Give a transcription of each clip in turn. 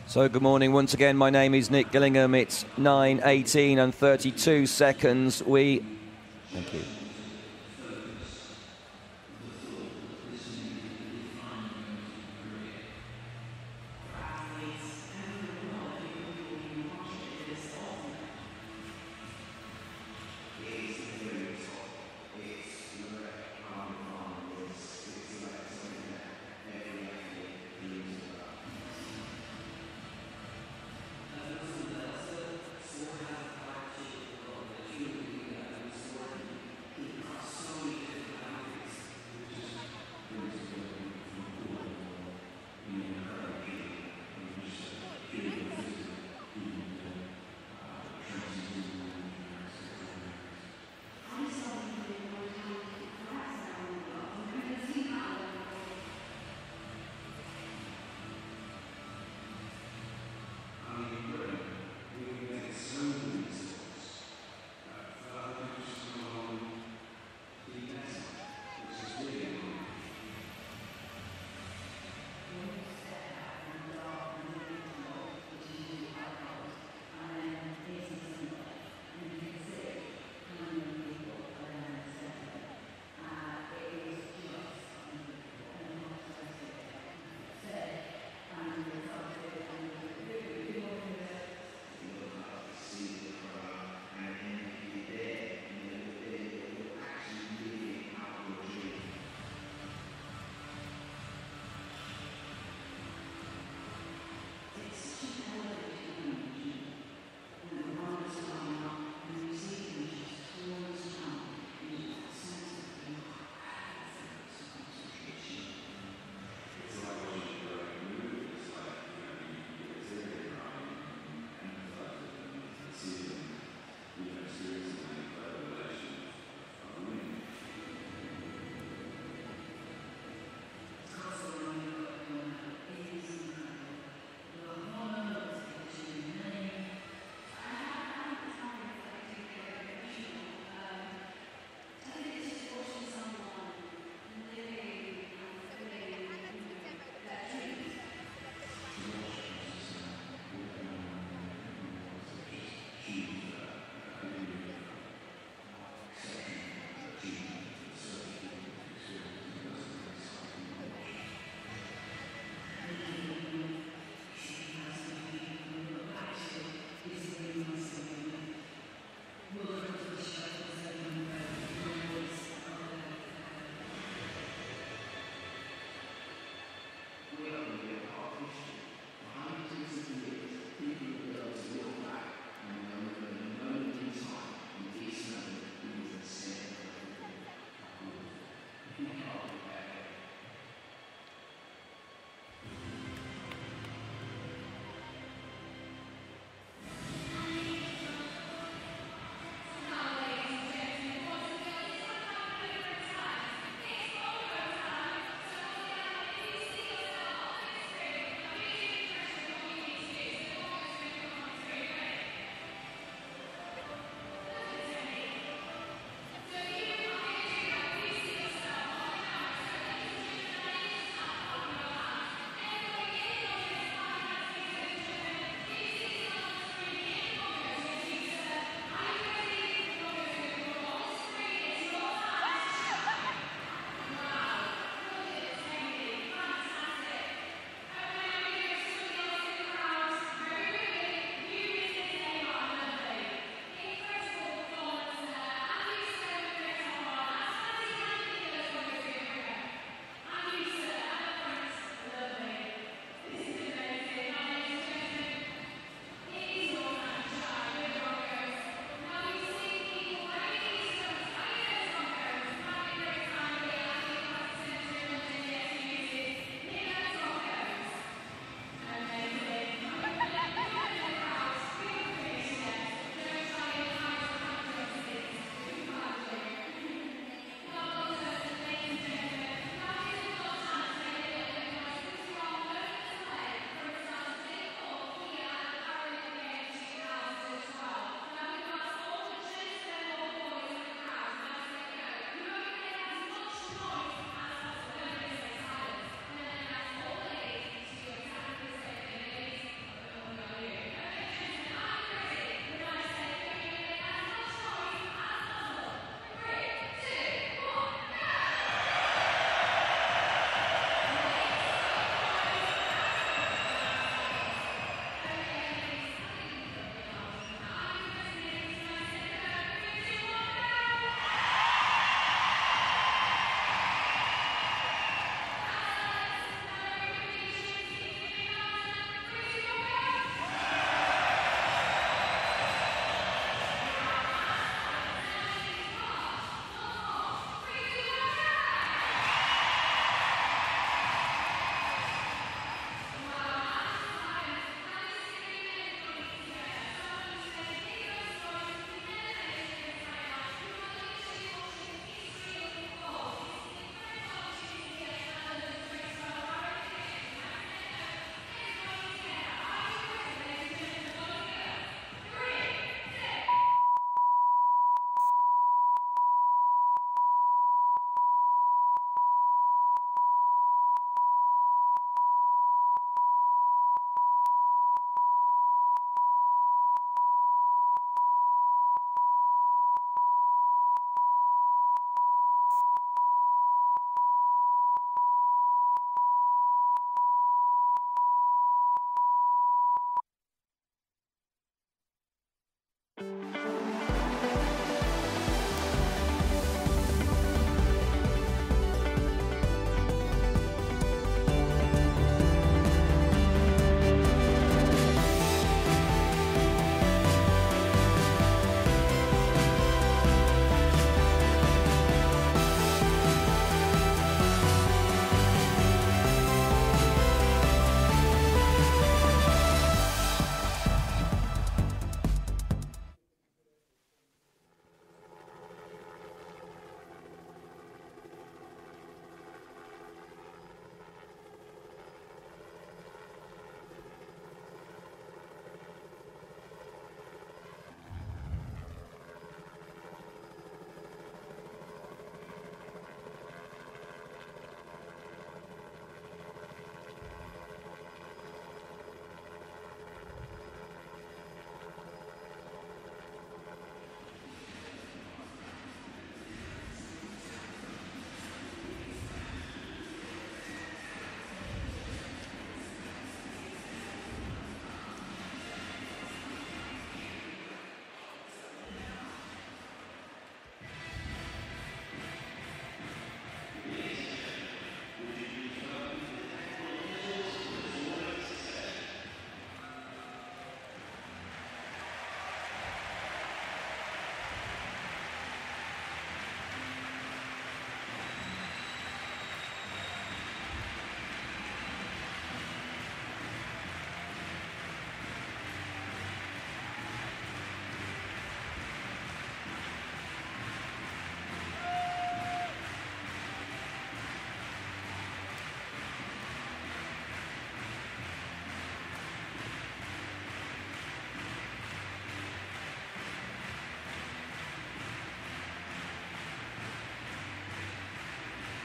So good morning once again. My name is Nick Gillingham. It's 9:18 and 32 seconds. Thank you.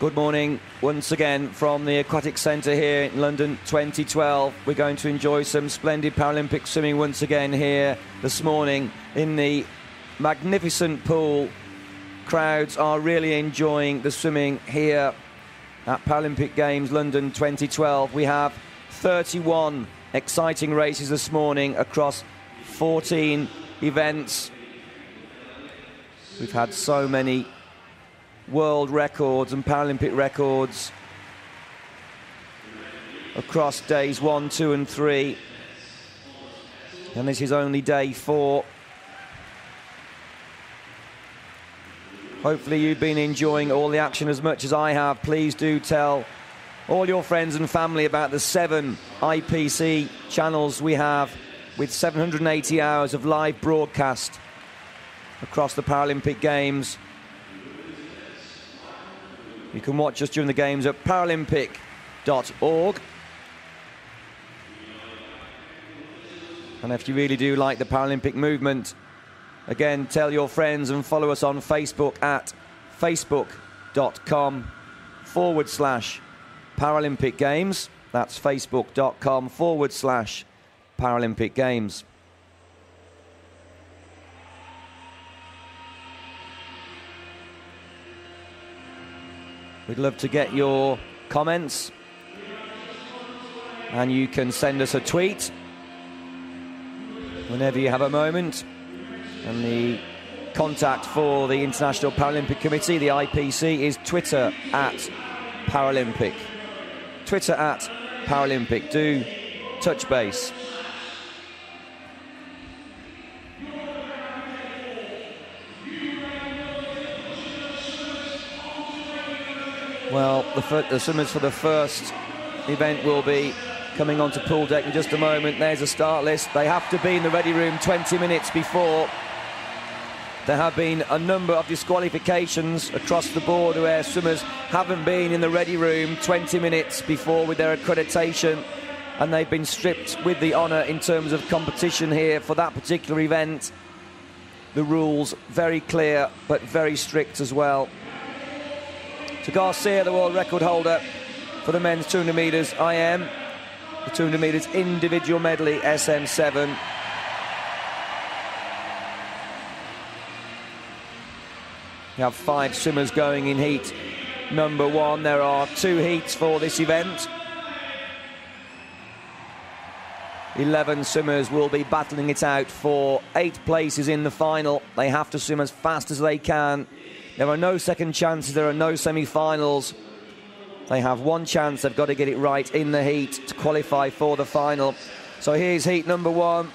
Good morning once again from the Aquatic Centre here in London 2012. We're going to enjoy some splendid Paralympic swimming once again here this morning in the magnificent pool. Crowds are really enjoying the swimming here at Paralympic Games London 2012. We have 31 exciting races this morning across 14 events. We've had so many world records and Paralympic records across days 1, 2 and 3, and this is only day 4. Hopefully you've been enjoying all the action as much as I have. Please do tell all your friends and family about the 7 IPC channels we have with 780 hours of live broadcast across the Paralympic Games. You can watch us during the Games at paralympic.org. And if you really do like the Paralympic movement, again, tell your friends and follow us on Facebook at facebook.com/Paralympic Games. That's facebook.com/Paralympic Games. We'd love to get your comments, and you can send us a tweet whenever you have a moment. And the contact for the International Paralympic Committee, the IPC, is Twitter at Paralympic. Twitter at Paralympic. Do touch base. Well, the swimmers for the first event will be coming onto pool deck in just a moment. There's a start list. They have to be in the ready room 20 minutes before. There have been a number of disqualifications across the board where swimmers haven't been in the ready room 20 minutes before with their accreditation, and they've been stripped with the honour in terms of competition here for that particular event. The rules very clear but very strict as well. To Garcia, the world record holder for the men's 200 metres IM, the 200 metres individual medley SM7. You have 5 swimmers going in heat number 1. There are 2 heats for this event. 11 swimmers will be battling it out for 8 places in the final. They have to swim as fast as they can. There are no second chances, there are no semi-finals. They have one chance, they've got to get it right in the heat to qualify for the final. So here's heat number 1.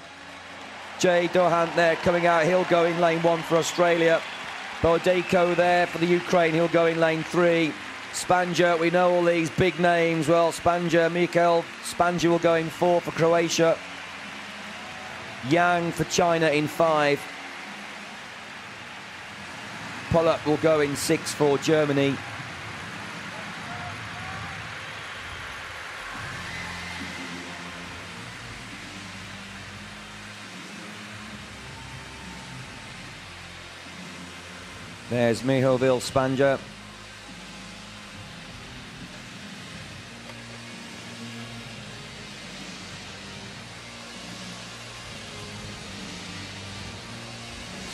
Jay Dohant there coming out, he'll go in lane 1 for Australia. Bodejko there for the Ukraine, he'll go in lane 3. Spanja, we know all these big names. Well, Mikael Spanja will go in 4 for Croatia. Yang for China in 5. Pollock will go in 6 for Germany. There's Mihovil Spanja.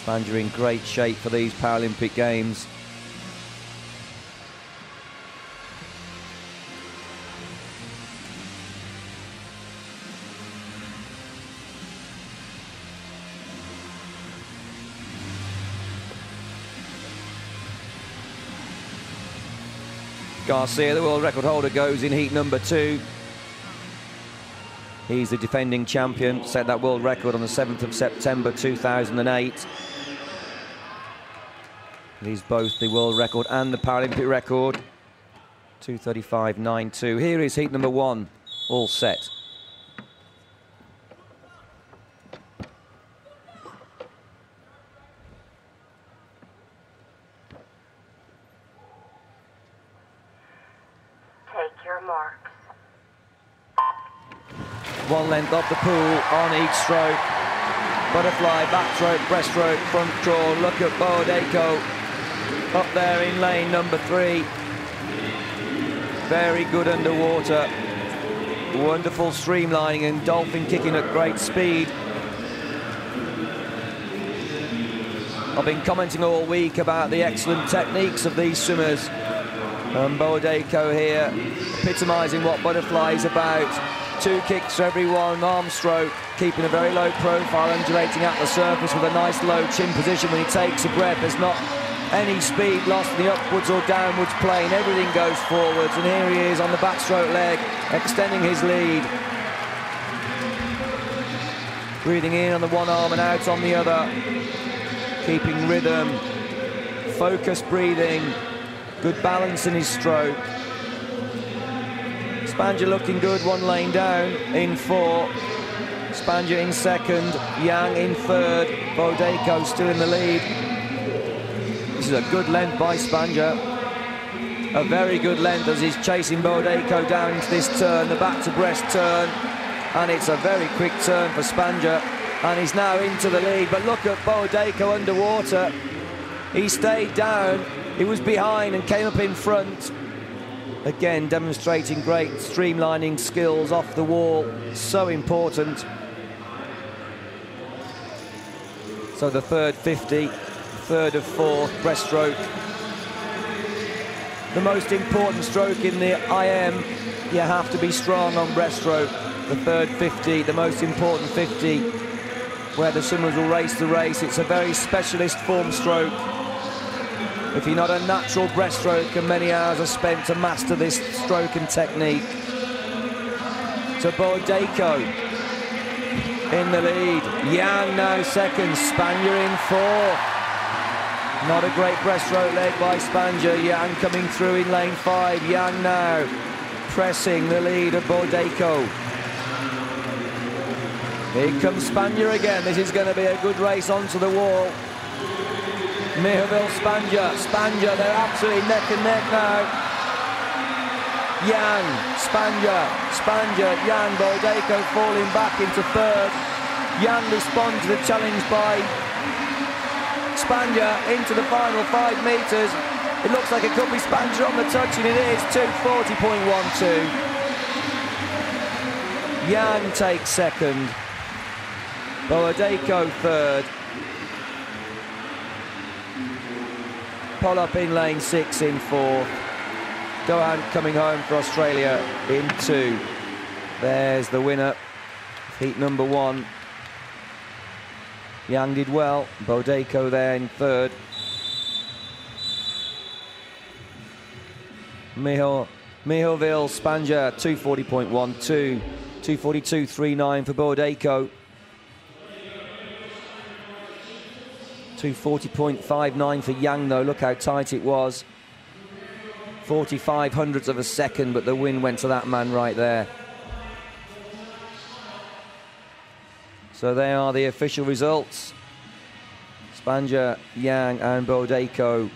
Spanja in great shape for these Paralympic Games. Garcia, the world record holder, goes in heat number 2. He's the defending champion, set that world record on the 7th of September 2008. He's both the world record and the Paralympic record. 2:35.92. Here is heat number 1, all set. Take your marks. 1 length off the pool on each stroke. Butterfly, backstroke, breaststroke, front crawl. Look at Bodejko up there in lane number 3. very good underwater. Wonderful streamlining and dolphin kicking at great speed. I've been commenting all week about the excellent techniques of these swimmers. Boadeko here, epitomising what butterfly is about. 2 kicks for every 1 arm stroke, keeping a very low profile, undulating at the surface with a nice low chin position when he takes a breath. There's not any speed lost in the upwards or downwards plane. Everything goes forwards, and here he is on the backstroke leg, extending his lead. Breathing in on the one arm and out on the other. Keeping rhythm, focused breathing, good balance in his stroke. Spanja looking good, 1 lane down in 4. Spanja in 2nd, Yang in 3rd, Boadeko still in the lead. This is a good length by Spanja. A very good length as he's chasing Boadeko down into this turn, the back to breast turn. And it's a very quick turn for Spanja. And he's now into the lead, but look at Boadeko underwater. He stayed down, he was behind and came up in front. Again, demonstrating great streamlining skills off the wall, so important. So the 3rd 50, 3rd of 4th, breaststroke. The most important stroke in the IM, you have to be strong on breaststroke. The 3rd 50, the most important 50, where the swimmers will race the race. It's a very specialist form stroke. If you're not a natural breaststroke, and many hours are spent to master this stroke and technique. So Boadeko in the lead. Yang now 2nd, Spanja in 4th. Not a great breaststroke leg by Spanja. Yang coming through in lane 5. Yang now pressing the lead of Boadeko. Here comes Spanja again. This is going to be a good race onto the wall. Mihoville, Spanja, they're absolutely neck and neck now. Yang, Spanja, Yang, Boadeko falling back into 3rd. Yang responds to the challenge by Spanja into the final 5 metres. It looks like it could be Spanja on the touch, and it is. 2:40.12. Yang takes 2nd. Boadeko 3rd. Pollock in lane 6 in 4th. Dohan coming home for Australia in 2. There's the winner, heat number 1. Yang did well, Boadeko there in 3rd. Mihoville, Spanja, 2:40.12. 2:42.39 for Boadeko. 2:40.59 for Yang though, look how tight it was. 45 hundredths of a second, but the win went to that man right there. So they are the official results. Spanja, Yang and Boadeko.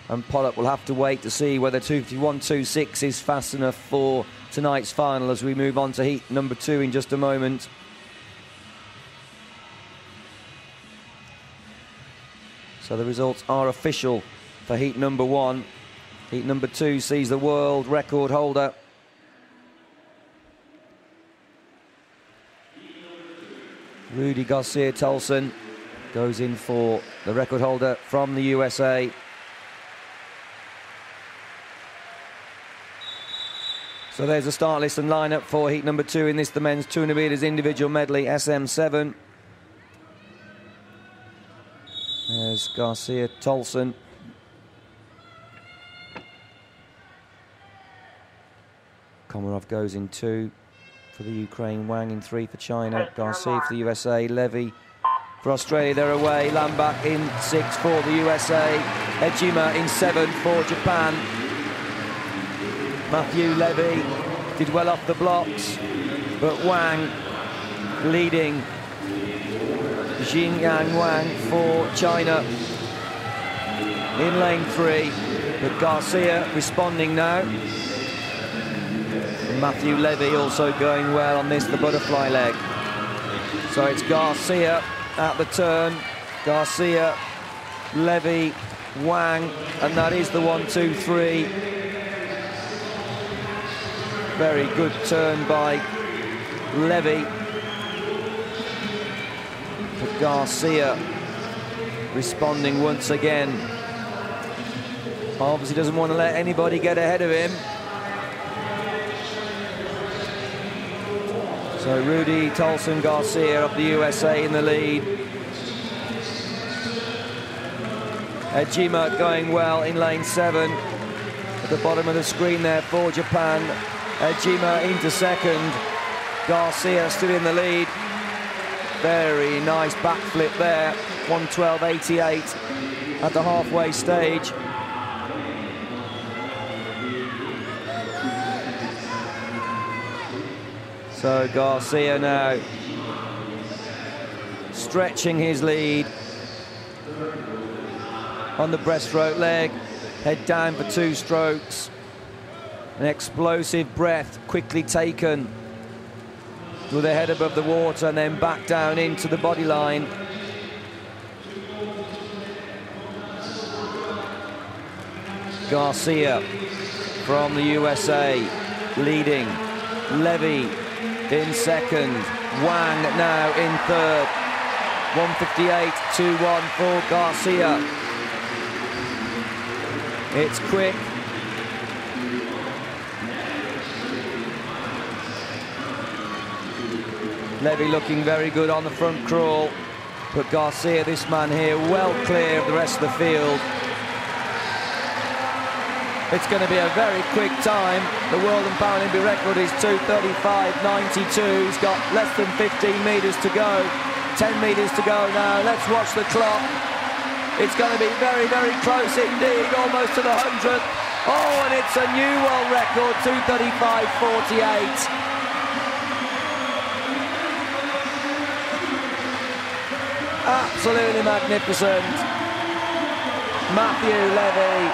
And Pollock will have to wait to see whether 2:51.26 is fast enough for tonight's final as we move on to heat number 2 in just a moment. So the results are official for heat number 1. Heat number 2 sees the world record holder Rudy Garcia-Tolson goes in for the record holder from the USA. So there's the start list and lineup for heat number 2 in this, the men's 200 metres individual medley SM7. There's Garcia-Tolson. Komarov goes in 2 for the Ukraine, Wang in 3 for China, Garcia for the USA, Levy for Australia, they're away, Lambach in 6 for the USA, Ejima in 7 for Japan. Matthew Levy did well off the blocks, but Wang leading. Xingyang Wang for China in lane 3, but Garcia responding now. And Matthew Levy also going well on this, the butterfly leg. So it's Garcia at the turn, Garcia, Levy, Wang, and that is the 1, 2, 3. Very good turn by Levy. But Garcia responding once again. Obviously doesn't want to let anybody get ahead of him. So Rudy Tolson Garcia of the USA in the lead. Ejima going well in lane 7. At the bottom of the screen there for Japan. Ejima into second. Garcia still in the lead. Very nice backflip there. 1:12.88 at the halfway stage. So Garcia now stretching his lead on the breaststroke leg. Head down for 2 strokes. An explosive breath quickly taken with the head above the water and then back down into the body line. Garcia from the USA leading. Levy in second. Wang now in third. 1:58.21 for Garcia. It's quick. Levy looking very good on the front crawl, but Garcia, this man here, well clear of the rest of the field. It's going to be a very quick time. The World and Paralympic record is 2:35.92. He's got less than 15 metres to go. 10 metres to go now. Let's watch the clock. It's going to be very, very close indeed, almost to the 100th. Oh, and it's a new world record, 2:35.48. Absolutely magnificent. Matthew Levy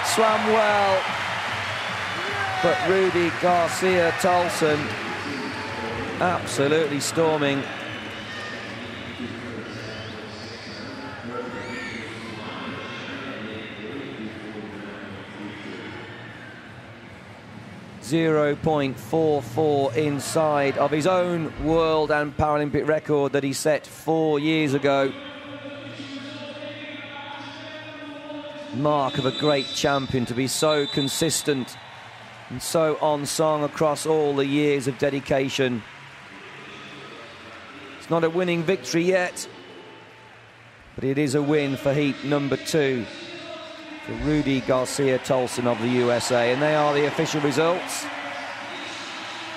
swam well, but Rudy Garcia Tolson absolutely storming. .44 inside of his own world and Paralympic record that he set 4 years ago. Mark of a great champion, to be so consistent and so on song across all the years of dedication. It's not a winning victory yet, but it is a win for heat number 2 for Rudy Garcia Tolson of the USA, and they are the official results.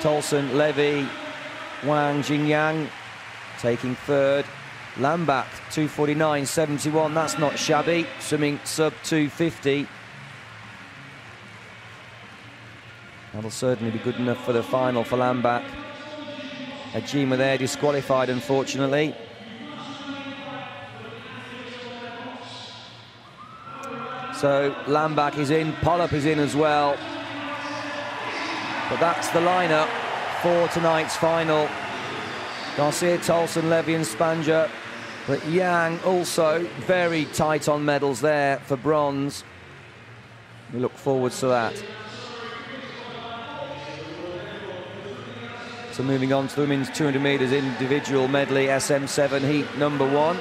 Tolson, Levy, Wang Jingyang taking third. Lambach 2:49.71, that's not shabby, swimming sub 2:50. That'll certainly be good enough for the final for Lambach. Ejima there disqualified, unfortunately. So Lambach is in, Pollop is in as well. But that's the lineup for tonight's final. Garcia, Tolson, Levy and Spanger. But Yang also very tight on medals there for bronze. We look forwards to that. So moving on to the women's 200 metres individual medley SM7 heat number 1.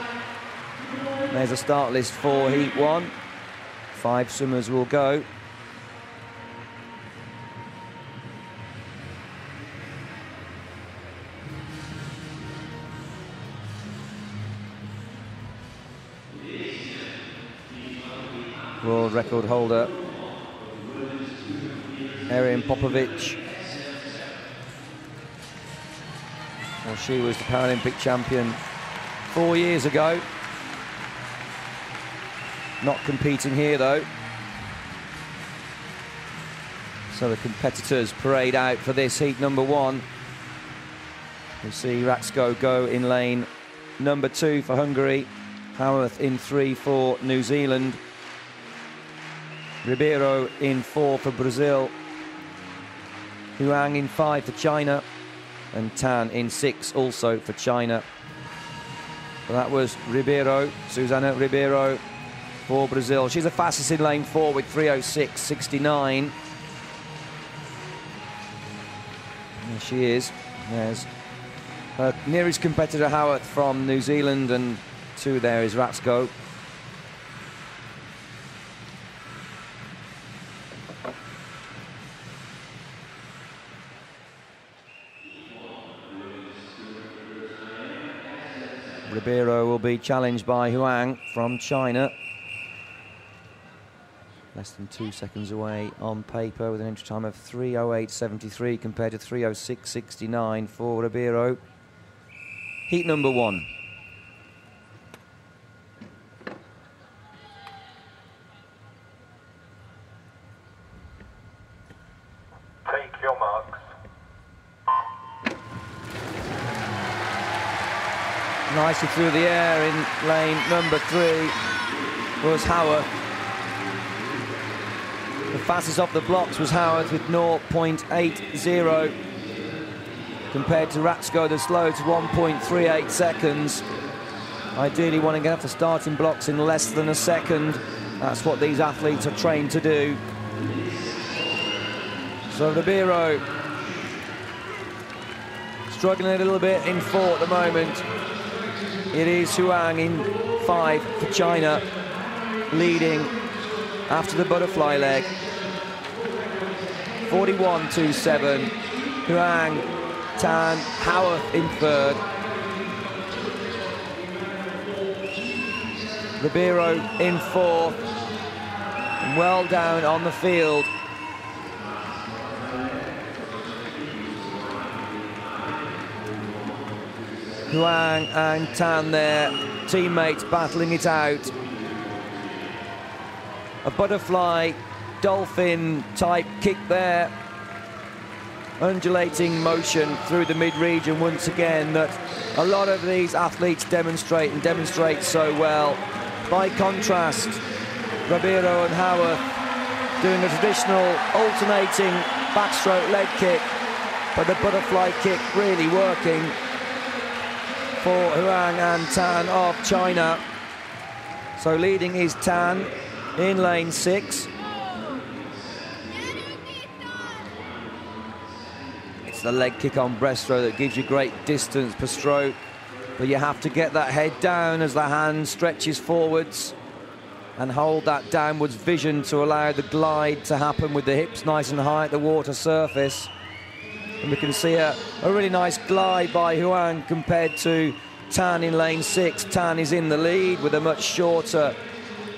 There's a start list for heat 1. 5 swimmers will go. World record holder Erin Popovic. Well, she was the Paralympic champion 4 years ago. Not competing here though. So the competitors parade out for this heat number 1. We'll see Ratsko go in lane number 2 for Hungary. Howarth in 3 for New Zealand. Ribeiro in 4 for Brazil. Huang in 5 for China. And Tan in 6 also for China. So that was Ribeiro, Susana Ribeiro for Brazil. She's the fastest in lane 4 with 3:06.69. There she is. There's her nearest competitor, Howarth, from New Zealand, and two there is Ratsko. Ribeiro will be challenged by Huang from China. Less than 2 seconds away on paper with an entry time of 3:08.73 compared to 3:06.69 for Ribeiro. Heat number 1. Take your marks. Nicely through the air in lane number 3 was Howarth. The fastest off the blocks was Howarth with 0.80 compared to Ratsko, the slowest 1.38 seconds. Ideally wanting to get off the starting blocks in less than a second. That's what these athletes are trained to do. So Ribeiro struggling a little bit in 4 at the moment. It is Huang in 5 for China, leading after the butterfly leg. 41.27. Huang, Tan, Howarth in 3rd. Ribeiro in 4th. And well down on the field. Huang and Tan there, teammates battling it out. A butterfly, dolphin type kick there. Undulating motion through the mid-region once again that a lot of these athletes demonstrate and demonstrate so well. By contrast, Ribeiro and Howarth doing a traditional alternating backstroke leg kick, but the butterfly kick really working for Huang and Tan of China. So leading is Tan in lane 6. It's the leg kick on breaststroke that gives you great distance per stroke, but you have to get that head down as the hand stretches forwards and hold that downwards vision to allow the glide to happen with the hips nice and high at the water surface. And we can see a really nice glide by Huang compared to Tan in lane 6. Tan is in the lead with a much shorter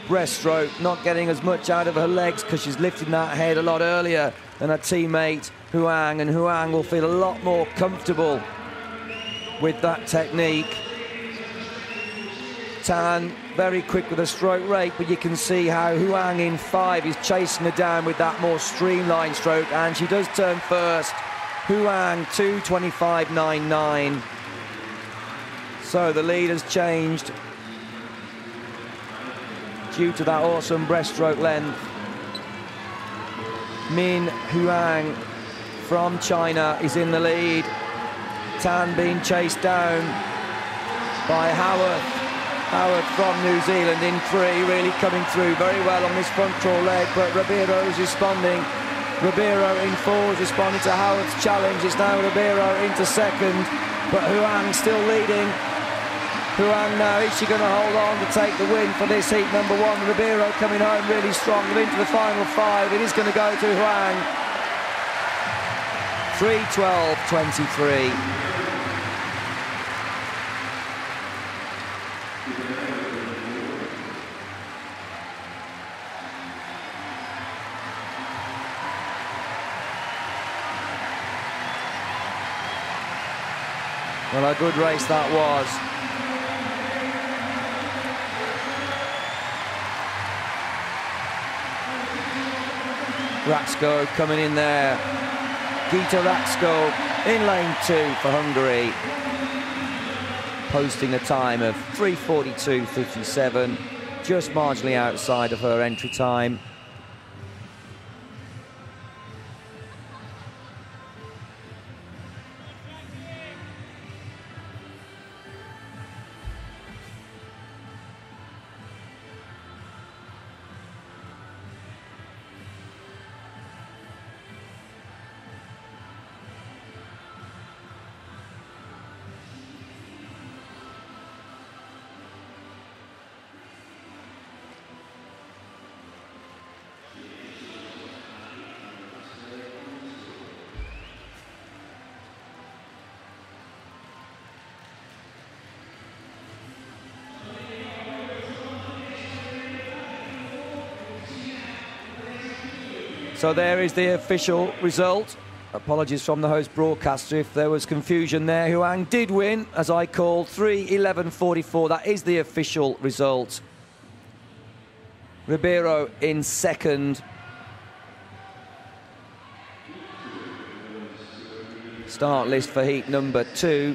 breaststroke, not getting as much out of her legs because she's lifting that head a lot earlier than her teammate Huang, and Huang will feel a lot more comfortable with that technique. Tan very quick with a stroke rate, but you can see how Huang in 5 is chasing her down with that more streamlined stroke, and she does turn first. Huang 2:25.99. So the lead has changed due to that awesome breaststroke length. Min Huang from China is in the lead. Tan being chased down by Howarth. Howarth from New Zealand in 3, really coming through very well on this front crawl leg, but Ribeiro is responding. Ribeiro in 4 is responding to Howarth's challenge. It's now Ribeiro into 2nd, but Huang still leading. Huang now, is she going to hold on to take the win for this heat number 1? Ribeiro coming home really strong into the final 5. It is going to go to Huang. 3:12.23. Well, a good race that was. Ratsko coming in there. Gita Ratsko in lane 2 for Hungary, posting a time of 3:42.57, just marginally outside of her entry time. So there is the official result. Apologies from the host broadcaster if there was confusion there. Huang did win, as I called, 3:11.44. That is the official result. Ribeiro in second. Start list for heat number 2.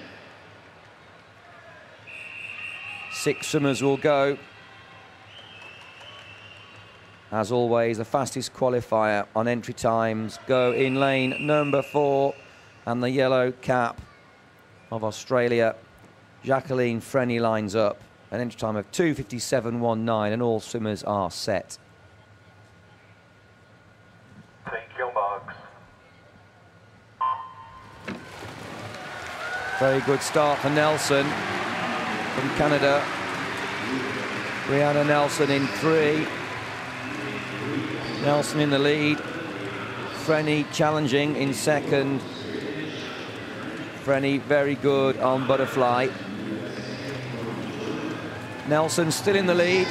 6 swimmers will go. As always, the fastest qualifier on entry times go in lane number 4, and the yellow cap of Australia, Jacqueline Frenny, lines up. An entry time of 2:57.19, and all swimmers are set. Take your marks. Very good start for Nelson from Canada. Brianna Nelson in 3. Nelson in the lead. Frenny challenging in second. Frenny very good on butterfly. Nelson still in the lead.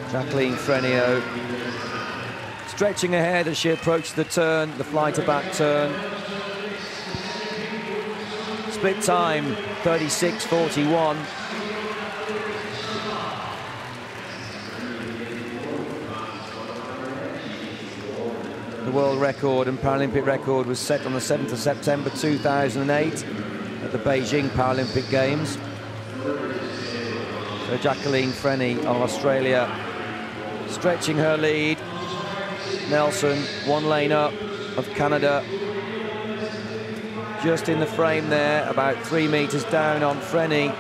Jacqueline Frenio stretching ahead as she approaches the turn, the fly to back turn. Split time 36.41. The world record and Paralympic record was set on the 7th of September 2008 at the Beijing Paralympic Games. So Jacqueline Frenny of Australia stretching her lead. Nelson, 1 lane up of Canada. Just in the frame there, about 3 meters down on Frenny.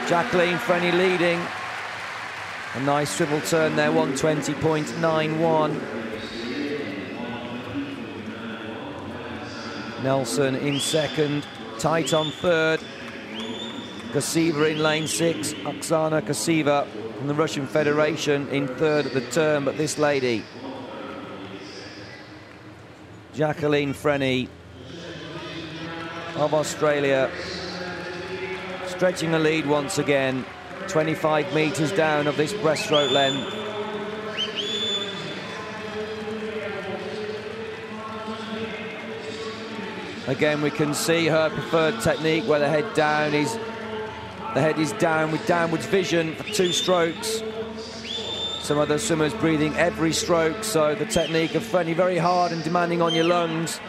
Jacqueline Frenny leading. A nice swivel turn there, 120.91. Nelson in second, tight on third. Kasiva in lane 6, Oksana Kasiva from the Russian Federation in third at the turn, but this lady, Jacqueline Frenny of Australia, stretching the lead once again, 25 meters down of this breaststroke length. Again, we can see her preferred technique where the head is down with downwards vision for 2 strokes. Some other swimmers breathing every stroke, so the technique of Frenny very hard and demanding on your lungs,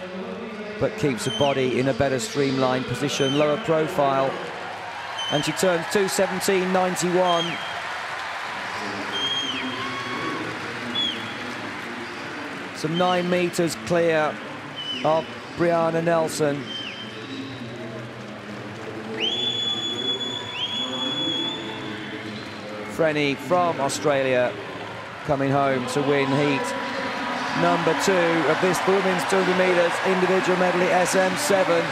but keeps the body in a better streamlined position, lower profile. And she turns 2:17.91. Some 9 meters clear of Brianna Nelson. Frenny from Australia coming home to win heat number 2 of this women's 200 meters individual medley SM7.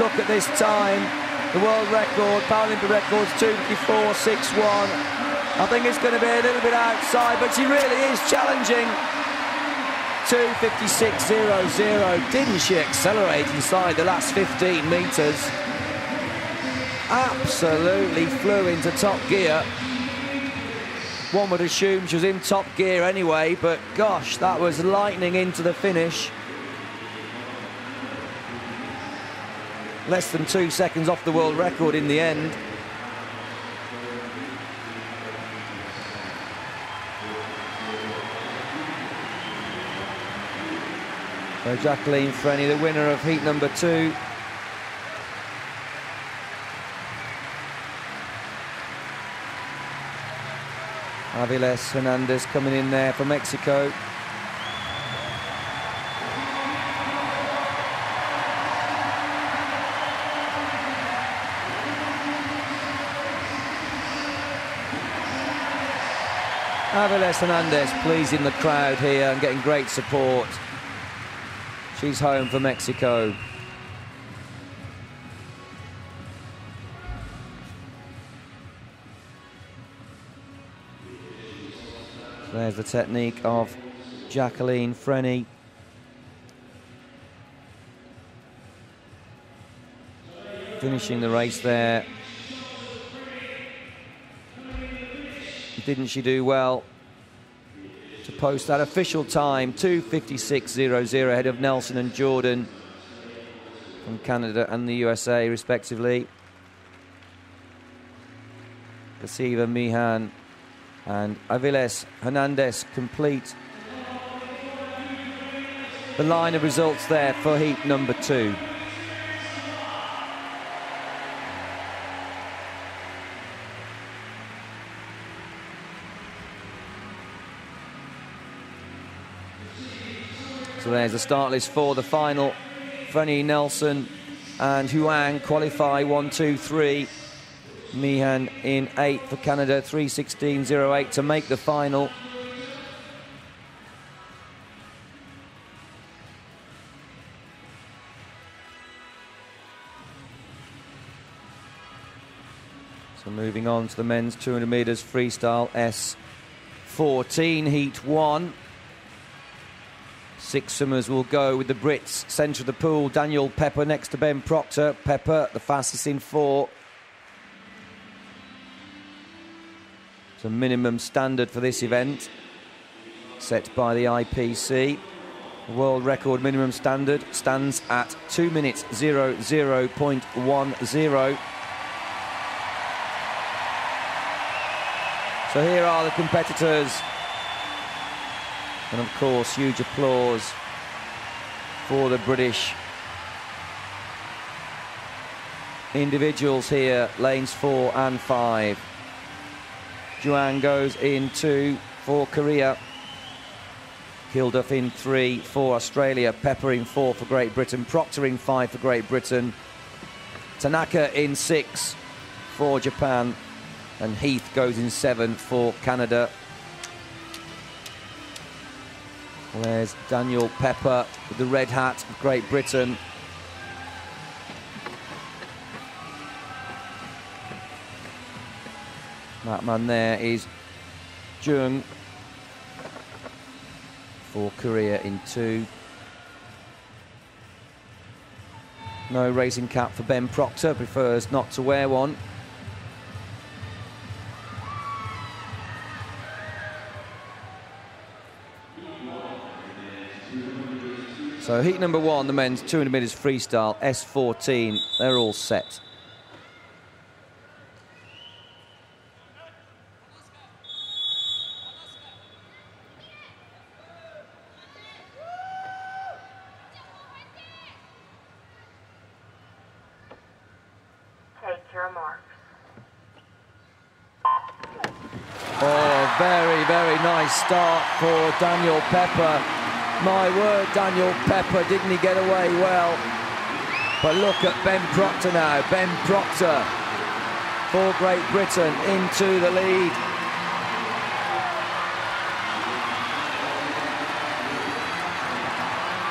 Look at this time. The world record, Paralympic record's 2:54.61. I think it's going to be a little bit outside, but she really is challenging. 2:56.00. Didn't she accelerate inside the last 15 meters? Absolutely flew into top gear. One would assume she was in top gear anyway, but gosh, that was lightning into the finish. Less than 2 seconds off the world record in the end. So Jacqueline Frenny, the winner of heat number 2. Aviles Hernandez coming in there for Mexico. Aviles Hernandez pleasing the crowd here and getting great support. She's home for Mexico. There's the technique of Jacqueline Frenny. finishing the race there. Didn't she do well to post that official time, 2:56.00, ahead of Nelson and Jordan from Canada and the USA, respectively. Kasiva, Mihan and Aviles Hernandez complete the line of results there for heat number 2. So there's the start list for the final. Fanny, Nelson and Huang qualify 1, 2, 3. Mihan in 8 for Canada, 3:16.08 to make the final. So moving on to the men's 200 metres freestyle S14, heat 1. 6 swimmers will go with the Brits. Centre of the pool, Daniel Pepper next to Ben Proctor. Pepper, the fastest in 4. It's a minimum standard for this event, set by the IPC. The world record minimum standard stands at 2 minutes 00.10. So here are the competitors. And of course, huge applause for the British individuals here, lanes 4 and 5. Juan goes in 2 for Korea. Kilduff in 3 for Australia. Pepper in 4 for Great Britain. Proctor in 5 for Great Britain. Tanaka in 6 for Japan. And Heath goes in 7 for Canada. There's Daniel Pepper with the red hat of Great Britain. That man there is Jung for Korea in 2. No racing cap for Ben Proctor, prefers not to wear one. So heat number 1, the men's 200 metres freestyle, S14, they're all set. Take your marks. Oh, very, very nice start for Daniel Pepper. My word, Daniel Pepper, didn't he get away well? But look at Ben Proctor now. Ben Proctor for Great Britain into the lead.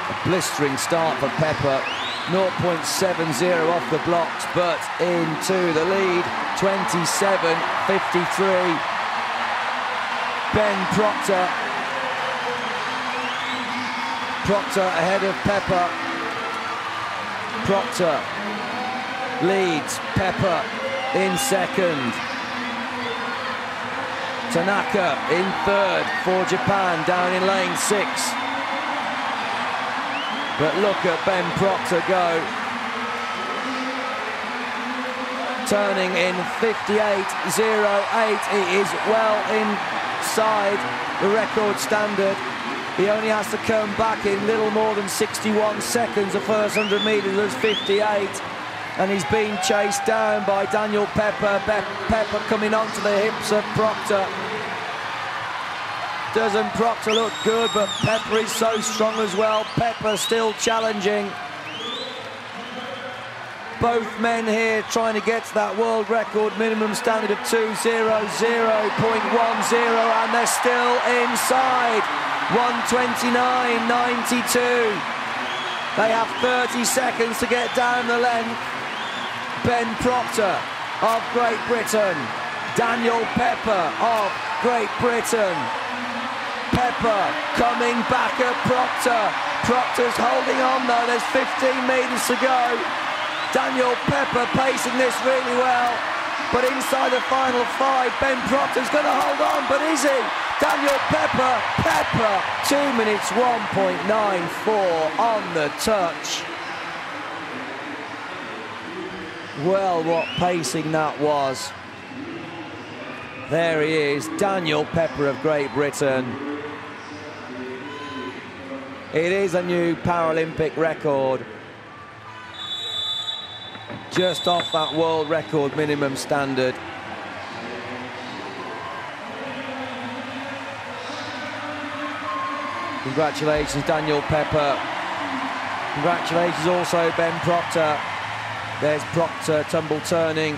A blistering start for Pepper. 0.70 off the blocks, but into the lead. 27.53. Ben Proctor. Proctor ahead of Pepper. Proctor leads, Pepper in second. Tanaka in third for Japan, down in lane 6. But look at Ben Proctor go. Turning in 58.08. He is well inside the record standard. He only has to come back in little more than 61 seconds. The first 100 metres was 58. And he's been chased down by Daniel Pepper. Pepper coming onto the hips of Proctor. Doesn't Proctor look good, but Pepper is so strong as well. Pepper still challenging. Both men here trying to get to that world record minimum standard of 2:00.10, and they're still inside. 1:29.92. They have 30 seconds to get down the length. Ben Proctor of Great Britain. Daniel Pepper of Great Britain. Pepper coming back at Proctor. Proctor's holding on though, there's 15 metres to go. Daniel Pepper pacing this really well, but inside the final 5, Ben Proctor's going to hold on, but is he? Daniel Pepper, 2 minutes 1.94 on the touch. Well, what pacing that was. There he is, Daniel Pepper of Great Britain. It is a new Paralympic record. Just off that world record minimum standard. Congratulations, Daniel Pepper. Congratulations also, Ben Proctor. There's Proctor tumble turning.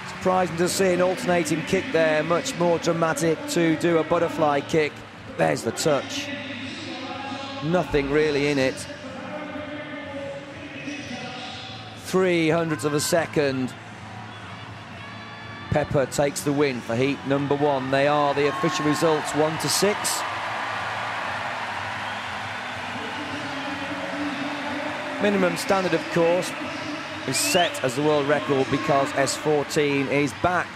Surprising to see an alternating kick there, much more dramatic to do a butterfly kick. There's the touch. Nothing really in it. 0.03 of a second. Pepper takes the win for heat number 1. They are the official results, 1-6. Minimum standard, of course, is set as the world record because S14 is back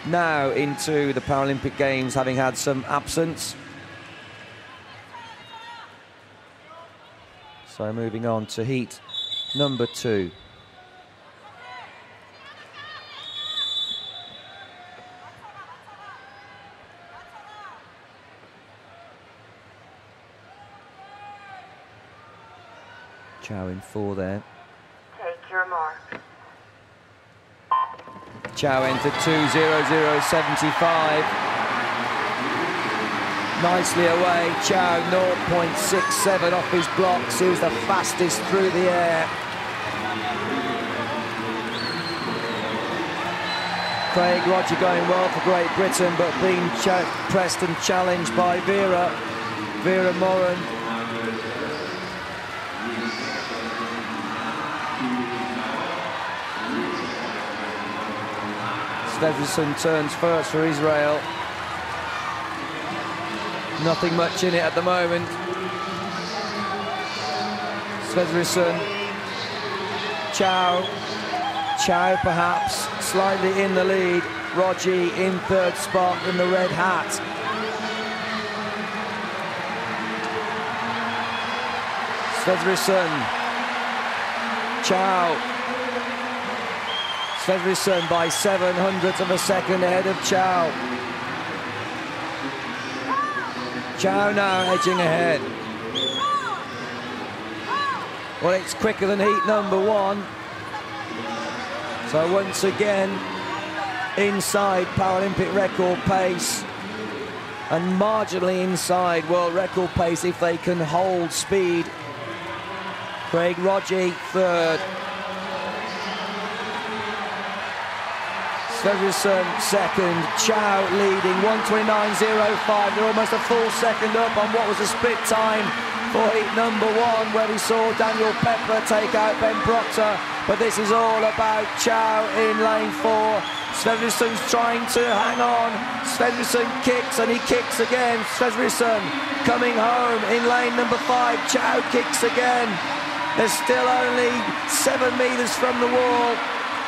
now into the Paralympic Games, having had some absence. So moving on to heat number 2. Chow in 4 there. Take your mark. Chow entered 2:00.75. Nicely away, Chow 0.67 off his blocks. He was the fastest through the air. Craig Roger going well for Great Britain, but being pressed and challenged by Vera Moran. Svedrisson turns first for Israel. Nothing much in it at the moment. Svedrisson. Chow perhaps slightly in the lead. Rogi in 3rd spot in the red hat. Svedrisson. Chow. Svedrisson by 0.07 of a second ahead of Chow. Chow now edging ahead. Well, it's quicker than heat number 1. So once again, inside Paralympic record pace and marginally inside world record pace if they can hold speed. Craig Rogi 3rd. Svedrisson 2nd, Chow leading 1:29.05. They're almost a full second up on what was a split time for heat number 1, where we saw Daniel Pepper take out Ben Proctor. But this is all about Chow in lane 4. Svedrisson's trying to hang on. Svedrisson kicks and he kicks again. Svedrisson coming home in lane number 5. Chow kicks again. There's still only 7 meters from the wall.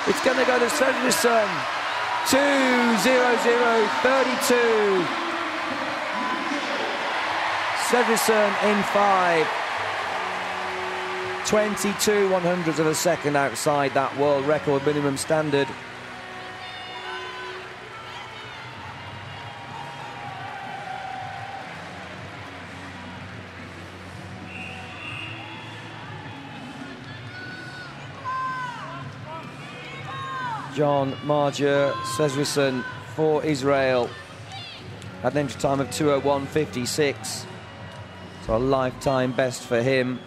It's going to go to Svedrisson. 2:00.32. Svedrisson in 5. 22/100 of a second outside that world record minimum standard. John Marger Svedrisson for Israel had an entry time of 2:01.56, so a lifetime best for him.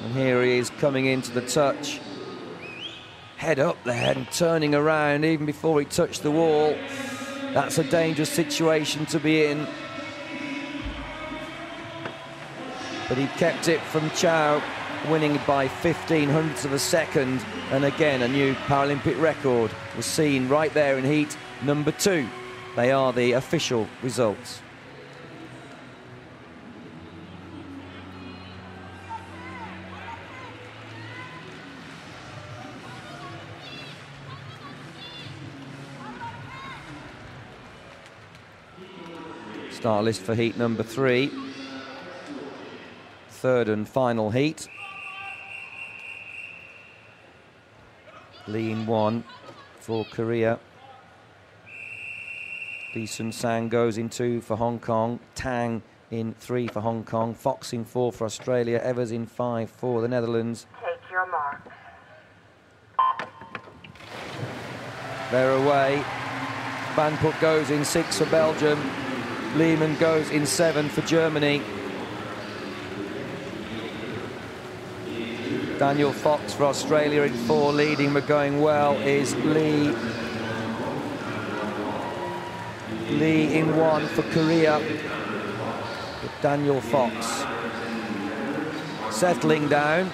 And here he is coming into the touch, head up there and turning around even before he touched the wall. That's a dangerous situation to be in, but he kept it from Chow, winning by 0.15 of a second. And again, a new Paralympic record was seen right there in heat number 2. They are the official results. Start list for heat number 3. Third and final heat. Lee in 1 for Korea. Lee Sun-sang goes in 2 for Hong Kong. Tang in 3 for Hong Kong. Fox in 4 for Australia. Evers in 5 for the Netherlands. Take your mark. They're away. Banput goes in 6 for Belgium. Lehmann goes in 7 for Germany. Daniel Fox for Australia in 4. Leading but going well is Lee. Lee in 1 for Korea. But Daniel Fox settling down.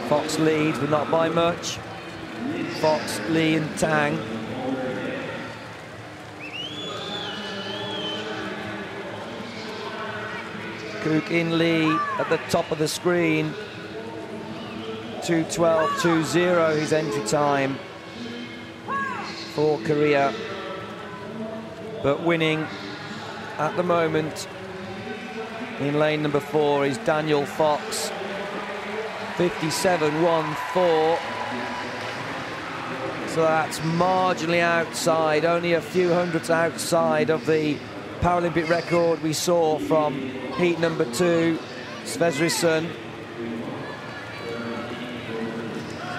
Fox leads, but not by much. Fox, Lee and Tang. Kook in Lee at the top of the screen. 2:12.20 his entry time for Korea. But winning at the moment in lane number 4 is Daniel Fox. 57.14. So that's marginally outside, only a few hundredths outside of the Paralympic record we saw from heat number 2, Sverrisson.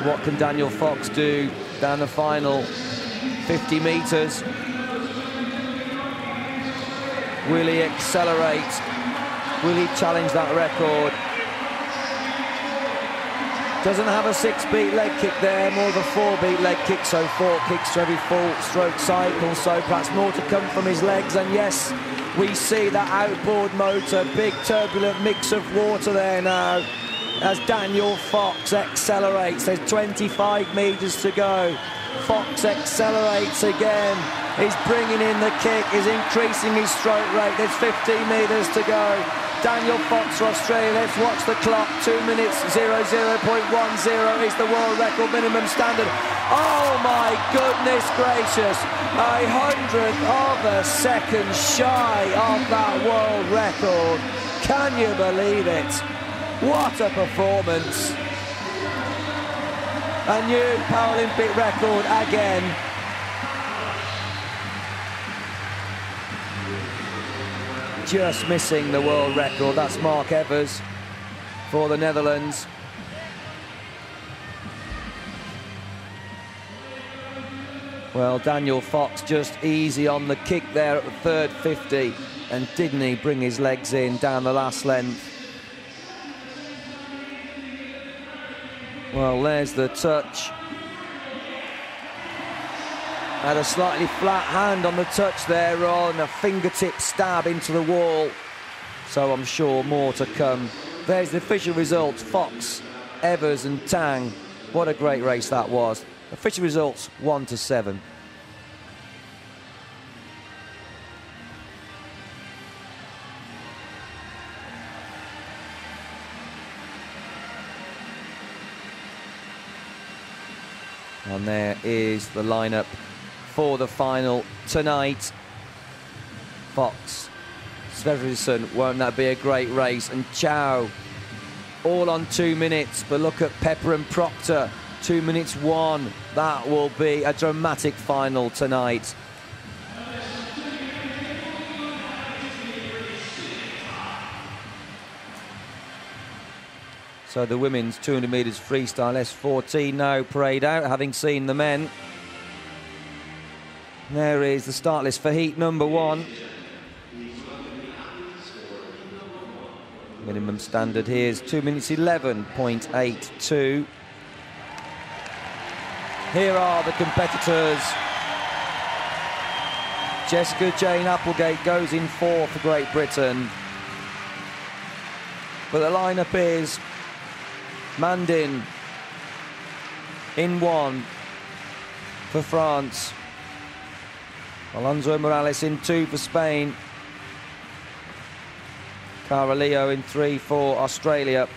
What can Daniel Fox do down the final 50 metres? Will he accelerate? Will he challenge that record? Doesn't have a 6-beat leg kick there, more of a 4-beat leg kick, so 4 kicks to every full stroke cycle, so perhaps more to come from his legs. And yes, we see that outboard motor, big turbulent mix of water there now as Daniel Fox accelerates. There's 25 metres to go. Fox accelerates again. He's bringing in the kick, he's increasing his stroke rate. There's 15 metres to go. Daniel Fox for Australia, let's watch the clock. 2 minutes 00.10 is the world record minimum standard. Oh my goodness gracious, 100th of a second shy of that world record. Can you believe it? What a performance. A new Paralympic record again. Just missing the world record. That's Mark Evers for the Netherlands. Well, Daniel Fox just easy on the kick there at the third 50, and didn't he bring his legs in down the last length? Well, there's the touch. Had a slightly flat hand on the touch there, on a fingertip stab into the wall. So I'm sure more to come. There's the official results. Fox, Evers and Tang. What a great race that was. Official results 1-7. And there is the lineup for the final tonight. Fox, Sverrisson, won't that be a great race? And Chow, all on 2 minutes, but look at Pepper and Proctor, 2 minutes 1. That will be a dramatic final tonight. So the women's 200 metres freestyle S14 now parade out, having seen the men. There is the start list for heat number 1. Minimum standard here is 2 minutes 11.82. Here are the competitors. Jessica Jane Applegate goes in 4 for Great Britain. But the lineup is Mandin in 1 for France. Alonso Morales in 2 for Spain. Carvalho in 3 for Australia.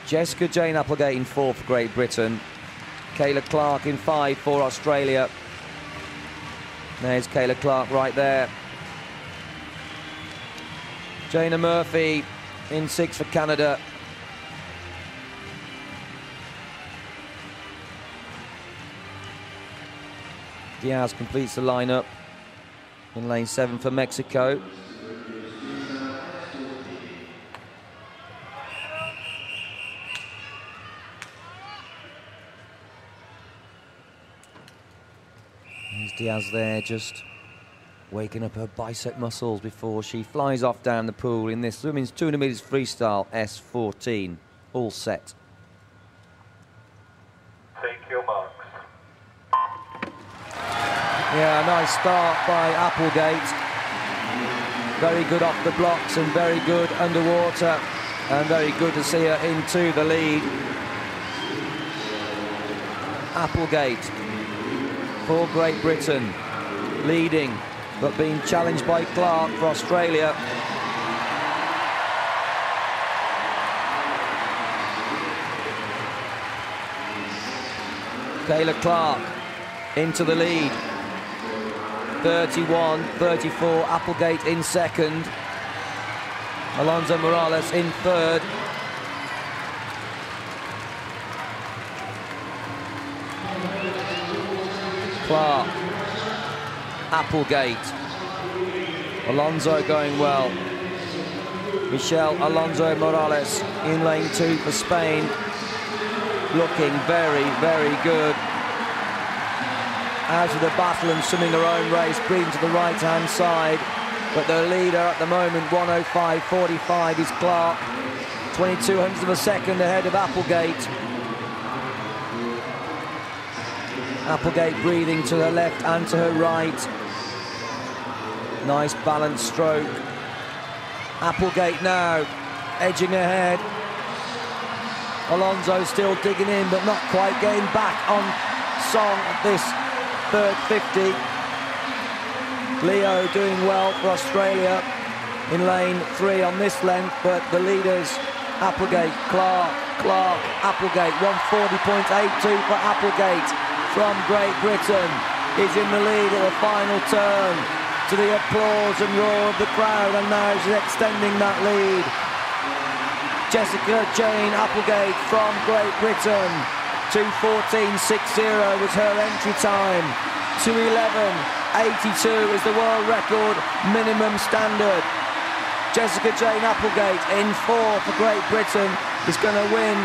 Jessica Jane Applegate in 4 for Great Britain. Kayla Clark in 5 for Australia. There's Kayla Clark right there. Jana Murphy in 6 for Canada. Diaz completes the lineup in lane 7 for Mexico. There's Diaz there, just waking up her bicep muscles before she flies off down the pool in this women's 200 metres freestyle S14. All set. Take your marks. Yeah, nice start by Applegate. Very good off the blocks and very good underwater. And very good to see her into the lead. Applegate for Great Britain, leading, but being challenged by Clark for Australia. Kayla Clark into the lead. 31-34, Applegate in second. Alonso Morales in third. Clark, Applegate, Alonso going well. Michelle Alonso Morales in lane 2 for Spain, looking very, very good. Out of the battle and swimming her own race, green to the right-hand side. But the leader at the moment, 105.45, is Clark. 0.02 of a second ahead of Applegate. Applegate breathing to her left and to her right. Nice balanced stroke. Applegate now edging ahead. Alonso still digging in, but not quite getting back on song at this third 50. Leo doing well for Australia in lane 3 on this length, but the leaders, Applegate, Clark, Applegate, 140.82 for Applegate from Great Britain, is in the lead at the final turn, to the applause and roar of the crowd, and now she's extending that lead. Jessica Jane Applegate from Great Britain, 2:14.60 was her entry time. 2:11.82 is the world record minimum standard. Jessica Jane Applegate in 4 for Great Britain is going to win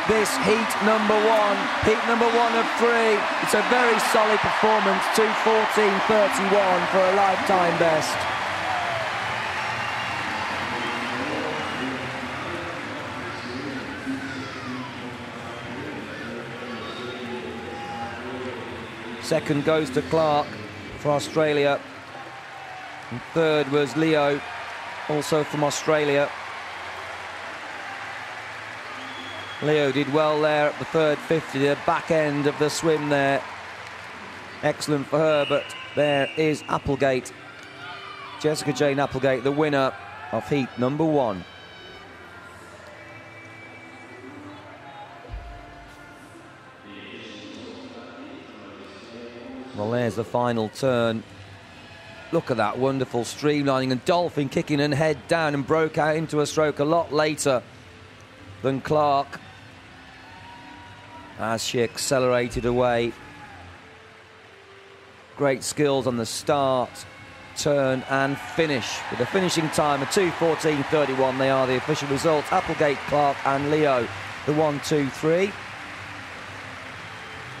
this heat number 1. Heat number 1 of 3. It's a very solid performance, 2:14.31 for a lifetime best. Second goes to Clark for Australia. And third was Leo, also from Australia. Leo did well there at the third 50, the back end of the swim there. Excellent for her, but there is Applegate. Jessica Jane Applegate, the winner of heat number 1. Well, there's the final turn. Look at that wonderful streamlining, and Dolphin kicking her head down and broke out into a stroke a lot later than Clark as she accelerated away. Great skills on the start, turn and finish, with a finishing time of 2:14.31. They are the official results. Applegate, Clark and Leo, the 1, 2, 3.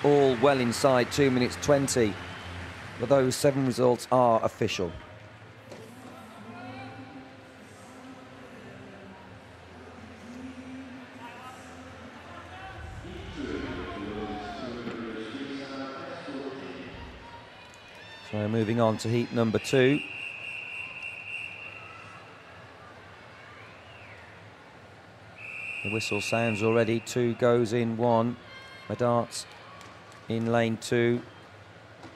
All well inside 2 minutes 20. But those 7 results are official. So moving on to heat number 2. The whistle sounds already. 2 goes in 1. Madarts in lane 2.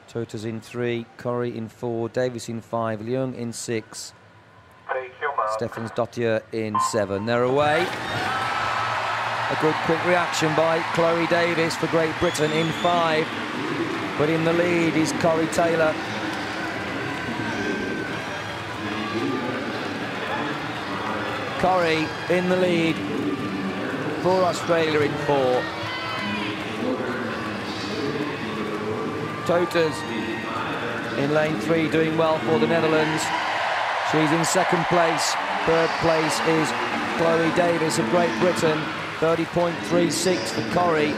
Totas in 3. Corrie in 4. Davis in 5. Leung in 6. Stephens Dottier in 7. They're away. A good quick reaction by Chloe Davis for Great Britain in 5. But in the lead is Corrie Taylor. Corrie in the lead for Australia in 4. Toters in lane 3 doing well for the Netherlands. She's in 2nd place. 3rd place is Chloe Davis of Great Britain, 30.36 for Corrie.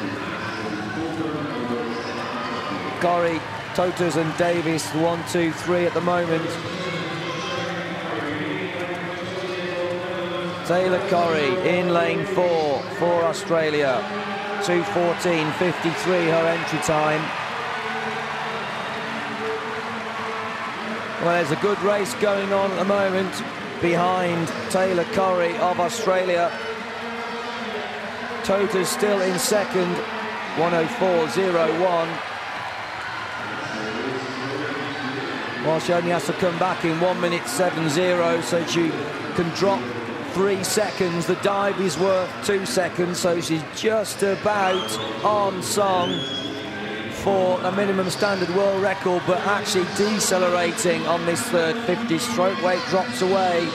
Corrie, Toters and Davis, 1, 2, 3 at the moment. Taylor Corrie in lane 4 for Australia, 2:14.53 her entry time. Well, there's a good race going on at the moment behind Taylor Corrie of Australia. Toters still in 2nd, 1:04.01. Well, she only has to come back in 1:07.0, so she can drop 3 seconds. The dive is worth 2 seconds, so she's just about on song for a minimum standard world record, but actually decelerating on this 3rd 50. Stroke weight drops away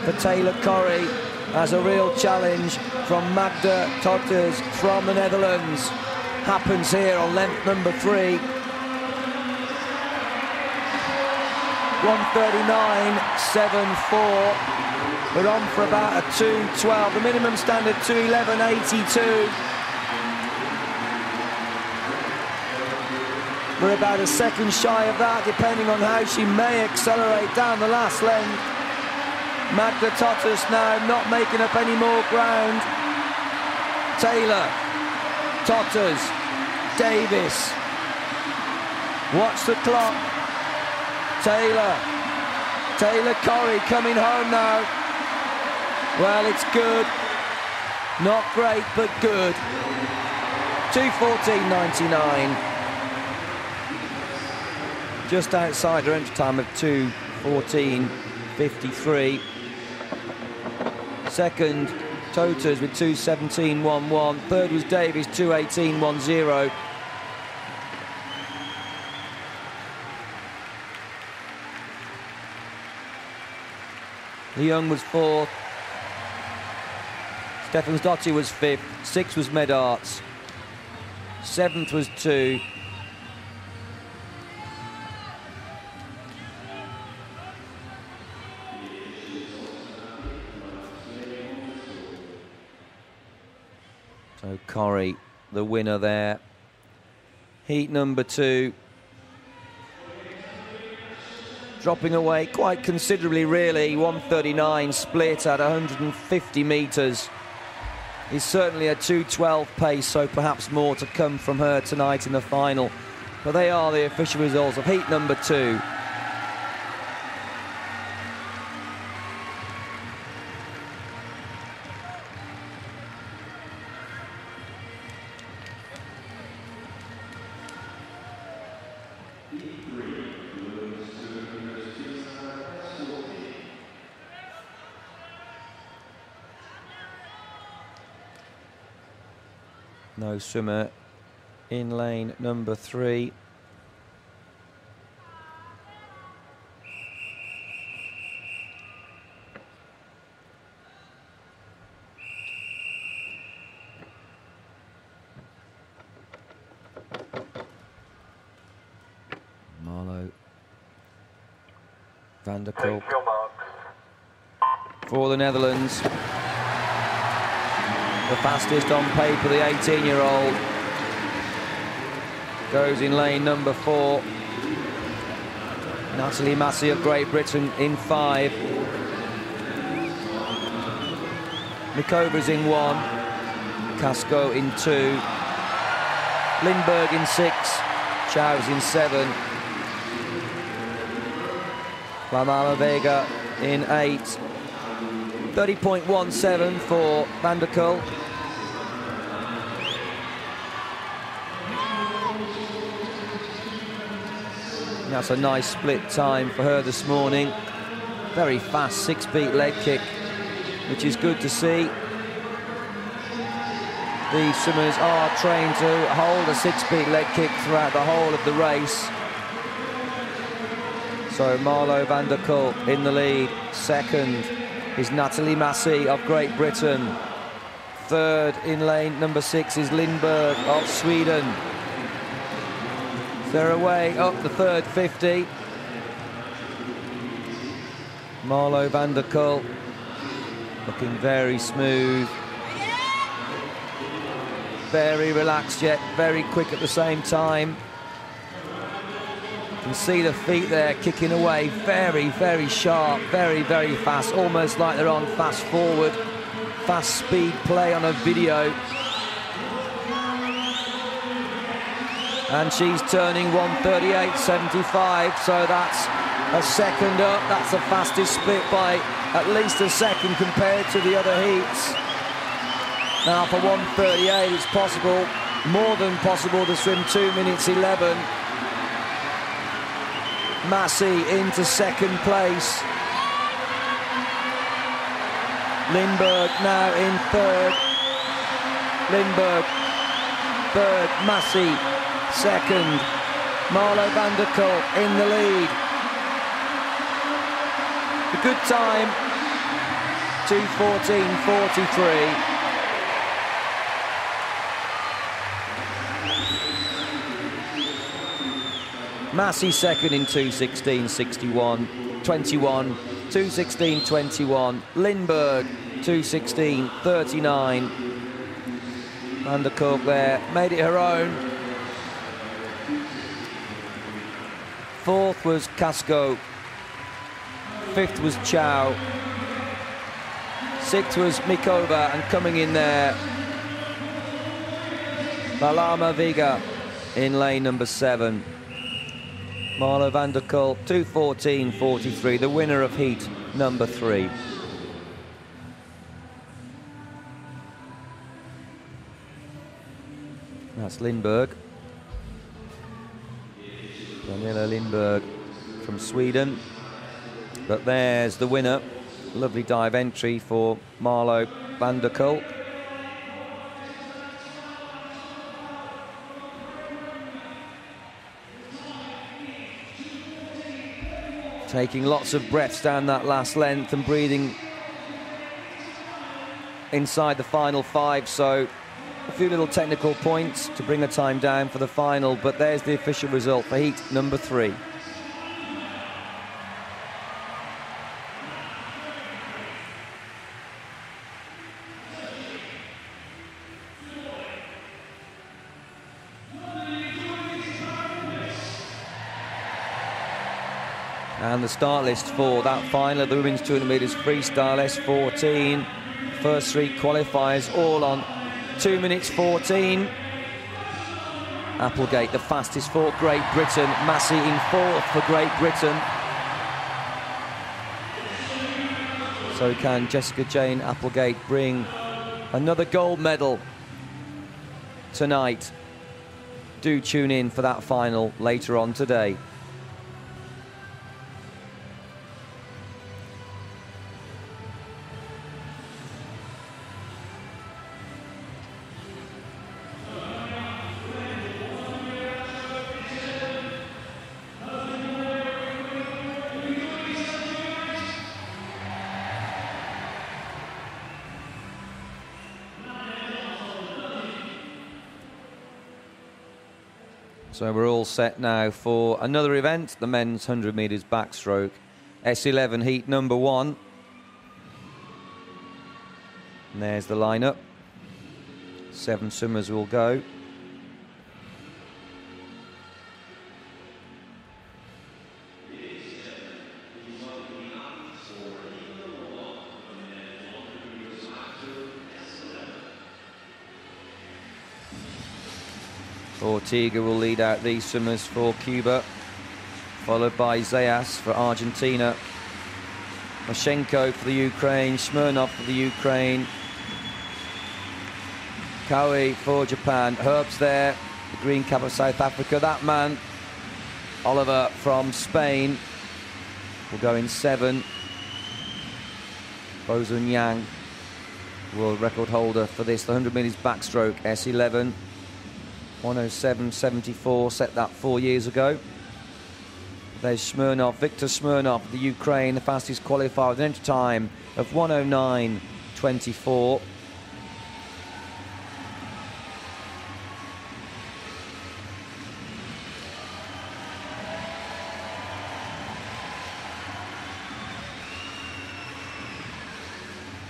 for Taylor Corrie as a real challenge from Magda Toters from the Netherlands. Happens here on length number 3. 1:39.74. We're on for about a 2:12. The minimum standard 2:11.82. We're about a second shy of that, depending on how she may accelerate down the last length. Magda Toters now not making up any more ground. Taylor, Toters, Davis. Watch the clock. Taylor Corrie coming home now. Well, it's good. Not great, but good. 2:14.99. Just outside her entry time of 2:14.53. 2nd, Toters with 2:17.11. 3rd was Davies, 2:18.10. Young was 4th. Stefansdottir was 5th. 6th was Medarts. 7th was 2. So Corrie, the winner there. Heat number 2. Dropping away quite considerably, really. 1:39 split at 150 metres. Is certainly a 2:12 pace, so perhaps more to come from her tonight in the final. But they are the official results of heat number 2. No swimmer in lane number 3. Marlo van der Kolk for the Netherlands. The fastest on paper, the 18-year-old, goes in lane number 4. Natalie Massey of Great Britain in 5. Mikova's in 1. Casco in 2. Lindberg in 6. Chow's in 7. Lamala Vega in 8. 30.17 for van der Kolk. That's a nice split time for her this morning. Very fast 6-beat leg kick, which is good to see. The swimmers are trained to hold a 6-beat leg kick throughout the whole of the race. So Marlo van der Kolk in the lead, 2nd. is Natalie Massey of Great Britain. Third in lane number 6 is Lindberg of Sweden. They're away up the third 50. Marlo van der Kull looking very smooth. Very relaxed yet very quick at the same time. You can see the feet there kicking away, very, very sharp, very, very fast, almost like they're on fast forward, fast speed play on a video. And she's turning 1:38.75, so that's a second up. That's the fastest split by at least a second compared to the other heats. Now for 1:38, it's possible, more than possible, to swim 2 minutes 11. Massey into second place. Lindberg now in third. Lindberg third, Massey second. Marlo van der Kull in the lead. A good time, 2:14.43. Massey second in 2:16.61, 21, 2:16.21. Lindberg 2:16.39. Van der Kull there made it her own. Fourth was Casco. Fifth was Chow. Sixth was Mikova, and coming in there, Balama Viga in lane number 7. Marlo van der Kull, 2:14.43, the winner of heat number 3. That's Lindberg. Daniela Lindberg from Sweden. But there's the winner. Lovely dive entry for Marlo van der Kull. Taking lots of breaths down that last length and breathing inside the final 5, so a few little technical points to bring a time down for the final, but there's the official result for heat number 3. And the start list for that final of the women's 200 metres freestyle S14. First 3 qualifiers all on 2 minutes 14. Applegate the fastest for Great Britain. Massey in 4th for Great Britain. So can Jessica Jane Applegate bring another gold medal tonight? Do tune in for that final later on today. So we're all set now for another event, the men's 100 metres backstroke. S11 heat number 1. And there's the lineup. 7 swimmers will go. Ortega will lead out these swimmers for Cuba, followed by Zayas for Argentina, Mashenko for the Ukraine, Smirnov for the Ukraine, Cowie for Japan, Herb's there, the green cap of South Africa. That man, Oliver from Spain, will go in 7. Bozun Yang, world record holder for this, the 100 metres backstroke, S11. 1:07.74, set that 4 years ago. There's Smirnov, Viktor Smirnov, the Ukraine, the fastest qualifier with an entry time of 1:09.24.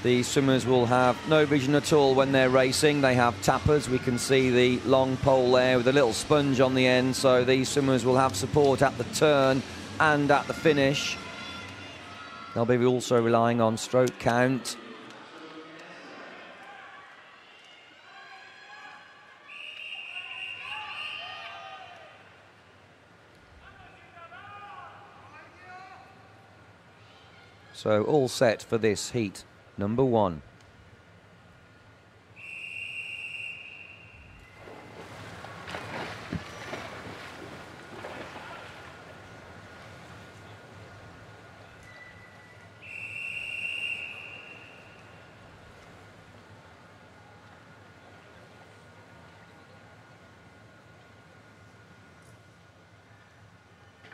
The swimmers will have no vision at all when they're racing. They have tappers. We can see the long pole there with a little sponge on the end, so these swimmers will have support at the turn and at the finish. They'll be also relying on stroke count. So all set for this heat number 1.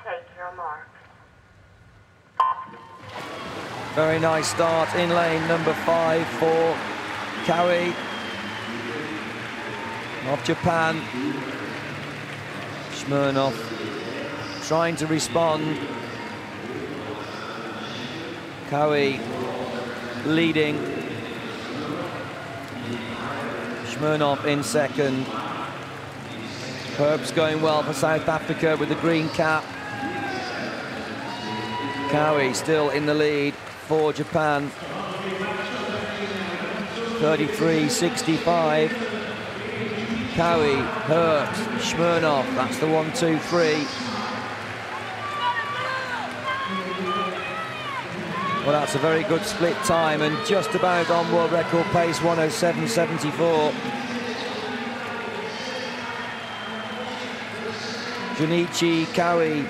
Take your mark. Very nice start in lane number 5 for Cowie of Japan. Smirnov trying to respond. Cowie leading. Smirnov in second. Herb's going well for South Africa with the green cap. Cowie still in the lead for Japan. 33.65. Cowie, Herbst, Smirnov, that's the 1, 2, 3. Well, that's a very good split time and just about on world record pace, 1:07.74. Junichi Cowie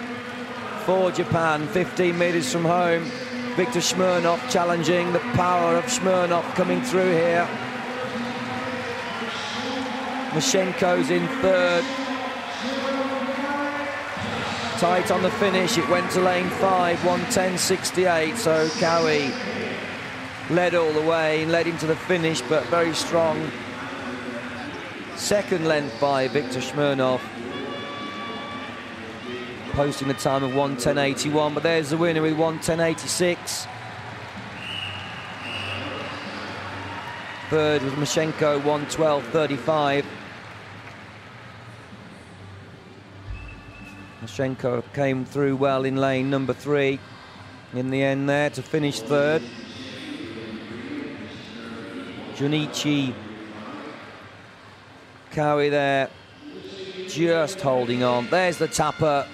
for Japan, 15 metres from home. Viktor Smirnov challenging, the power of Smirnov coming through here. Mashenko's in third. Tight on the finish, it went to lane 5, 1:10.68, so Cowie led all the way, led into the finish, but very strong. Second length by Viktor Smirnov, posting the time of 1:10.81, but there's the winner with 1:10.86. Third was Mashenko, 1:12.35. Mashenko came through well in lane number 3 in the end there to finish third. Junichi Cowie there just holding on. There's the tapper.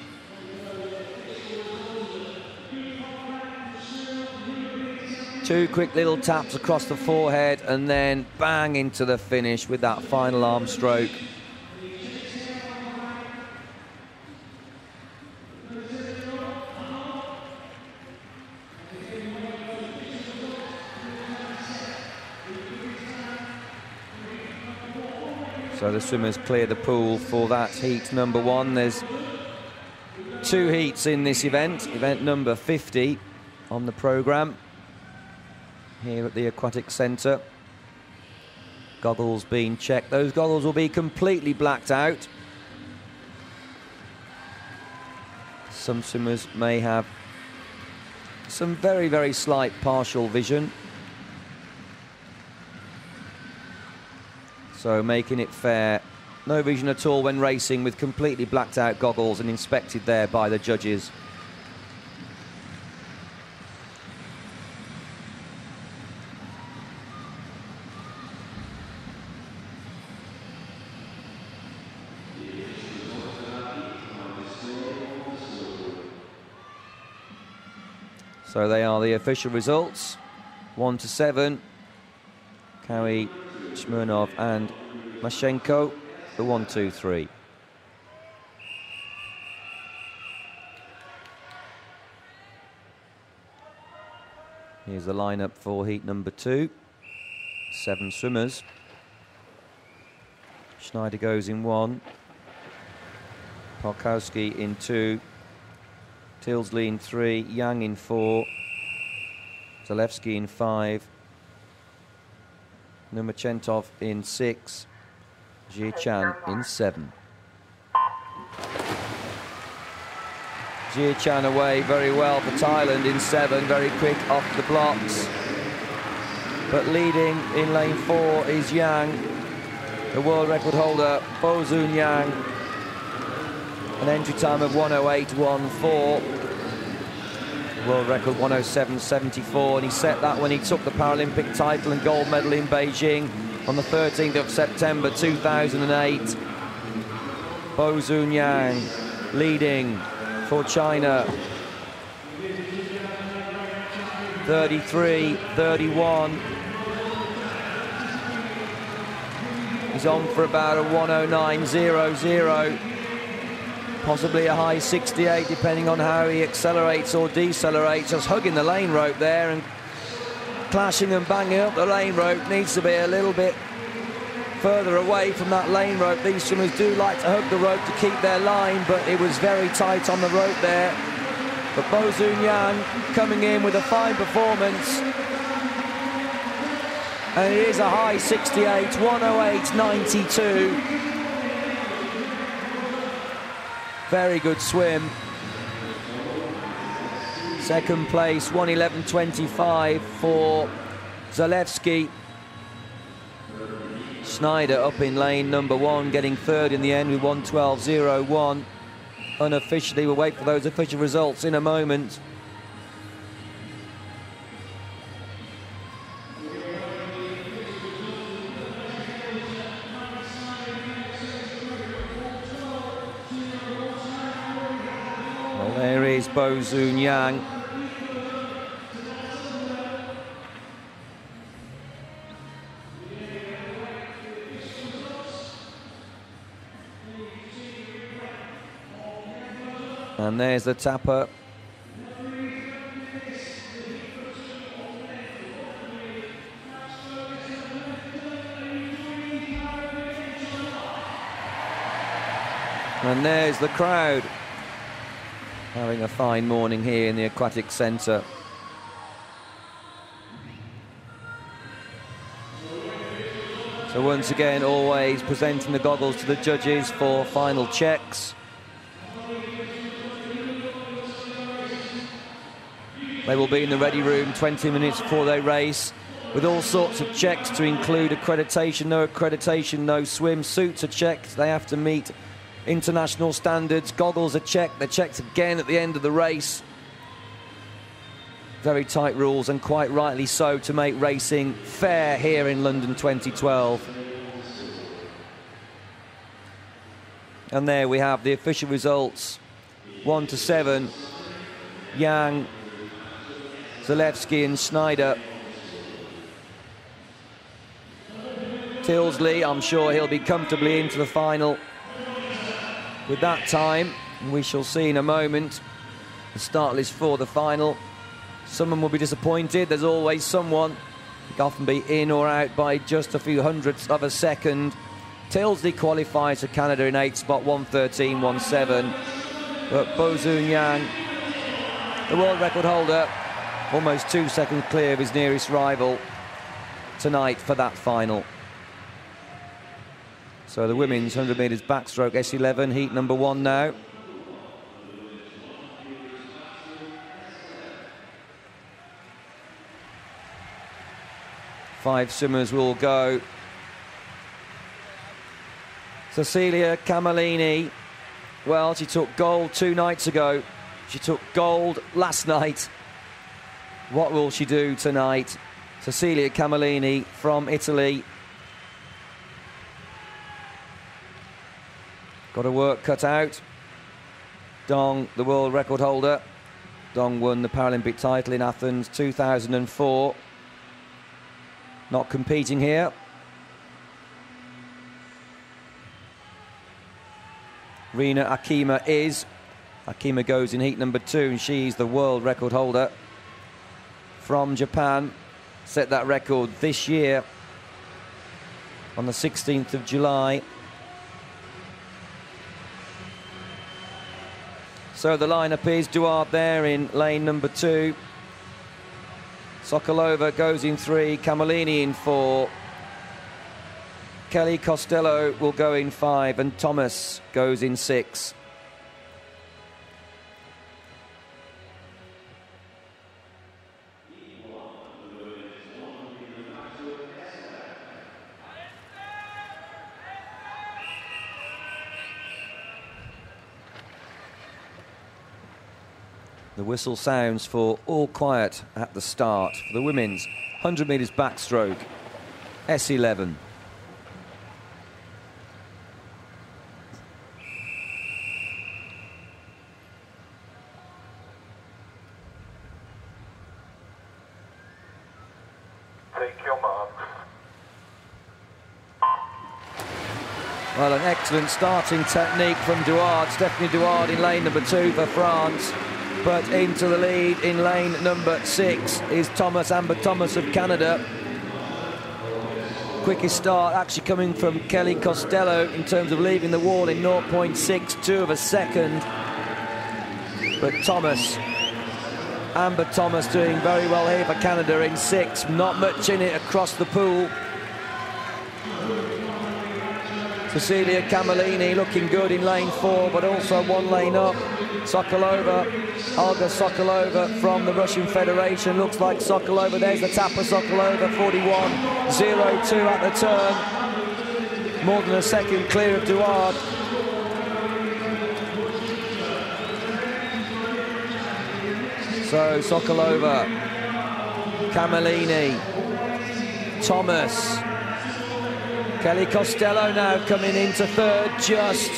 Two quick little taps across the forehead and then bang into the finish with that final arm stroke. So the swimmers clear the pool for that heat number 1. There's 2 heats in this event, event number 50 on the programme here at the Aquatic Centre. Goggles being checked. Those goggles will be completely blacked out. Some swimmers may have some very, very slight partial vision. So making it fair, no vision at all when racing with completely blacked out goggles and inspected there by the judges. So they are the official results, 1-7. Cowie, Smirnov and Mashenko, the 1, 2, 3. Here's the lineup for heat number 2. 7 swimmers. Schneider goes in 1. Polkowski in 2. Tilsley in 3, Yang in 4, Zalewski in 5, Nurmachentov in 6, Jie Chan in 7. Jie Chan away very well for Thailand in 7, very quick off the blocks. But leading in lane 4 is Yang, the world record holder, Bo Zoon Yang. An entry time of 1:08.14. World record 1:07.74, and he set that when he took the Paralympic title and gold medal in Beijing on the 13th of September 2008. Bo Zoon Yang leading for China. 33-31. He's on for about a 1:09.00. Possibly a high 68, depending on how he accelerates or decelerates. Just hugging the lane rope there and clashing and banging up the lane rope. Needs to be a little bit further away from that lane rope. These swimmers do like to hug the rope to keep their line, but it was very tight on the rope there. But Bo Zoon Yang coming in with a fine performance. And it is a high 68, 1:08.92. Very good swim. Second place, 1:11.25 for Zalewski. Schneider up in lane number 1, getting third in the end with 1:12.01. Unofficially, we'll wait for those official results in a moment. There is Bo Zoon Yang. And there's the tapper. And there's the crowd. Having a fine morning here in the Aquatic Centre. So once again, always presenting the goggles to the judges for final checks. They will be in the ready room 20 minutes before they race, with all sorts of checks to include accreditation, no swim. Suits are checked, they have to meet international standards. Goggles are checked, they're checked again at the end of the race. Very tight rules, and quite rightly so, to make racing fair here in London 2012. And there we have the official results. 1-7, Yang, Zalewski and Schneider. Tilsley, I'm sure he'll be comfortably into the final with that time. We shall see in a moment the start list for the final. Someone will be disappointed. There's always someone. He can often be in or out by just a few hundredths of a second. Tilsley qualifies for Canada in 8 spot 1:13.17. But Bo Zoon Yang, the world record holder, almost 2 seconds clear of his nearest rival tonight for that final. So the women's 100 metres backstroke S11, heat number 1 now. Five swimmers will go. Cecilia Camellini, well, she took gold 2 nights ago. She took gold last night. What will she do tonight? Cecilia Camellini from Italy. Got her work cut out. Dong, the world record holder. Dong won the Paralympic title in Athens 2004. Not competing here. Rina Akima is. Akima goes in heat number 2, and she's the world record holder from Japan. Set that record this year on the 16th of July. So the lineup is Duarte there in lane number 2. Sokolova goes in 3, Camellini in 4. Kelly Costello will go in 5, and Thomas goes in 6. The whistle sounds for all quiet at the start for the women's 100 metres backstroke, S11. Take your mark. Well, an excellent starting technique from Duarte. Stephanie Duarte in lane number 2 for France. But into the lead in lane number 6 is Amber Thomas of Canada. Quickest start actually coming from Kelly Costello in terms of leaving the wall in 0.62 of a second. But Amber Thomas doing very well here for Canada in 6. Not much in it across the pool. Cecilia Camellini looking good in lane 4, but also 1 lane up. Olga Sokolova from the Russian Federation. Looks like Sokolova. There's the tap of Sokolova, 41.02 at the turn. More than a second clear of Duarte. So Sokolova, Camellini, Thomas. Kelly Costello now coming into 3rd, just.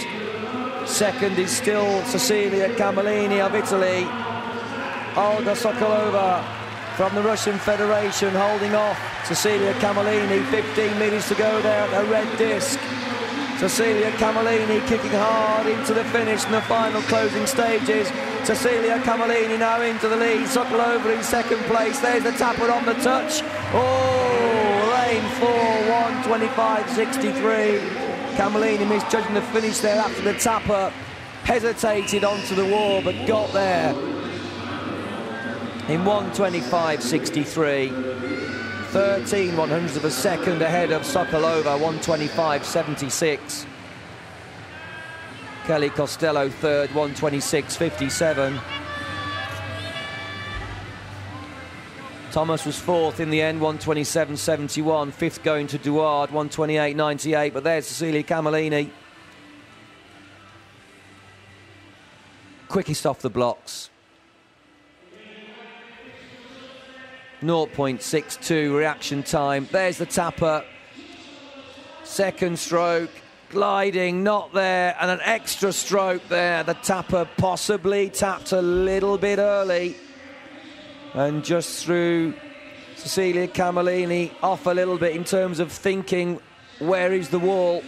Second is still Cecilia Camellini of Italy. Olga Sokolova from the Russian Federation holding off Cecilia Camellini. 15 metres to go there at the red disc. Cecilia Camellini kicking hard into the finish in the final closing stages. Cecilia Camellini now into the lead. Sokolova in 2nd place. There's the tapper on the touch. Oh, lane 4, 1:25.63. Camellini misjudging the finish there after the tapper. Hesitated onto the wall, but got there in 1:25.63. 13/100 of a second ahead of Sokolova, 1:25.76. Kelly Costello 3rd, 1:26.57. Thomas was 4th in the end, 1:27.71. 5th going to Duarte, 1:28.98. But there's Cecilia Camellini. Quickest off the blocks. 0.62 reaction time. There's the tapper. 2nd stroke. Gliding, not there. And an extra stroke there. The tapper possibly tapped a little bit early. And just threw Cecilia Camellini off a little bit in terms of thinking, where is the wall?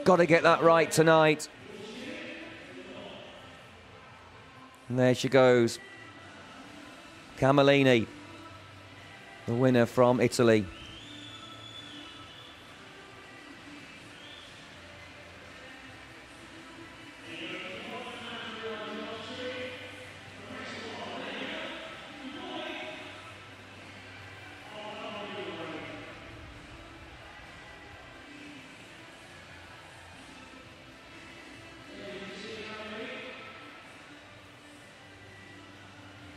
Got to get that right tonight. And there she goes. Camellini, the winner from Italy.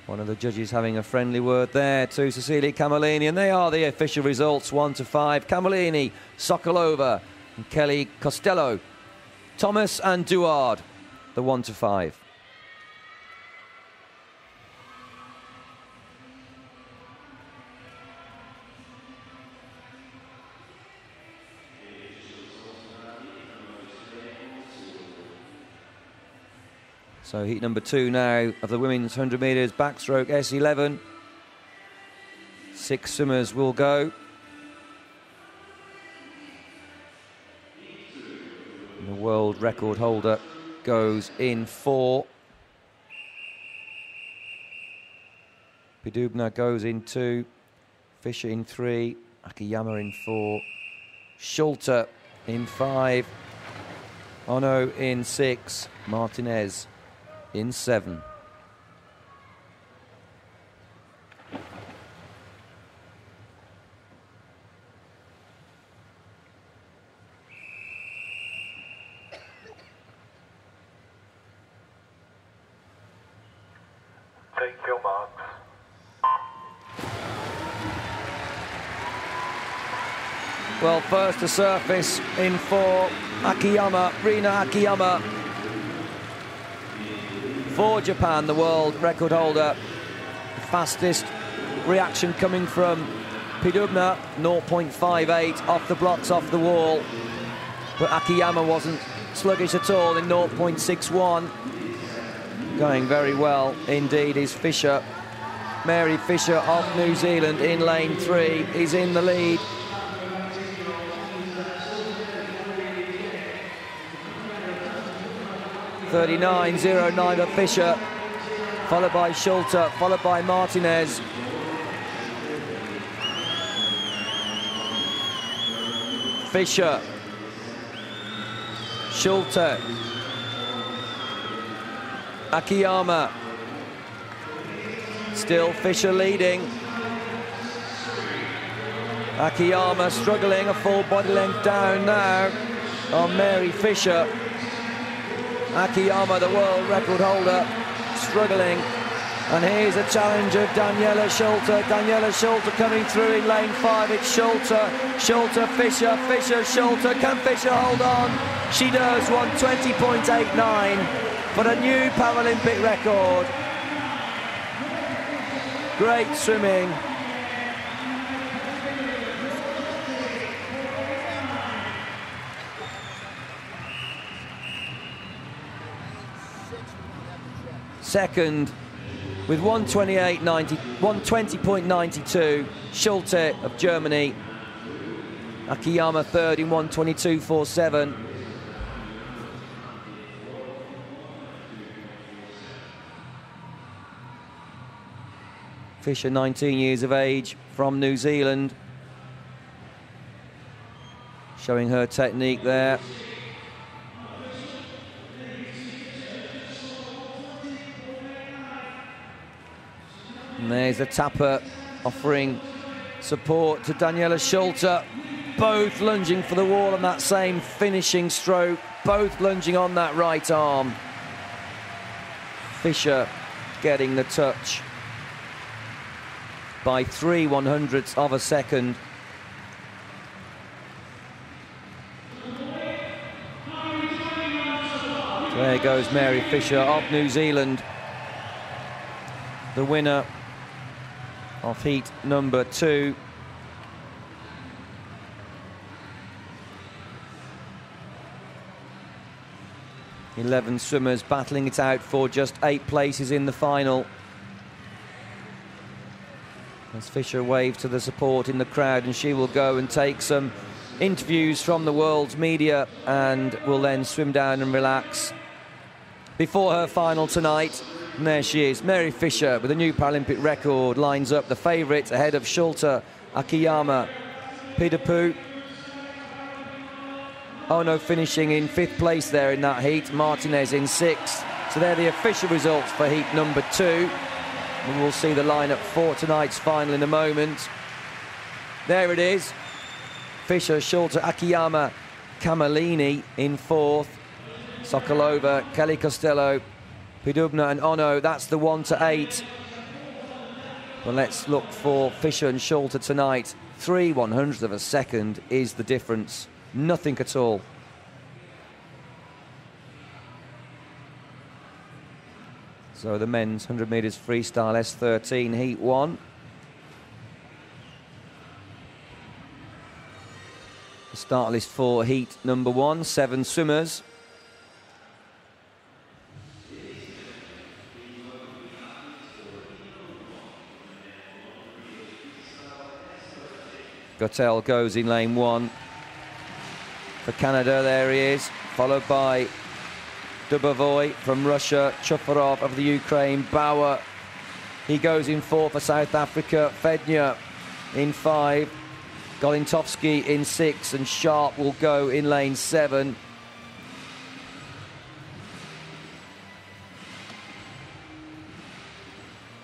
One of the judges having a friendly word there to Cecilia Camellini, and they are the official results, 1-5. Camellini, Sokolova, and Kelly Costello. Thomas and Duarte, the 1-5. So heat number 2 now of the women's 100 metres backstroke S11. 6 swimmers will go. And the world record holder goes in 4. Pidubna goes in 2. Fisher in 3. Akiyama in 4. Schulter in 5. Ono in 6. Martinez in 7. Take your marks. Well, first to surface in 4, Akiyama, Rina Akiyama. For Japan, the world record holder. The fastest reaction coming from Pidubna, 0.58 off the blocks, off the wall. But Akiyama wasn't sluggish at all in 0.61. Going very well indeed is Fisher. Mary Fisher of New Zealand in lane 3 is in the lead. .39.09 of Fisher, followed by Schulte, followed by Martinez. Fisher, Schulte, Akiyama, still Fisher leading. Akiyama struggling, a full body length down now on Mary Fisher. Akiyama, the world record holder, struggling. And here's a challenge of Daniela Schulte. Daniela Schulte coming through in lane 5. It's Schulte, Schulte, Fisher, Fisher, Schulte. Can Fisher hold on? She does, 1:20.89 for a new Paralympic record. Great swimming. Second with 1:20.92, Schulte of Germany. Akiyama third in 1:22.47. Fisher, 19 years of age, from New Zealand, showing her technique there. And there's a tapper offering support to Daniela Schulte. Both lunging for the wall on that same finishing stroke. Both lunging on that right arm. Fisher getting the touch by 3/100ths of a second. There goes Mary Fisher of New Zealand, the winner of heat number 2. Eleven swimmers battling it out for just 8 places in the final. As Fisher waves to the support in the crowd, and she will go and take some interviews from the world's media and will then swim down and relax before her final tonight. And there she is, Mary Fisher, with a new Paralympic record, lines up the favourite ahead of Schulte, Akiyama, Pidapu. Ono finishing in 5th place there in that heat, Martinez in 6th. So they're the official results for heat number 2. And we'll see the lineup for tonight's final in a moment. There it is. Fisher, Schulte, Akiyama, Camellini in 4th. Sokolova, Kelly Costello, Pidubna and Ono. That's the 1 to 8. Well, let's look for Fisher and Schulte tonight. 3/100ths of a second is the difference. Nothing at all. So the men's 100 metres freestyle S13 heat 1. The start list for heat number 1, 7 swimmers. Gottel goes in lane 1. For Canada, there he is, followed by Dubovoy from Russia, Chufarov of the Ukraine, Bauer, he goes in 4 for South Africa, Fednya in 5, Golintovsky in 6, and Sharp will go in lane 7.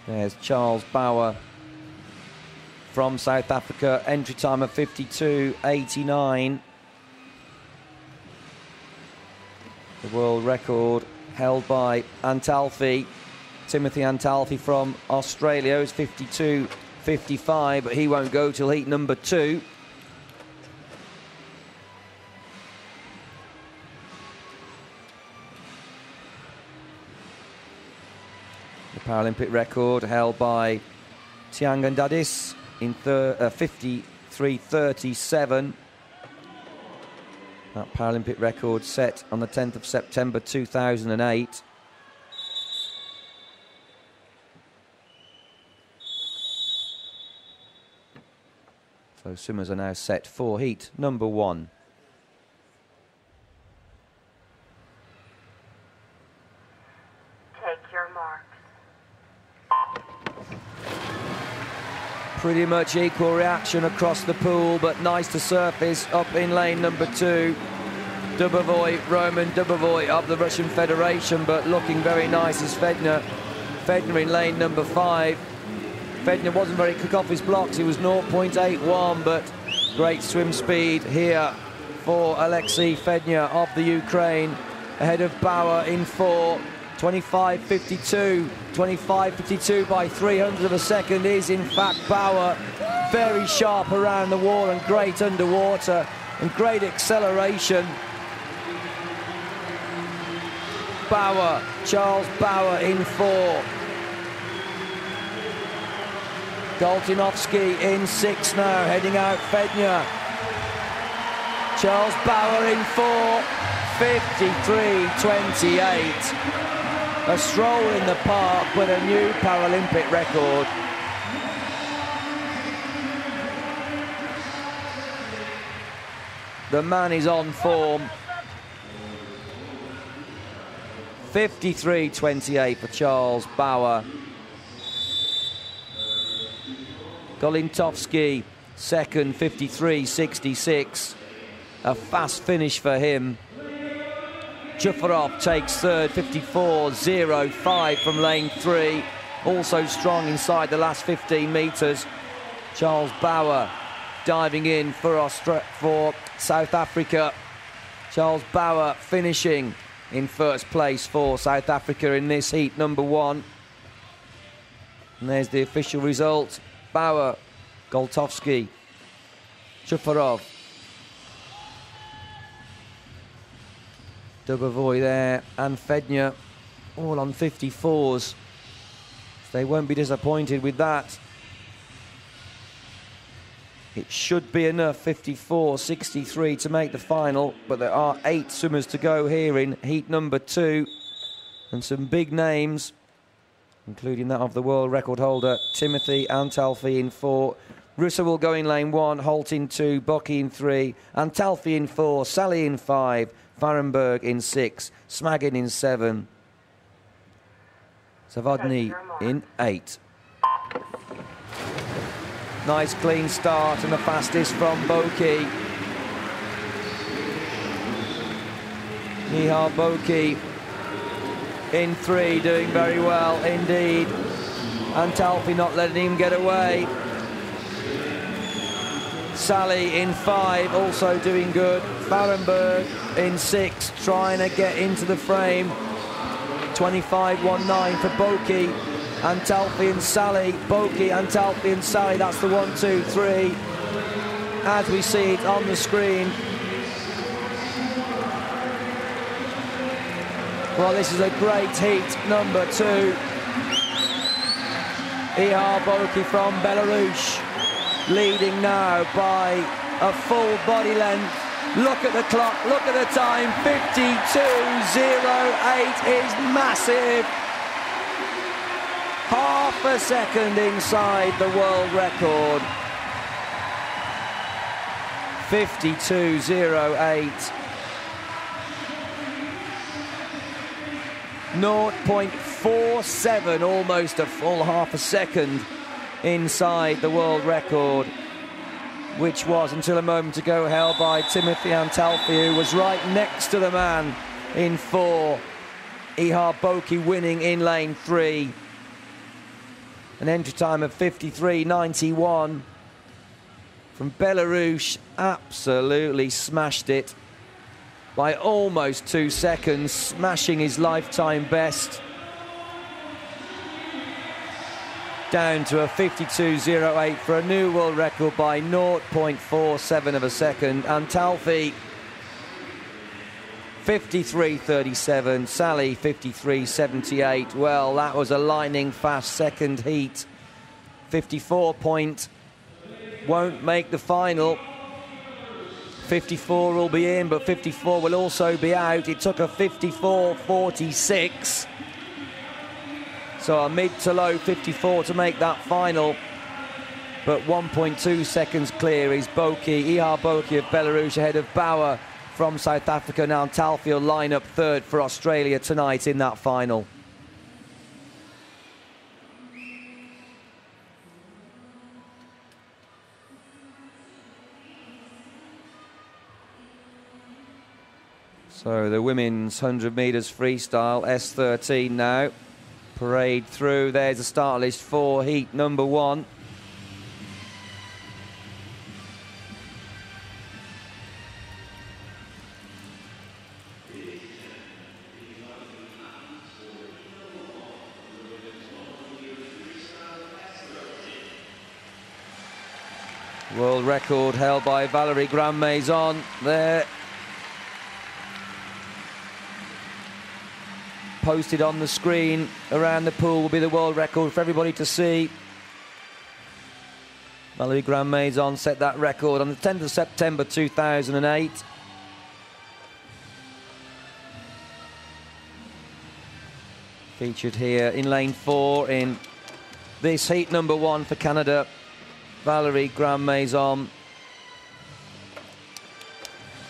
There's Charles Bauer from South Africa, entry time of 52.89. The world record held by Antalfi, Timothy Antalfi from Australia, is 52.55, but he won't go till heat number 2. The Paralympic record held by Tiangandadis in 53.37. That Paralympic record set on the 10th of September 2008. So swimmers are now set for heat number 1. Take your marks. Pretty much equal reaction across the pool, but nice to surface up in lane number 2. Dubovoy, Roman Dubovoy of the Russian Federation, but looking very nice is Fedner. Fedner in lane number 5. Fedner wasn't very quick off his blocks, he was 0.81, but great swim speed here for Alexei Fedner of the Ukraine, ahead of Bauer in 4. 25.52, 25.52 by 300 of a second is in fact Bauer. Very sharp around the wall and great underwater and great acceleration. Bauer, Charles Bauer in 4. Goltinovsky in 6 now, heading out Fedner. Charles Bauer in 4, 53.28. A stroll in the park with a new Paralympic record. The man is on form. 53.28 for Charles Bauer. Golintovsky second, 53.66. A fast finish for him. Chufarov takes third, 54.05 from lane 3. Also strong inside the last 15 metres. Charles Bauer diving in for South Africa. Charles Bauer finishing in first place for South Africa in this heat number 1. And there's the official result. Bauer, Goltovsky, Chufarov, Dubovoy there, and Fedner, all on 54s. They won't be disappointed with that. It should be enough, 54.63 to make the final, but there are 8 swimmers to go here in heat number 2, and some big names, including that of the world record holder Timothy Antalfi in 4. Russo will go in lane 1, Holt in 2, Bocky in 3, Antalfi in 4, Sally in 5, Varenberg in 6, Smagin in 7, Zavodny in 8. Nice clean start and the fastest from Bocky. Nihal Bocky in 3, doing very well indeed. Antalfi not letting him get away. Sally in 5, also doing good. Varenberg in 6, trying to get into the frame. 25.19 for Bocky. Antalfi and Sally. Bocky, Antalfi and Sally. That's the 1, 2, 3. As we see it on the screen. Well, this is a great heat, number 2. Ihar Bocky from Belarus, leading now by a full body length. Look at the clock, look at the time, 52.08 is massive. Half a second inside the world record. 52.08. 0.47, almost a full half a second inside the world record, which was until a moment ago held by Timothy Antalfi, who was right next to the man in 4. Ihar Bocky winning in lane 3. An entry time of 53.91 from Belarus. Absolutely smashed it by almost 2 seconds, smashing his lifetime best. Down to a 52.08 for a new world record by 0.47 of a second. And Talfi 53.37, Sally 53.78. Well, that was a lightning fast second heat. 54 point, won't make the final. 54 will be in, but 54 will also be out. It took a 54.46. So a mid to low 54 to make that final. But 1.2 seconds clear is Ihar Boki of Belarus ahead of Bauer from South Africa. Now Talfi will line up third for Australia tonight in that final. So the women's 100 metres freestyle, S13 now. Parade through. There's a start list for heat number 1. World record held by Valerie Grandmaison there. Posted on the screen around the pool will be the world record for everybody to see. Valerie Grandmaison set that record on the 10th of September 2008. Featured here in lane 4 in this heat number 1 for Canada. Valerie Grandmaison.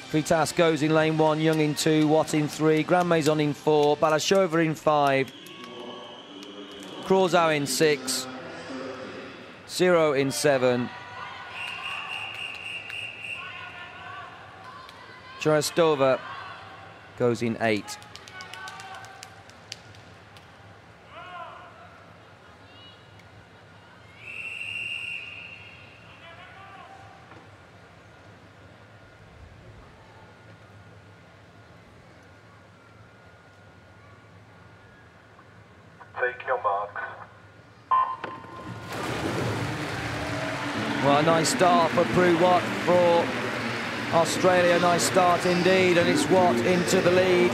Fritas goes in lane 1, Young in 2, Watt in 3, Grandmaison in 4, Balashova in 5, Krauzow in 6, Zero in 7, Chorostova goes in 8. Take your marks. Well, a nice start for Prue Watt for Australia. Nice start indeed, and it's Watt into the lead.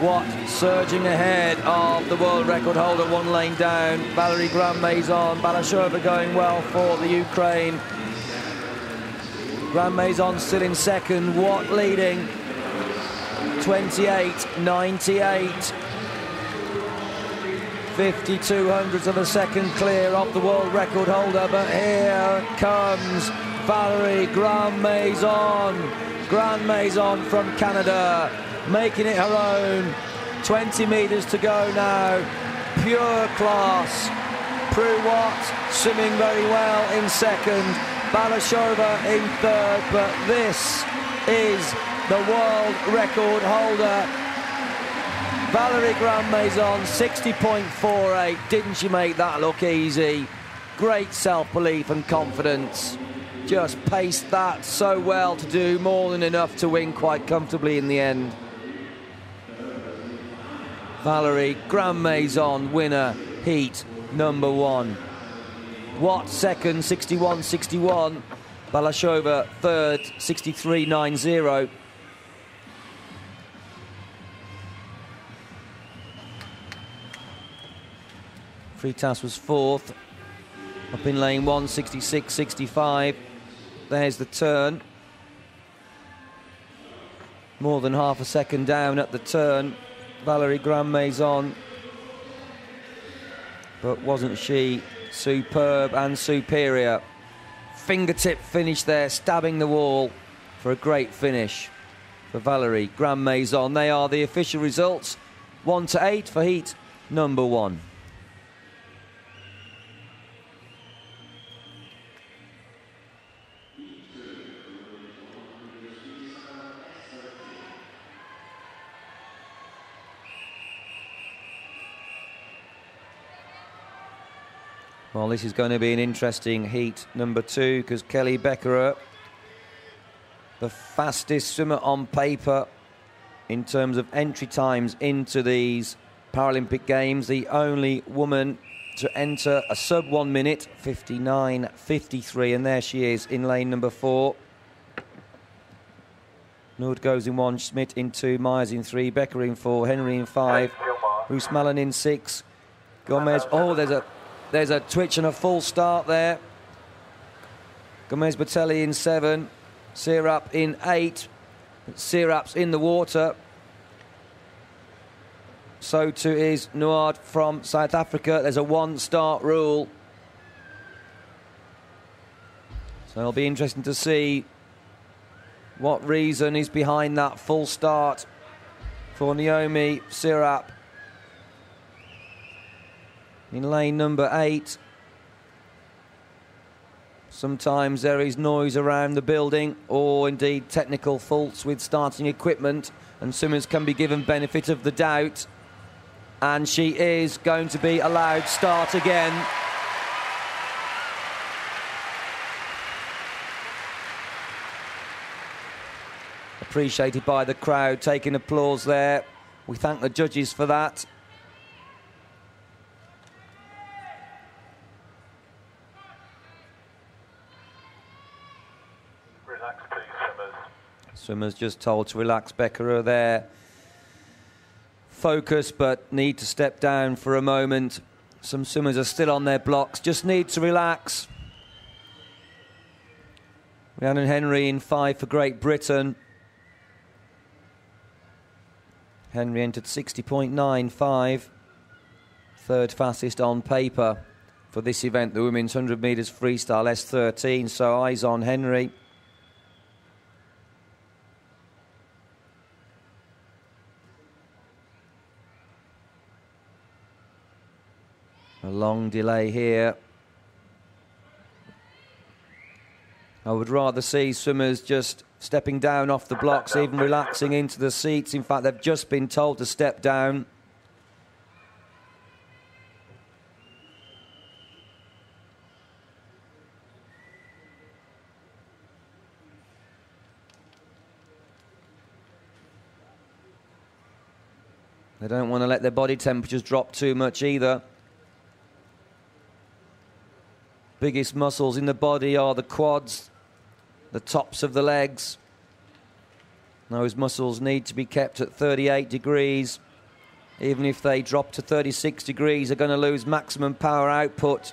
Watt surging ahead of the world record holder, 1 lane down. Valerie Grandmaison, Balashova going well for the Ukraine. Grandmaison still in second, Watt leading 28.98. 52 hundredths of a second clear of the world record holder, but here comes Valerie Grandmaison. Grandmaison from Canada, making it her own. 20 metres to go now. Pure class. Prue Watt swimming very well in second. Balashova in third, but this is the world record holder. Valerie Grandmaison, 60.48. Didn't she make that look easy? Great self-belief and confidence. Just paced that so well to do more than enough to win quite comfortably in the end. Valerie Grandmaison, winner, heat number 1. Watt second, 61.61. Balashova third, 63.90. Fritas was fourth. Up in lane 1, 66.65. There's the turn. More than half a second down at the turn. Valerie Grandmaison. But wasn't she superb and superior? Fingertip finish there, stabbing the wall for a great finish for Valerie Grandmaison. They are the official results. 1-8 for heat number 1. Well, this is going to be an interesting heat number 2, because Kelly Beckerer, the fastest swimmer on paper in terms of entry times into these Paralympic Games, the only woman to enter a sub 1 minute, 59.53, and there she is in lane number 4. Nord goes in 1, Schmidt in 2, Myers in 3, Becker in 4, Henry in 5, Bruce Mallon in 6, Gomez. Oh, there's a twitch and a full start there. Gomez Batelli in 7, Sirap in 8. Sirap's in the water. So too is Nuard from South Africa. There's a 1-start rule. So it'll be interesting to see what reason is behind that full start for Naomi Sirap in lane number 8. Sometimes there is noise around the building, or indeed technical faults with starting equipment, and swimmers can be given benefit of the doubt. And she is going to be allowed start again. Appreciated by the crowd, taking applause there. We thank the judges for that. Relax, please, swimmers. Swimmers just told to relax. Beckerer there. Focus, but need to step down for a moment. Some swimmers are still on their blocks, just need to relax. Rhiannon Henry in 5 for Great Britain. Henry entered 60.95, third fastest on paper for this event, the women's 100 metres freestyle S13, so eyes on Henry. A long delay here. I would rather see swimmers just stepping down off the blocks, even relaxing into the seats. In fact, they've just been told to step down. They don't want to let their body temperatures drop too much either. Biggest muscles in the body are the quads, the tops of the legs. Those muscles need to be kept at 38 degrees. Even if they drop to 36 degrees, they're going to lose maximum power output.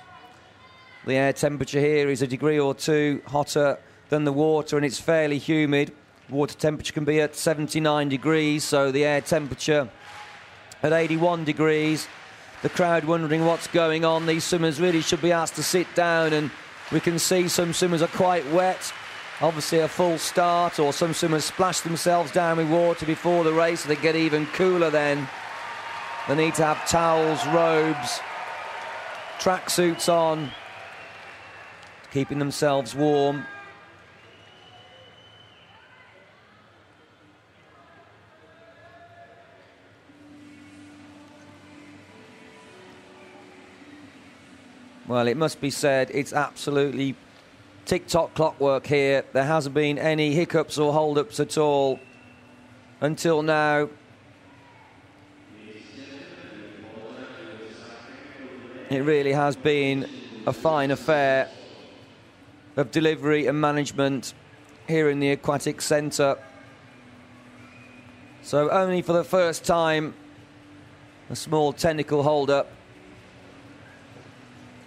The air temperature here is a degree or 2 hotter than the water, and it's fairly humid. Water temperature can be at 79 degrees, so the air temperature at 81 degrees. The crowd wondering what's going on. These swimmers really should be asked to sit down, and we can see some swimmers are quite wet. Obviously a full start, or some swimmers splash themselves down with water before the race, so they get even cooler then. They need to have towels, robes, tracksuits on, keeping themselves warm. Well, it must be said, it's absolutely tick-tock clockwork here. There hasn't been any hiccups or hold-ups at all until now. It really has been a fine affair of delivery and management here in the Aquatic Centre. So only for the first time, a small technical hold-up.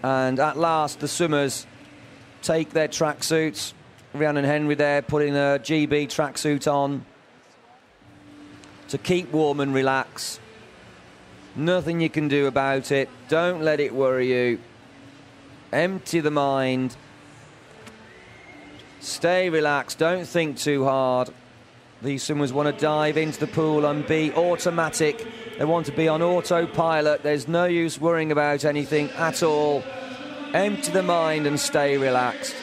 And at last, the swimmers take their tracksuits. Rhiannon Henry there putting a GB tracksuit on to keep warm and relax. Nothing you can do about it. Don't let it worry you. Empty the mind. Stay relaxed. Don't think too hard. These swimmers want to dive into the pool and be automatic. They want to be on autopilot. There's no use worrying about anything at all. Empty the mind and stay relaxed.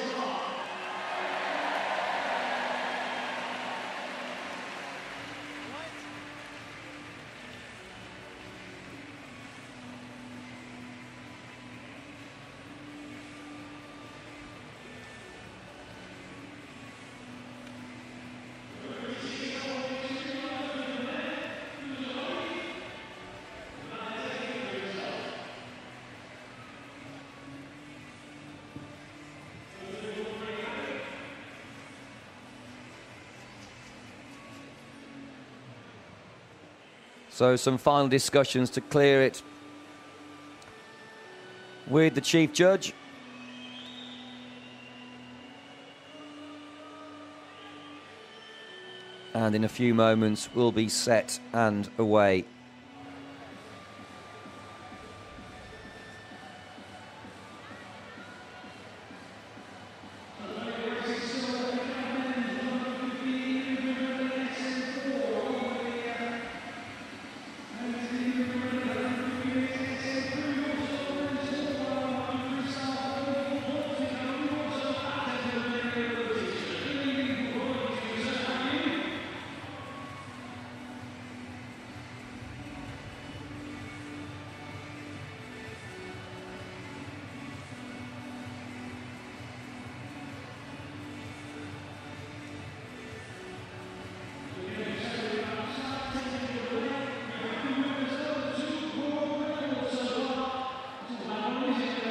So some final discussions to clear it with the chief judge. And in a few moments we'll be set and away.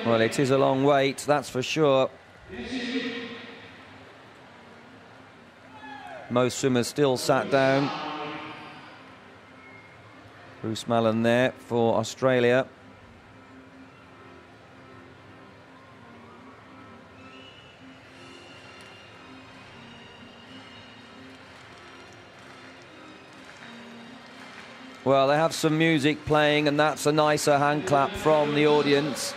Well, it is a long wait, that's for sure. Most swimmers still sat down. Bruce Mallon there for Australia. Well, they have some music playing, and that's a nicer hand clap from the audience.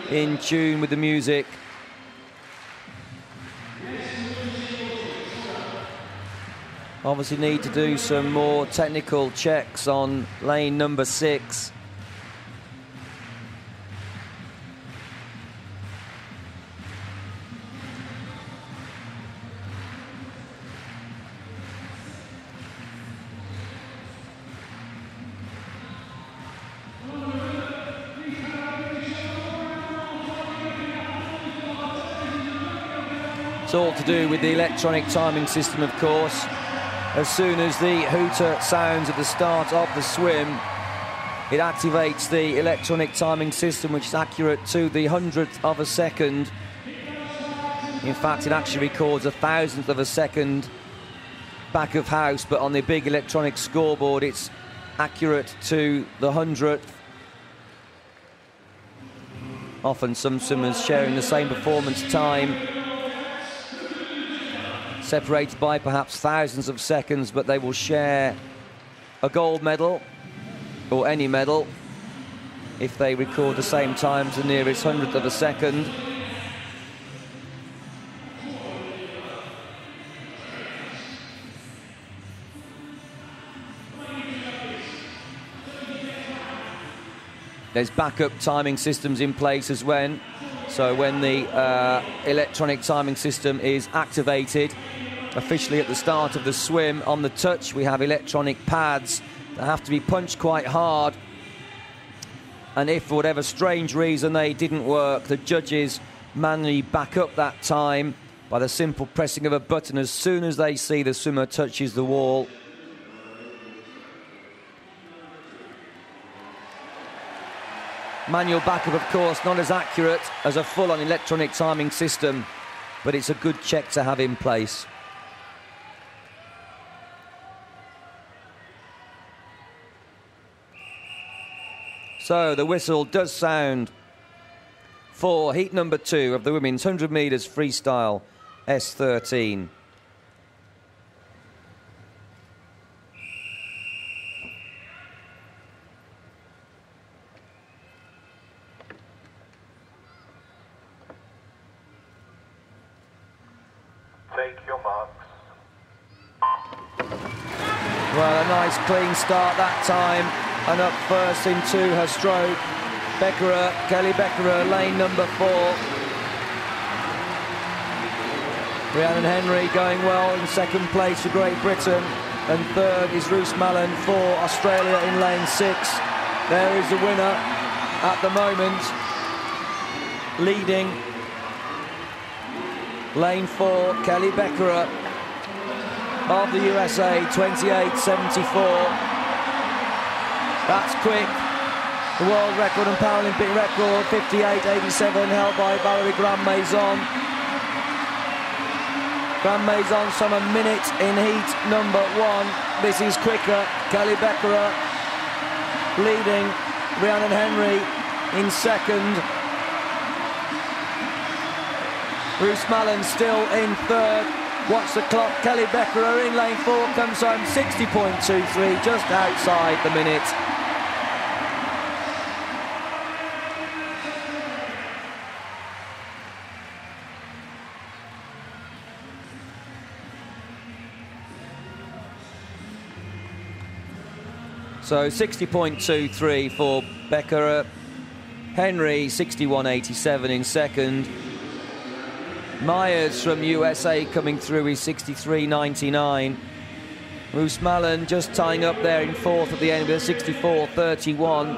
In tune with the music. Obviously need to do some more technical checks on lane number 6. It's all to do with the electronic timing system, of course. As soon as the hooter sounds at the start of the swim, it activates the electronic timing system, which is accurate to the 100th of a second. In fact, it actually records 1,000th of a second back of house, but on the big electronic scoreboard, it's accurate to the 100th. Often some swimmers sharing the same performance time, separated by perhaps thousands of seconds, but they will share a gold medal or any medal if they record the same time to the nearest 100th of a second. There's backup timing systems in place as well. So when the electronic timing system is activated, officially at the start of the swim, on the touch we have electronic pads that have to be punched quite hard. And if for whatever strange reason they didn't work, the judges manually back up that time by the simple pressing of a button as soon as they see the swimmer touches the wall. Manual backup, of course, not as accurate as a full-on electronic timing system, but it's a good check to have in place. So the whistle does sound for heat number 2 of the women's 100 metres freestyle S13. Take your marks. Well, a nice clean start that time, and up first into her stroke. Kelly Beckerer, lane number 4. Rhiannon Henry going well in second place for Great Britain, and third is Bruce Mallon for Australia in lane 6. There is the winner at the moment, leading lane 4, Kelly Beckerer of the USA, 28.74. That's quick. The world record and Paralympic record, 58.87, held by Valerie Graham-Maison. Grand Maison's from a minute in heat number 1. This is quicker. Kelly Beckerer leading Rhiannon Henry in second. Bruce Mallon still in third. Watch the clock. Kelly Beckerer in lane 4 comes home 60.23, just outside the minute. So 60.23 for Beckerer. Henry 61.87 in second. Myers from USA coming through is 63.99. Bruce Mallon just tying up there in fourth at the end with a 64.31.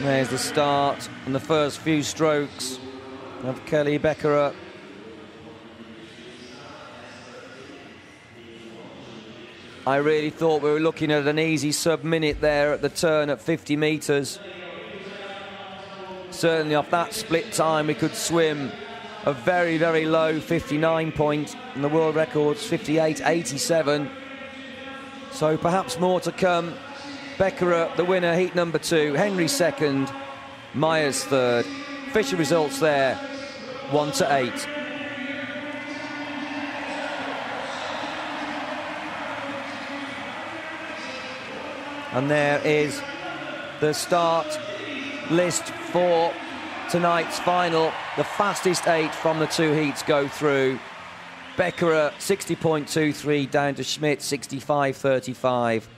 There's the start and the first few strokes of Kelly Beckerer. I really thought we were looking at an easy sub-minute there at the turn at 50 metres. Certainly off that split time we could swim a very, very low 59 point, and the world record's 58.87. So perhaps more to come. Beckerer, the winner, heat number 2. Henry second. Myers third. Official results there, 1-8. And there is the start list for tonight's final. The fastest 8 from the 2 heats go through. Beckerer 60.23 down to Schmidt 65.35.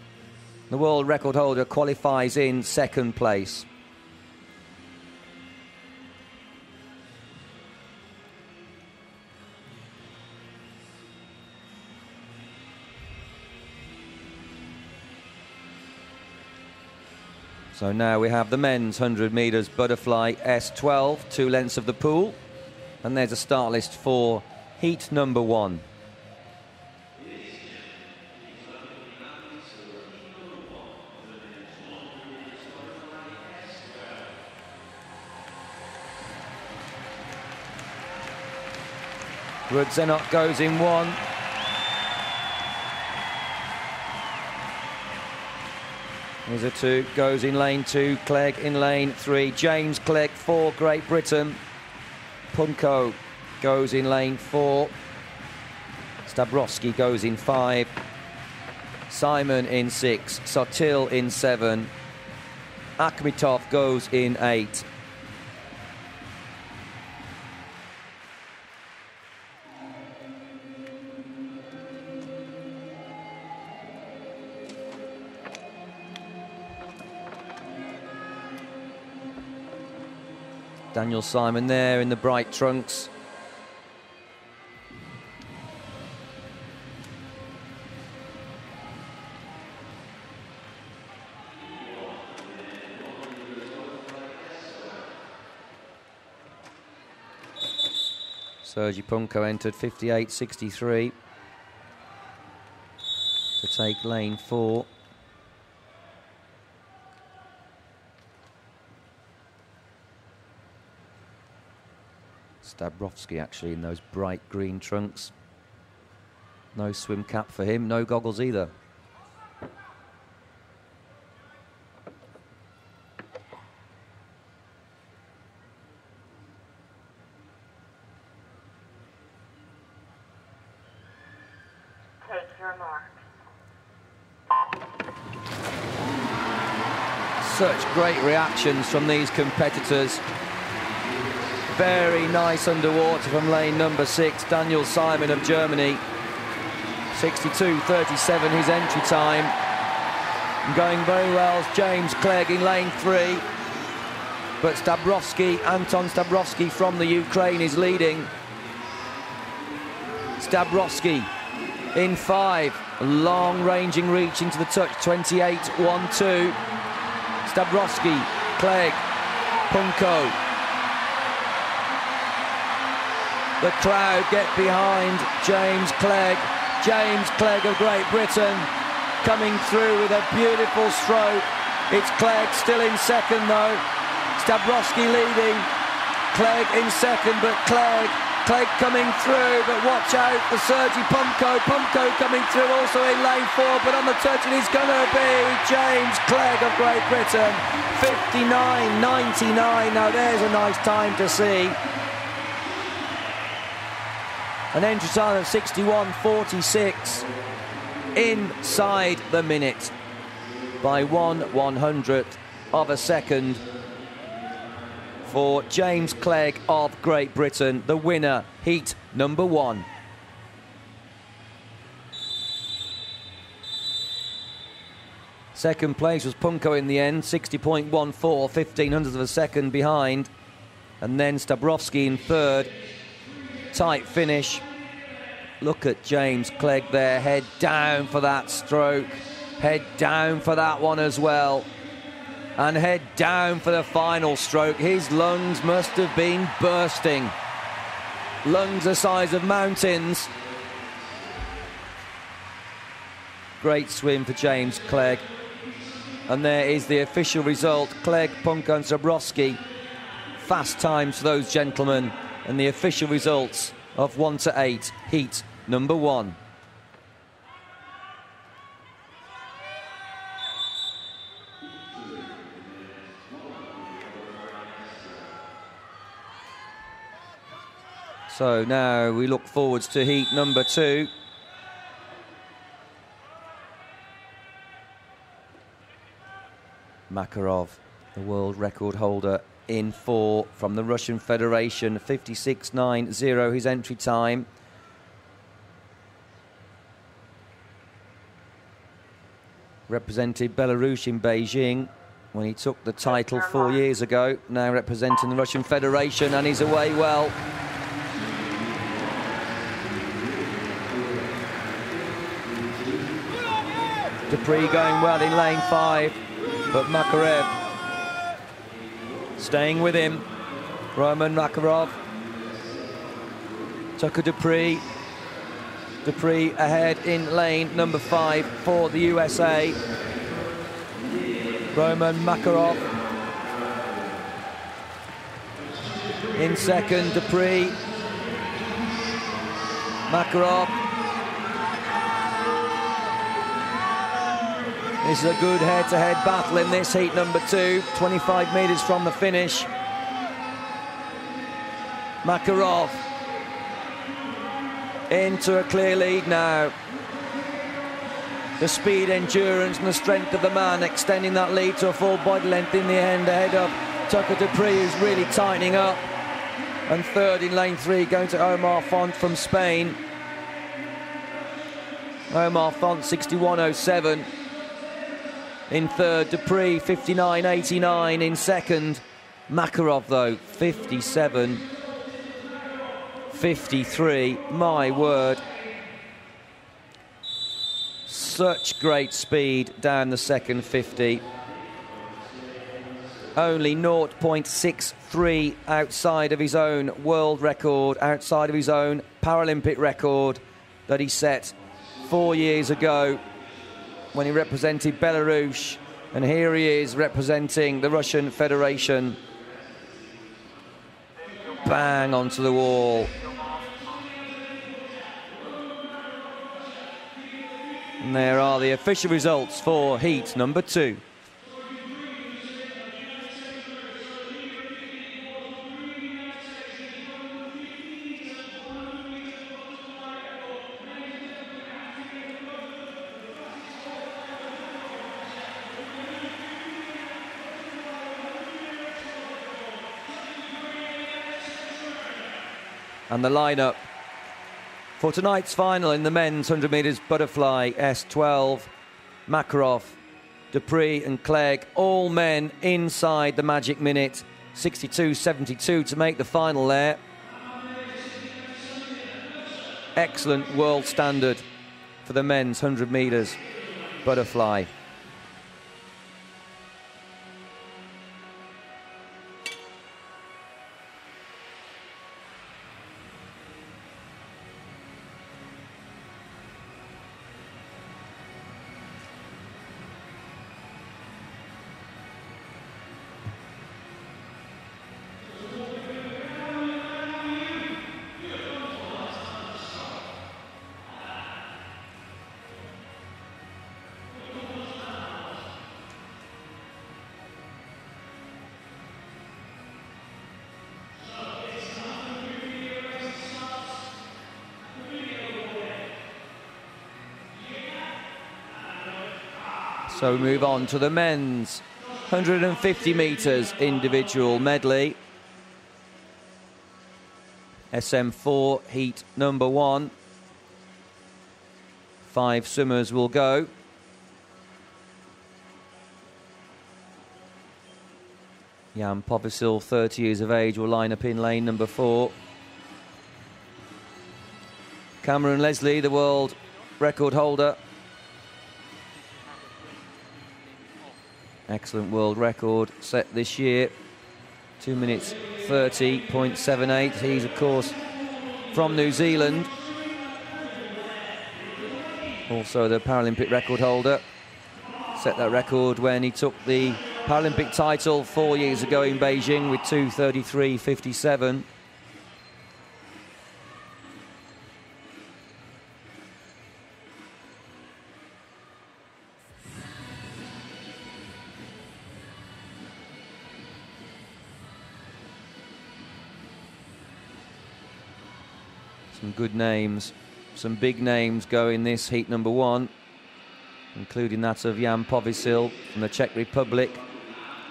The world record holder qualifies in second place. So now we have the men's 100 metres butterfly S12, 2 lengths of the pool. And there's a start list for heat number 1. Rudzenot goes in 1. Here's a 2, goes in lane 2, Clegg in lane 3, James Clegg for Great Britain. Punko goes in lane 4, Stabrowski goes in 5, Simon in 6, Sotil in 7, Akhmitov goes in 8. Daniel Simon there in the bright trunks. Sergi Punko entered 58.63 to take lane 4. Stabrowski actually in those bright green trunks. No swim cap for him, no goggles either. Take your mark. Such great reactions from these competitors. Very nice underwater from lane number 6, Daniel Simon of Germany. 62.37 his entry time. And going very well is James Clegg in lane 3. But Stabrowski, Anton Stabrowski from the Ukraine is leading. Stabrowski in 5. A long ranging reach into the touch, 28.12. Stabrowski, Clegg, Punko. The crowd get behind James Clegg. James Clegg of Great Britain coming through with a beautiful stroke. It's Clegg still in second though. Stabrowski leading. Clegg in second, but Clegg coming through, but watch out for Sergi Pumko coming through also in lane 4, but on the touch it is going to be James Clegg of Great Britain, 59.99. Now there's a nice time to see. An entry time of 61.46 inside the minute by 1/100th of a second for James Clegg of Great Britain, the winner, heat number 1. Second place was Punko in the end, 60.14, 0.15 of a second behind. And then Stabrowski in third. Tight finish. Look at James Clegg there, head down for that stroke. Head down for that one as well. And head down for the final stroke. His lungs must have been bursting. Lungs the size of mountains. Great swim for James Clegg. And there is the official result. Clegg, Punko and Zabrowski. Fast times for those gentlemen. And the official results of 1 to 8, heat number 1. So now we look forwards to heat number 2. Makarov, the world record holder in 4 from the Russian Federation, 56.90 his entry time. Represented Belarus in Beijing when he took the title 4 years ago. Now representing the Russian Federation, and he's away well. Dupree going well in lane 5, but Makarev staying with him. Roman Makarov, Tucker Dupree. Dupree ahead in lane number 5 for the USA. Roman Makarov in second. Dupree, Makarov. This is a good head-to-head battle in this heat number 2, 25 metres from the finish. Makarov into a clear lead now. The speed, endurance and the strength of the man extending that lead to a full body length in the end, ahead of Tucker Dupree, who's really tightening up. And third in lane 3 going to Omar Font from Spain. Omar Font 61.07. In third, Dupree 59.89 in second. Makarov though 57.53. My word, such great speed down the second 50. Only 0.63 outside of his own world record, outside of his own Paralympic record that he set 4 years ago when he represented Belarus, and here he is representing the Russian Federation. Bang onto the wall. And there are the official results for heat number 2. And the lineup for tonight's final in the men's 100 metres butterfly S12, Makarov, Dupree and Clegg, all men inside the magic minute, 62.72 to make the final there. Excellent world standard for the men's 100 metres butterfly. So we move on to the men's 150 metres individual medley. SM4 heat number 1. 5 swimmers will go. Jan Povisil, 30 years of age, will line up in lane number 4. Cameron Leslie, the world record holder. Excellent world record set this year. 2 minutes 30.78. He's, of course, from New Zealand. Also the Paralympic record holder. Set that record when he took the Paralympic title 4 years ago in Beijing with 2:33.57. Some good names, some big names go in this heat number 1, including that of Jan Povisil from the Czech Republic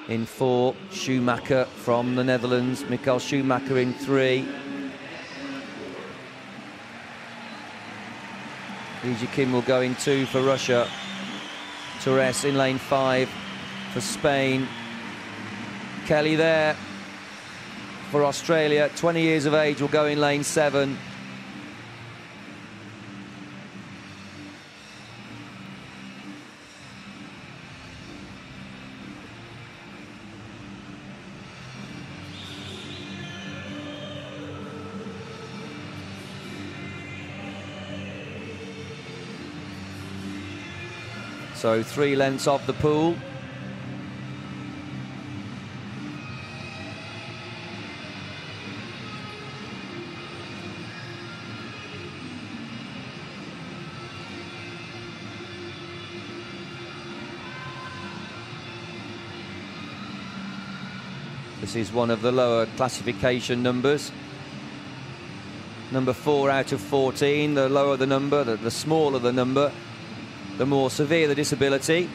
in 4, Schumacher from the Netherlands, Michael Schumacher in 3. Iji Kim will go in 2 for Russia. Torres in lane 5 for Spain. Kelly there for Australia, 20 years of age, will go in lane 7. So 3 lengths off the pool. This is one of the lower classification numbers. Number 4 out of 14. The lower the number, the smaller the number, the more severe the disability.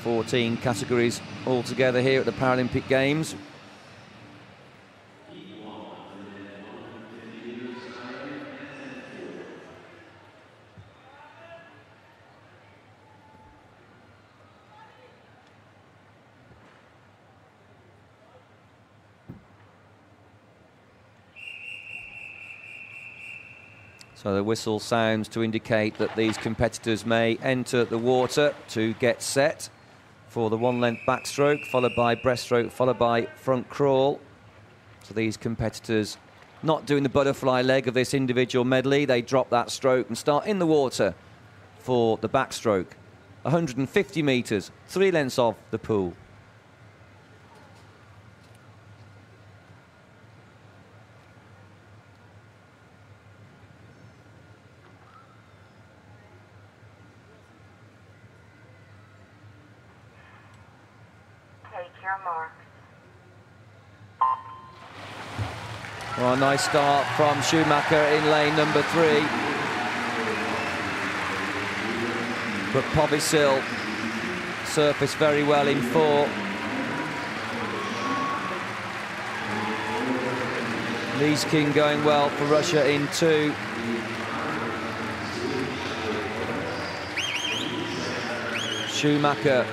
14 categories altogether here at the Paralympic Games. So the whistle sounds to indicate that these competitors may enter the water to get set for the 1-length backstroke, followed by breaststroke, followed by front crawl. So these competitors not doing the butterfly leg of this individual medley. They drop that stroke and start in the water for the backstroke. 150 metres, 3 lengths off the pool. Well, a nice start from Schumacher in lane number 3. But Povisil surfaced very well in 4. Leeskin going well for Russia in 2. Schumacher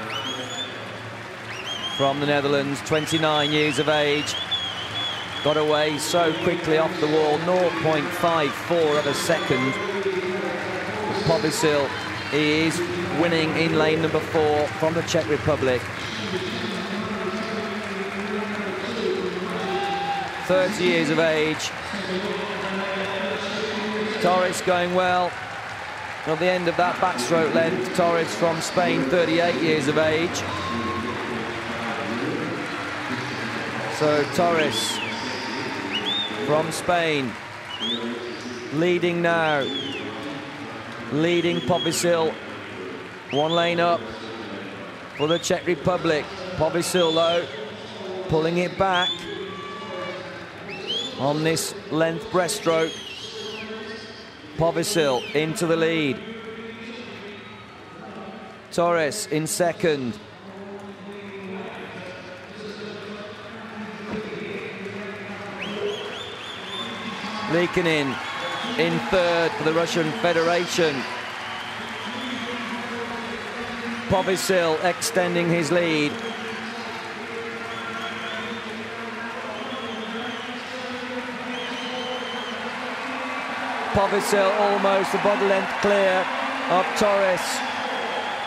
from the Netherlands, 29 years of age. Got away so quickly off the wall, 0.54 of a second. Povisil is winning in lane number 4 from the Czech Republic. 30 years of age. Torres going well. At the end of that backstroke length, Torres from Spain, 38 years of age. So Torres from Spain, leading now, leading Povisil, 1 lane up for the Czech Republic. Povisil though, pulling it back on this length breaststroke. Povisil into the lead. Torres in second. Likhanin in third for the Russian Federation. Povisil extending his lead. Povisil almost a body length clear of Torres.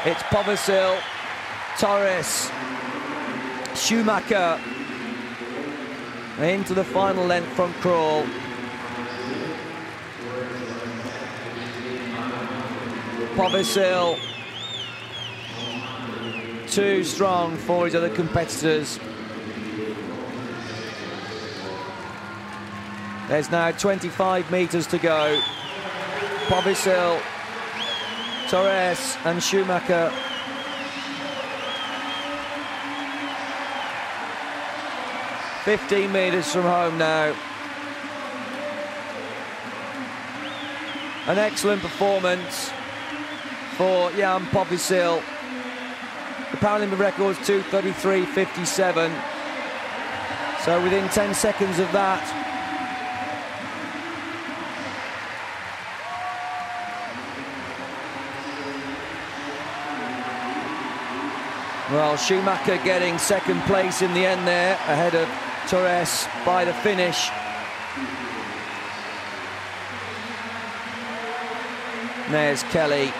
It's Povisil, Torres, Schumacher into the final length from crawl. Povisil too strong for his other competitors. There's now 25 metres to go. Povisil, Torres and Schumacher. "15 metres from home now. An excellent performance for Jan Povisil. The Paralympic record is 2:33.57. So within 10 seconds of that, well, Schumacher getting second place in the end there, ahead of Torres by the finish. There's Kelly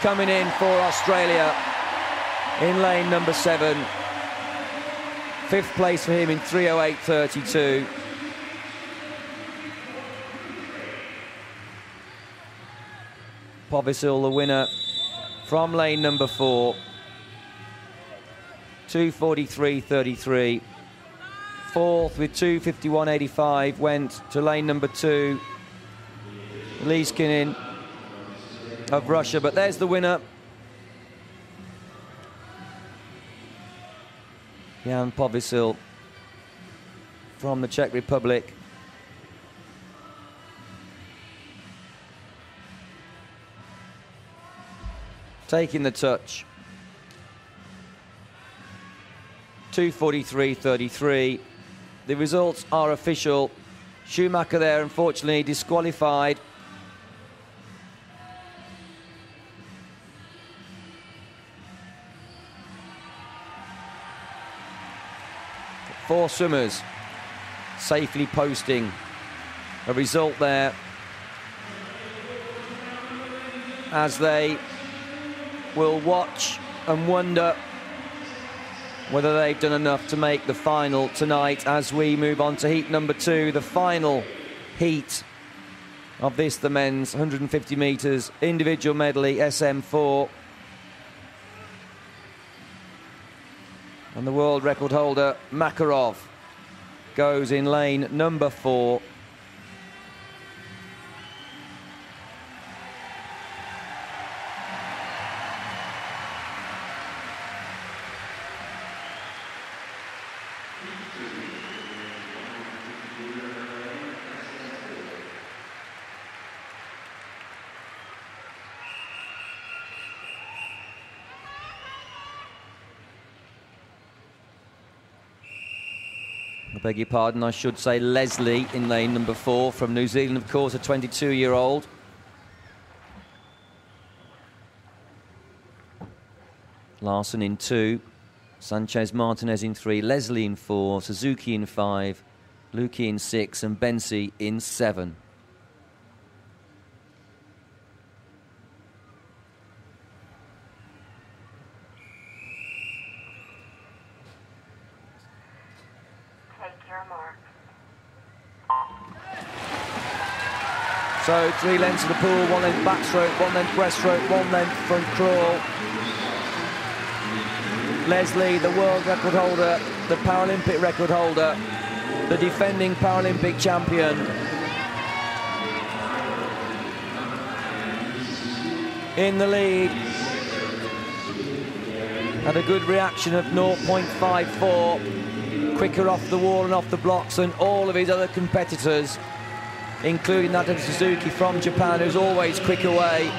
coming in for Australia in lane number 7. 5th place for him in 3:08.32. Povisil the winner from lane number 4. 2:43.33. 4th with 2:51.85 went to lane number 2. Likhanin of Russia, but there's the winner. Jan Povisil from the Czech Republic. Taking the touch. 2:43.33. The results are official. Schumacher there, unfortunately, disqualified. Four swimmers safely posting a result there as they will watch and wonder whether they've done enough to make the final tonight as we move on to heat number 2, the final heat of this, the men's 150 metres individual medley SM4. And the world record holder, Makarov, goes in lane number 4. I beg your pardon, I should say Leslie in lane number 4 from New Zealand, of course, a 22-year-old. Larson in 2, Sanchez Martinez in 3, Leslie in 4, Suzuki in 5, Luki in 6 and Bensi in 7. So 3 lengths of the pool, 1 length backstroke, 1 length breaststroke, 1 length front crawl. Leslie, the world record holder, the Paralympic record holder, the defending Paralympic champion. In the lead. Had a good reaction of 0.54. Quicker off the wall and off the blocks than all of his other competitors, including that of Suzuki from Japan, who's always quick away.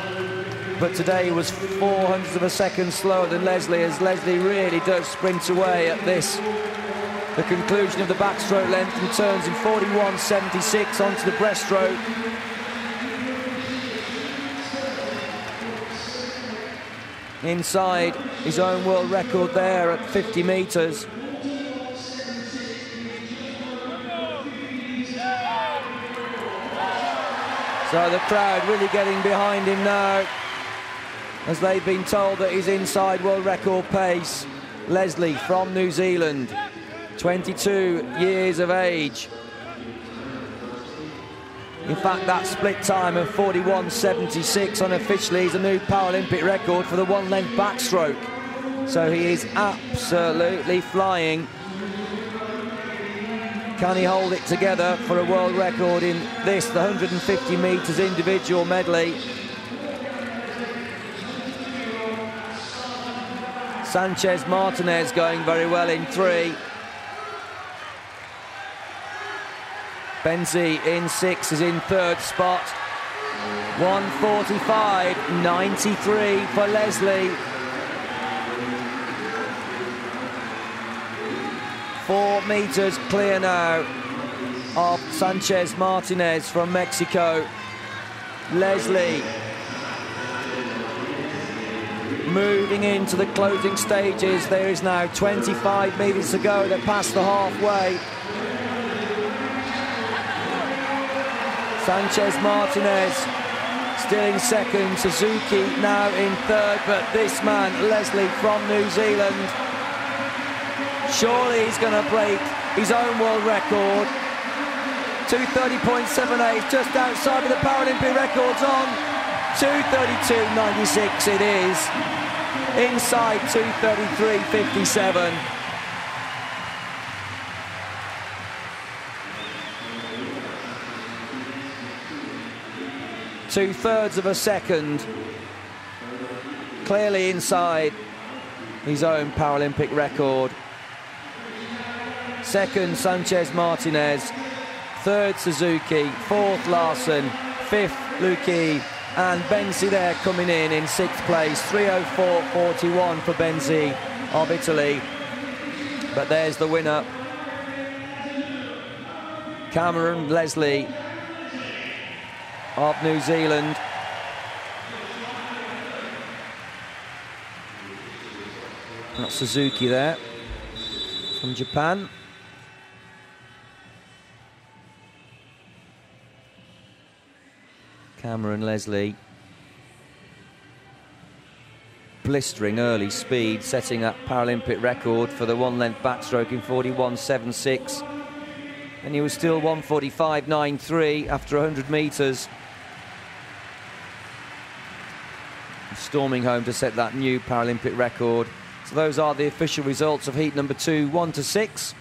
but today was 0.04 of a second slower than Leslie, as Leslie really does sprint away at this, the conclusion of the backstroke length, and turns in 41.76 onto the breaststroke. Inside his own world record there at 50 metres. So the crowd really getting behind him now, as they've been told that he's inside world record pace. Leslie from New Zealand, 22 years of age. In fact, that split time of 41.76 unofficially is a new Paralympic record for the one-length backstroke. So he is absolutely flying. Can he hold it together for a world record in this, the 150 metres individual medley? Sanchez Martinez going very well in 3. Benzi in 6 is in 3rd spot. 1:45.93 for Leslie. 4 metres clear now of Sanchez Martinez from Mexico. Leslie moving into the closing stages. There is now 25 metres to go. They're past the halfway. Sanchez Martinez still in 2nd. Suzuki now in 3rd. But this man, Leslie from New Zealand, surely he's going to break his own world record. 2:30.78, just outside of the Paralympic records on. 2:32.96 it is. Inside 2:33.57. Two-thirds of a second. Clearly inside his own Paralympic record. 2nd, Sanchez Martinez. 3rd, Suzuki. 4th, Larson. 5th, Luki. And Benzi there coming in 6th place. 3:04.41 for Benzi of Italy. But there's the winner. Cameron Leslie of New Zealand. Not Suzuki there from Japan. Cameron Leslie. Blistering early speed, setting up Paralympic record for the one-length backstroke in 41.76. And he was still 1:45.93 after 100 metres. Storming home to set that new Paralympic record. So those are the official results of heat number 2, 1 to 6.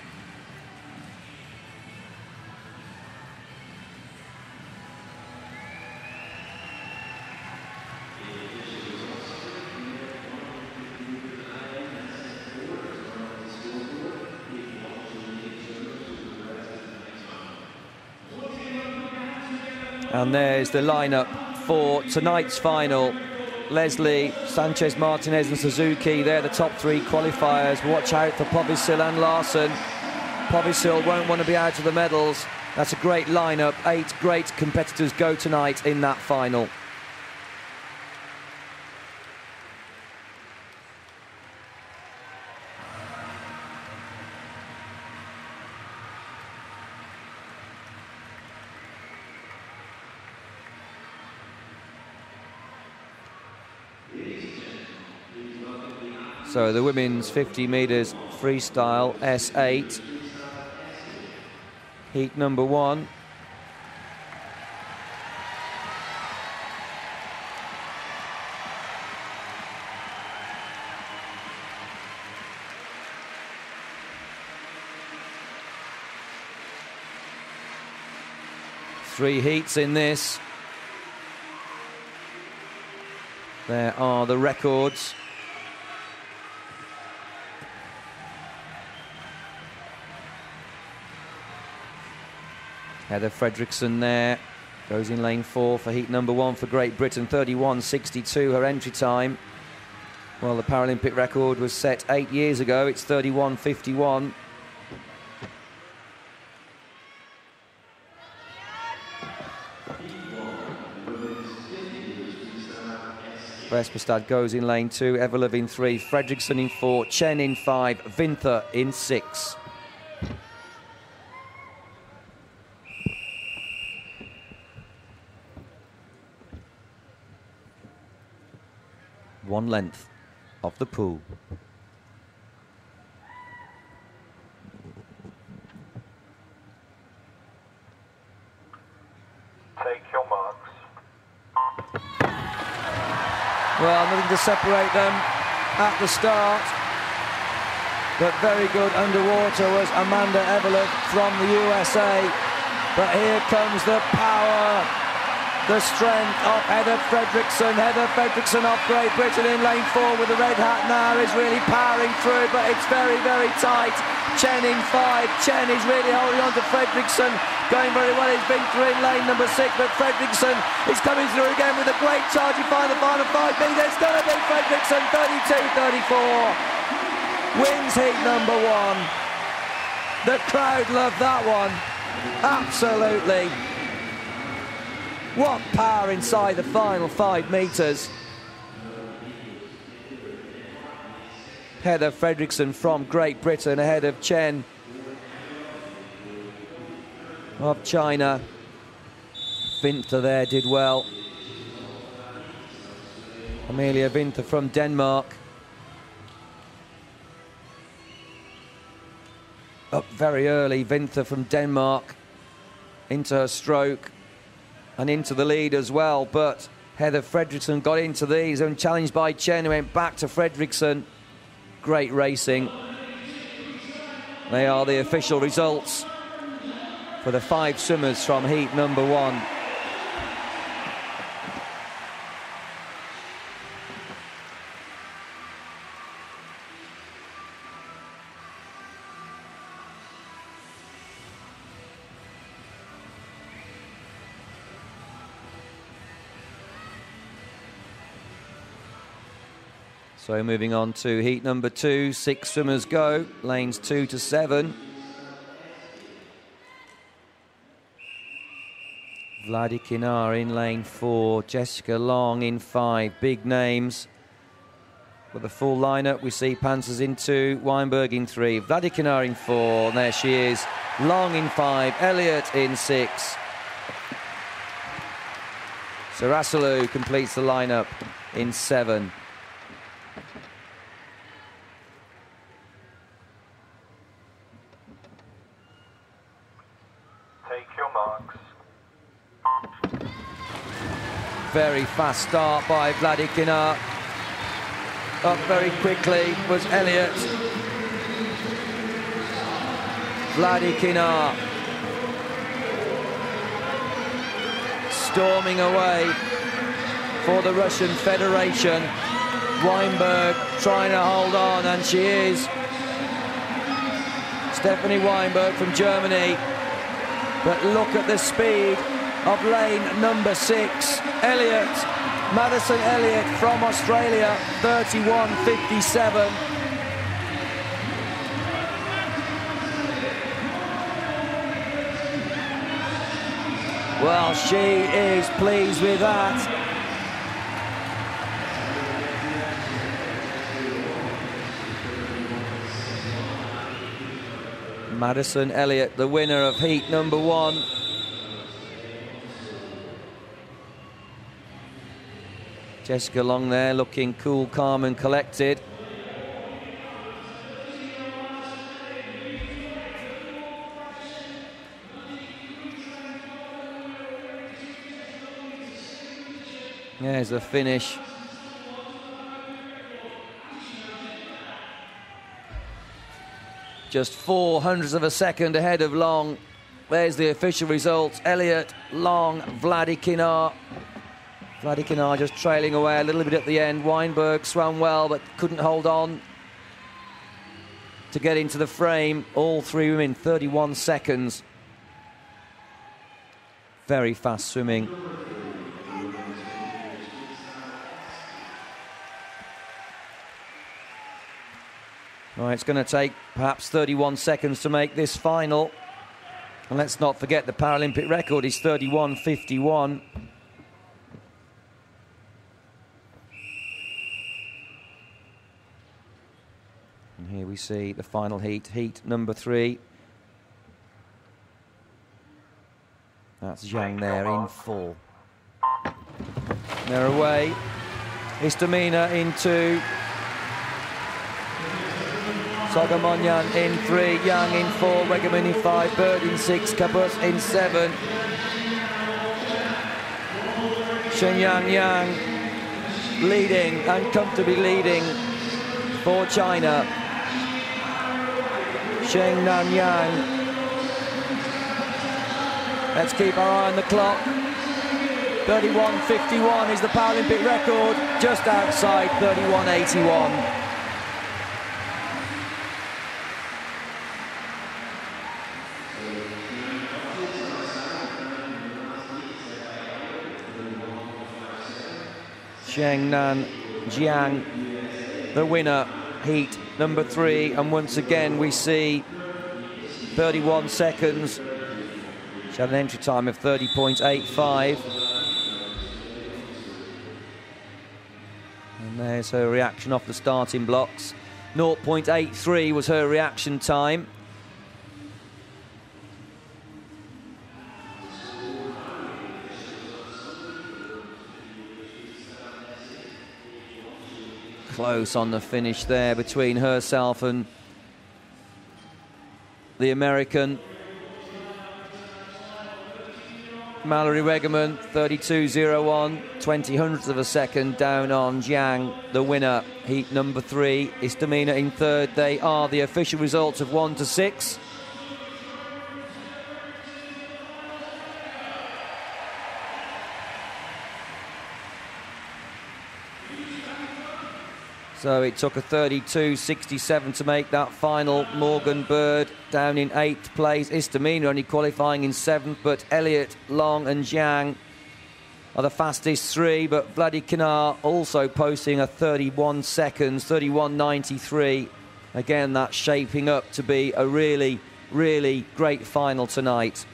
And there's the lineup for tonight's final. Leslie, Sanchez Martinez and Suzuki, they're the top 3 qualifiers. Watch out for Povisil and Larson. Povisil won't want to be out of the medals. That's a great lineup. 8 great competitors go tonight in that final. So the women's 50 metres freestyle S8, heat number 1. Three heats in this. There are the records. Heather Fredrickson there, Goes in lane 4 for heat number 1 for Great Britain, 31.62 her entry time. Well, the Paralympic record was set 8 years ago. It's 31.51. Vespestad goes in lane 2, Everlove in 3, Fredriksson in 4, Chen in 5, Vinther in 6. One length of the pool. Take your marks. Well, nothing to separate them at the start, but very good underwater was Amanda Everlove from the USA. But here comes the power, the strength of Heather Fredriksson. Heather Fredriksson of Great Britain in lane 4 with the red hat now is really powering through, but it's very, very tight. Chen in 5. Chen is really holding on to Fredriksson. Going very well, he's been through in lane number 6, but Fredriksson is coming through again with a great charge in the final 5 meters. It's going to be Fredriksson, 32-34. Wins heat number 1. The crowd loved that one. Absolutely. What power inside the final 5 meters. Heather Fredriksson from Great Britain ahead of Chen of China. Vinther there did well. Amelia Vinther from Denmark. Up very early, Vinther from Denmark into her stroke and into the lead as well, but Heather Fredriksson got into these and challenged by Chen, who went back to Fredriksson. Great racing. They are the official results for the 5 swimmers from heat number 1. So moving on to heat number 2, 6 swimmers go, lanes 2 to 7. Vladi Kinar in lane 4, Jessica Long in 5, big names. With the full lineup, we see Panzers in 2, Weinberg in 3, Vladi Kinar in 4, and there she is, Long in 5, Elliott in 6. Sarasalu completes the lineup in 7. Very fast start by Vladi Kinar. Up very quickly was Elliott. Vladi Kinar storming away for the Russian Federation. Weinberg trying to hold on, and she is. Stephanie Weinberg from Germany. But look at the speed of lane number 6. Elliott, Madison Elliott from Australia, 31.57. Well, she is pleased with that. Madison Elliott, the winner of heat number 1. Jessica Long there looking cool, calm and collected. There's the finish. Just 0.04 of a second ahead of Long. There's the official results. Elliott, Long, Vladi Kinar. Vladi Kinar just trailing away a little bit at the end. Weinberg swam well but couldn't hold on to get into the frame. All 3 women, 31 seconds. Very fast swimming. Right, it's going to take perhaps 31 seconds to make this final. And let's not forget the Paralympic record is 31:51. And here we see the final heat, heat number 3. That's Zhang there in 4. They're away. Istamina in 2. Sogamonyan in 3, Yang in 4, Wegerman in 5, Bird in 6, Kabus in 7. Shenyang Yang leading and comfortably leading for China. Shenyang Yang. Let's keep our eye on the clock. 31:51 is the Paralympic record, just outside 31:81. Shengnan Jiang, the winner, heat number 3, and once again we see 31 seconds. She had an entry time of 30.85. And there's her reaction off the starting blocks. 0.83 was her reaction time. Close on the finish there between herself and the American. Mallory Wegerman, 32.01, 20 hundredths of a second down on Jiang, the winner, heat number 3. Istamina in 3rd. They are the official results of 1 to 6. So it took a 32.67 to make that final. Morgan Bird down in 8th place. Istamina only qualifying in 7th, but Elliott, Long and Jiang are the fastest 3, but Vladi Kinar also posting a 31 seconds, 31.93. Again, that's shaping up to be a really, really great final tonight.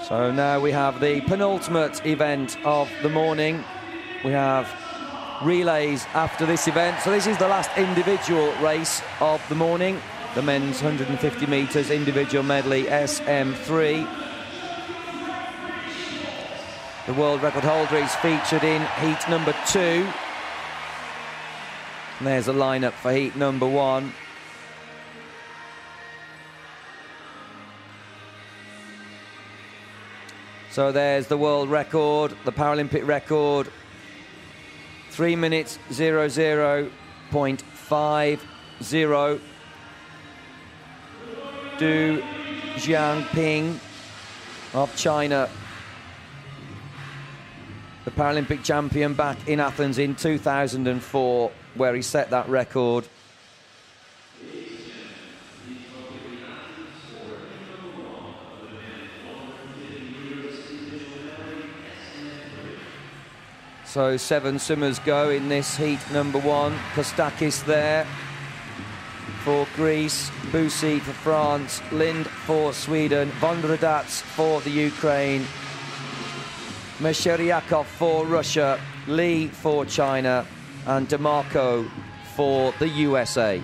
So now we have the penultimate event of the morning. We have relays after this event. So this is the last individual race of the morning. The men's 150 metres individual medley SM3. The world record holder is featured in heat number 2. And there's a lineup for heat number 1. So there's the world record, the Paralympic record, 3 minutes 00.50. Du Jiangping of China, the Paralympic champion back in Athens in 2004, where he set that record. So 7 swimmers go in this heat number 1. Kostakis there for Greece, Busi for France, Lind for Sweden, Vondradats for the Ukraine, Mesheryakov for Russia, Lee for China, and DeMarco for the USA.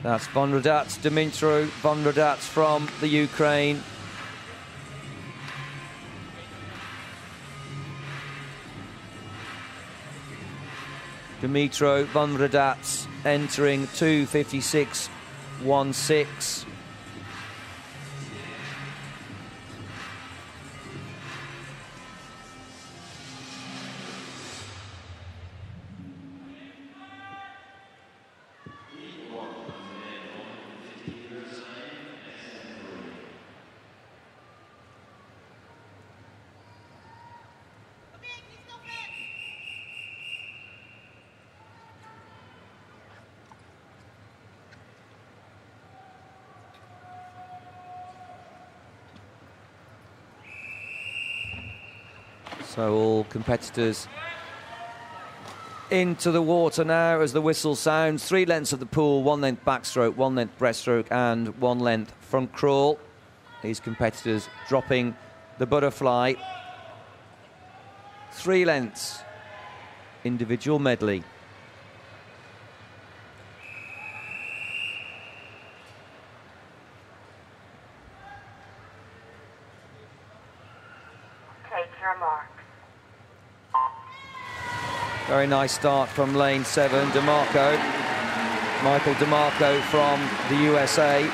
That's Vondradats, Dimitru Vondradats from the Ukraine. Dmitro Vonradats entering 2:56.16. So all competitors into the water now as the whistle sounds. 3 lengths of the pool, 1 length backstroke, 1 length breaststroke and 1 length front crawl. These competitors dropping the butterfly. 3 lengths individual medley. Take your marks. Very nice start from lane 7, DeMarco. Michael DeMarco from the USA.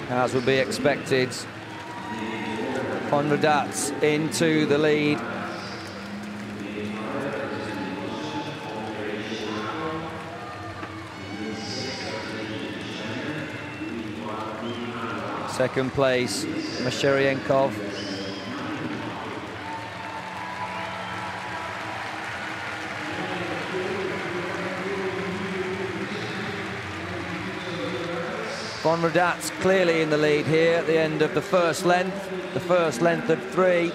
As would be expected, Vonradats into the lead. Second place, Masherienkov. Vonradats clearly in the lead here at the end of the first length of 3.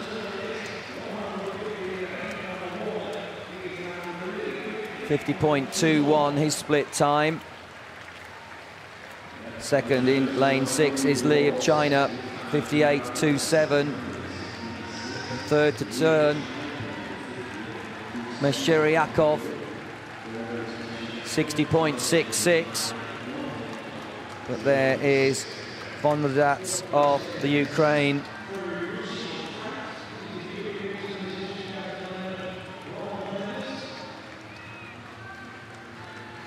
.21 his split time. Second in lane 6 is Li of China, 58.27. Third to turn, Masherienkov, 60.66. But there is Vonradats of the Ukraine.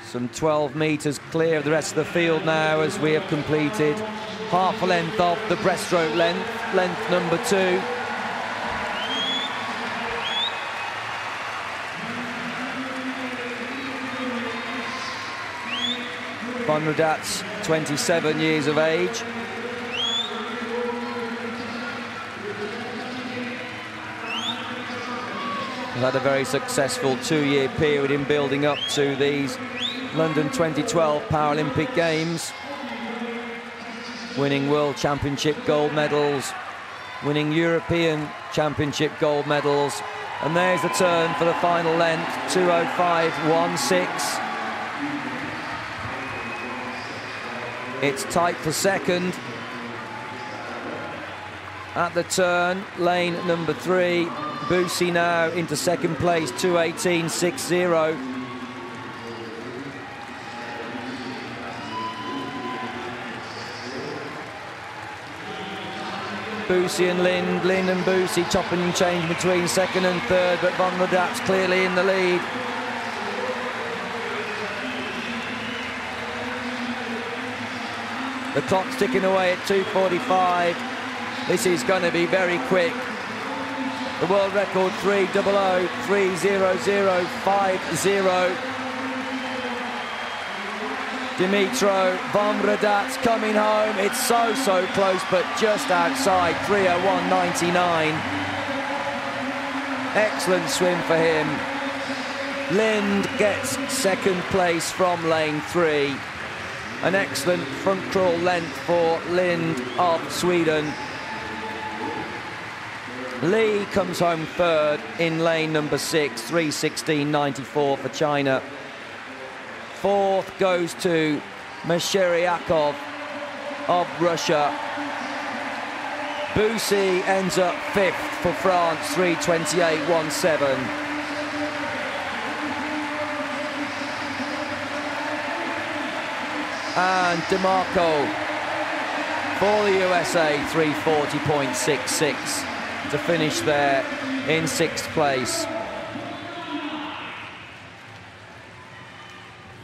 Some 12 metres clear of the rest of the field now as we have completed half a length of the breaststroke length number 2. Vonradats, 27 years of age. He's had a very successful 2-year period in building up to these London 2012 Paralympic Games, winning World Championship gold medals, winning European Championship gold medals, and there's the turn for the final length, 2:05.16. It's tight for second. At the turn, lane number 3, Busi now into second place, 2:18.60. Busi and Lind and Busi chopping and changing between second and third, but Vonradats clearly in the lead. The clock's ticking away at 2:45. This is going to be very quick. The world record 3:00.300.50. Dmitro Vonradats coming home. It's so close, but just outside, 3:01.99. Excellent swim for him. Lind gets second place from lane 3. An excellent front crawl length for Lind of Sweden. Li comes home third in lane number 6, 3:16.94 for China. Fourth goes to Masherienkov of Russia. Busi ends up 5th for France, 3:28.17. And DeMarco for the USA, 3:40.66 to finish there in 6th place.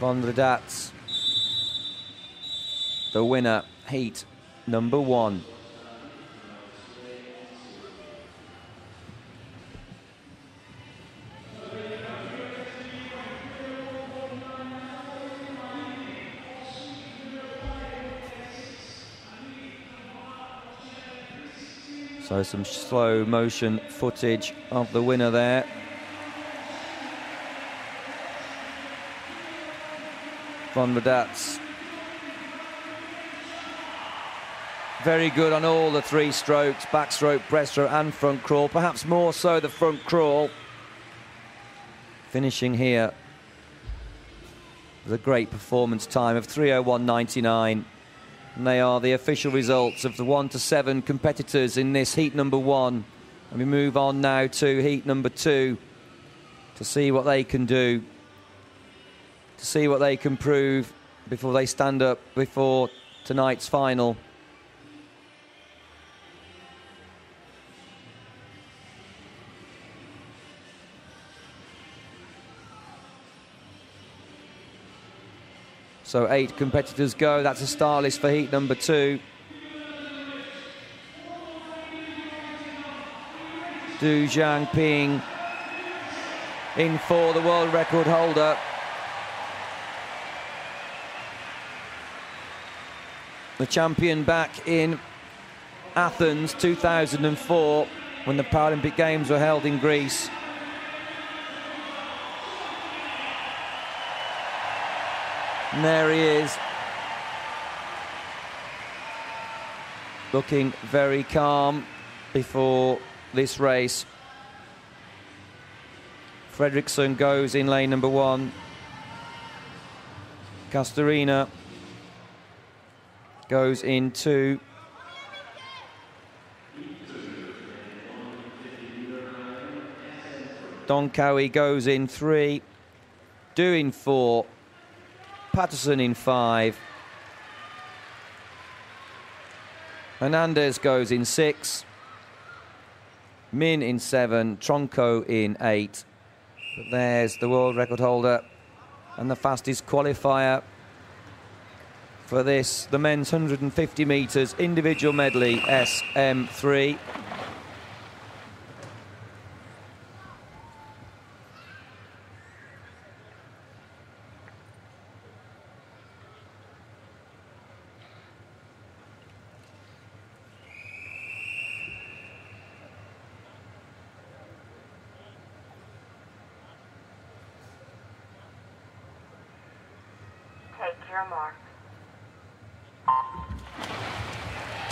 Von der Datz, the winner, heat number 1. So some slow motion footage of the winner there. Von der Datz. Very good on all the 3 strokes, backstroke, breaststroke and front crawl, perhaps more so the front crawl. Finishing here with a great performance time of 3:01.99. And they are the official results of the 1 to 7 competitors in this heat number 1. And we move on now to heat number 2 to see what they can do, to see what they can prove before they stand up before tonight's final. So 8 competitors go. That's a star list for heat number 2. Du Jiangping in for the world record holder. The champion back in Athens 2004 when the Paralympic Games were held in Greece. And there he is, looking very calm before this race. Fredriksson goes in lane number 1. Castorina goes in 2. Donkowie goes in 3. Du in 4. Patterson in 5. Hernandez goes in 6. Min in 7. Tronco in 8. But there's the world record holder and the fastest qualifier for this, the men's 150 metres individual medley SM3. Take your mark.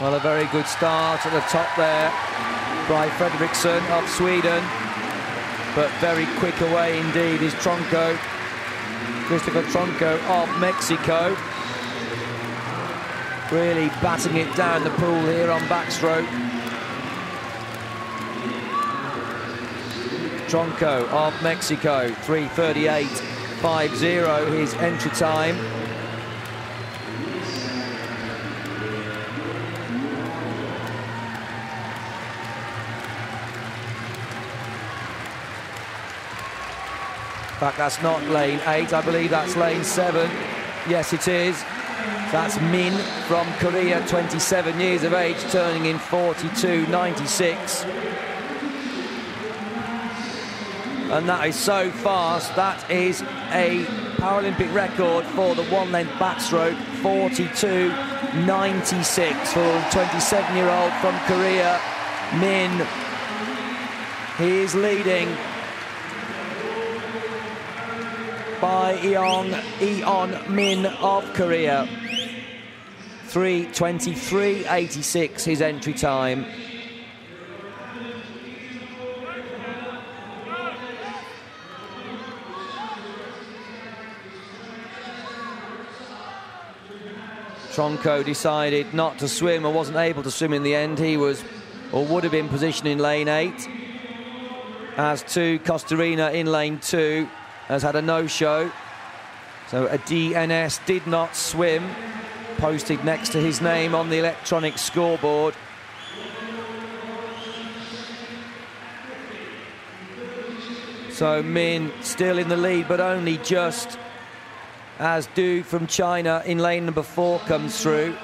Well, a very good start at the top there by Fredriksson of Sweden, but very quick away indeed is Tronco, Christopher Tronco of Mexico. Really batting it down the pool here on backstroke. Tronco of Mexico, 3:38.50 his entry time. In fact, that's not lane 8, I believe that's lane 7. Yes, it is. That's Min from Korea, 27 years of age, turning in 42.96. And that is so fast. That is a Paralympic record for the one-length backstroke, 42.96 for a 27-year-old from Korea, Min. He is leading by Eon Min of Korea. 3:23.86 his entry time. Tronco decided not to swim, or wasn't able to swim in the end. He was, or would have been, positioned in lane 8. As to Castorina in lane 2, has had a no-show. So a DNS, did not swim. posted next to his name on the electronic scoreboard. So Min still in the lead, but only just, as Du from China in lane number 4 comes through.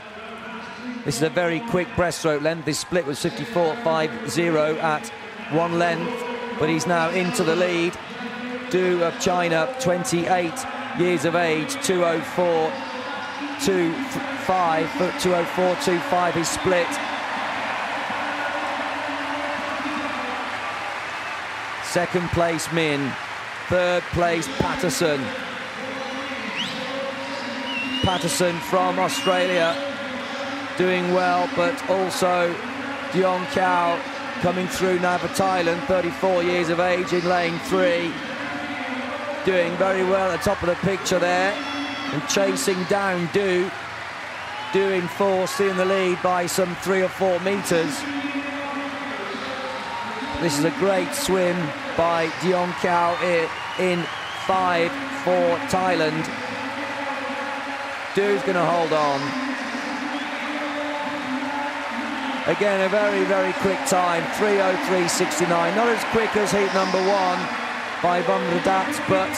This is a very quick breaststroke length. This split was 54.50 at one length, but he's now into the lead. Du of China, 28 years of age, 204.25, 204.25 his split. Second place Min, third place Patterson. Patterson from Australia doing well, but also Dion Cao coming through now for Thailand, 34 years of age in lane 3. Doing very well at the top of the picture there and chasing down Du. Du in 4, still in the lead by some 3 or 4 metres. This is a great swim by Dion Cao in 5 for Thailand. Du's going to hold on. Again, a very, very quick time, 3:03.69. Not as quick as heat number 1 by Bumradat, but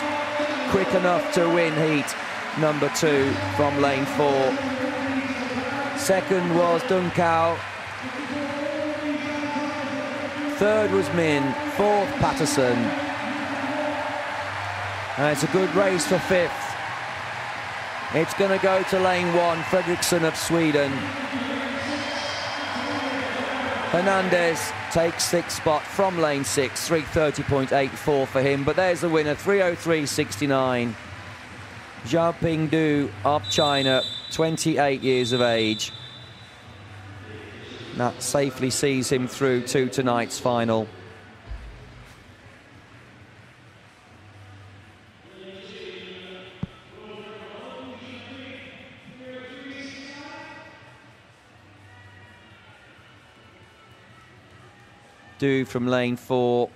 quick enough to win heat number 2 from lane 4. Second was Dun Cao. Third was Min. Fourth, Patterson. And it's a good race for 5th. It's going to go to lane 1, Fredriksson of Sweden. Hernandez takes 6th spot from lane 6, 3:30.84 for him. But there's the winner, 3:03.69. Xiaoping Du of China, 28 years of age. That safely sees him through to tonight's final. Du from lane 4.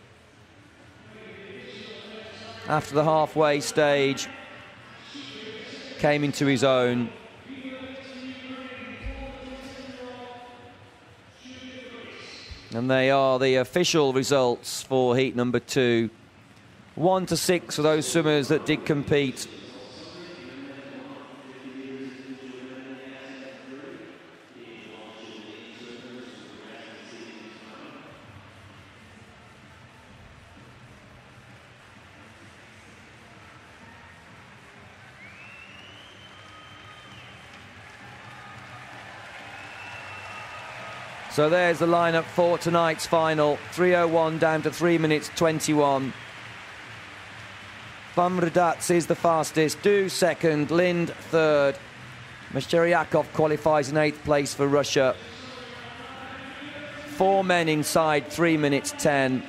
After the halfway stage, came into his own. And they are the official results for heat number 2. 1 to 6 for those swimmers that did compete. So there's the lineup for tonight's final. 3:01 down to 3 minutes 21. Bumradat is the fastest. Du second. Lind third. Meshcheryakov qualifies in 8th place for Russia. 4 men inside 3 minutes 10.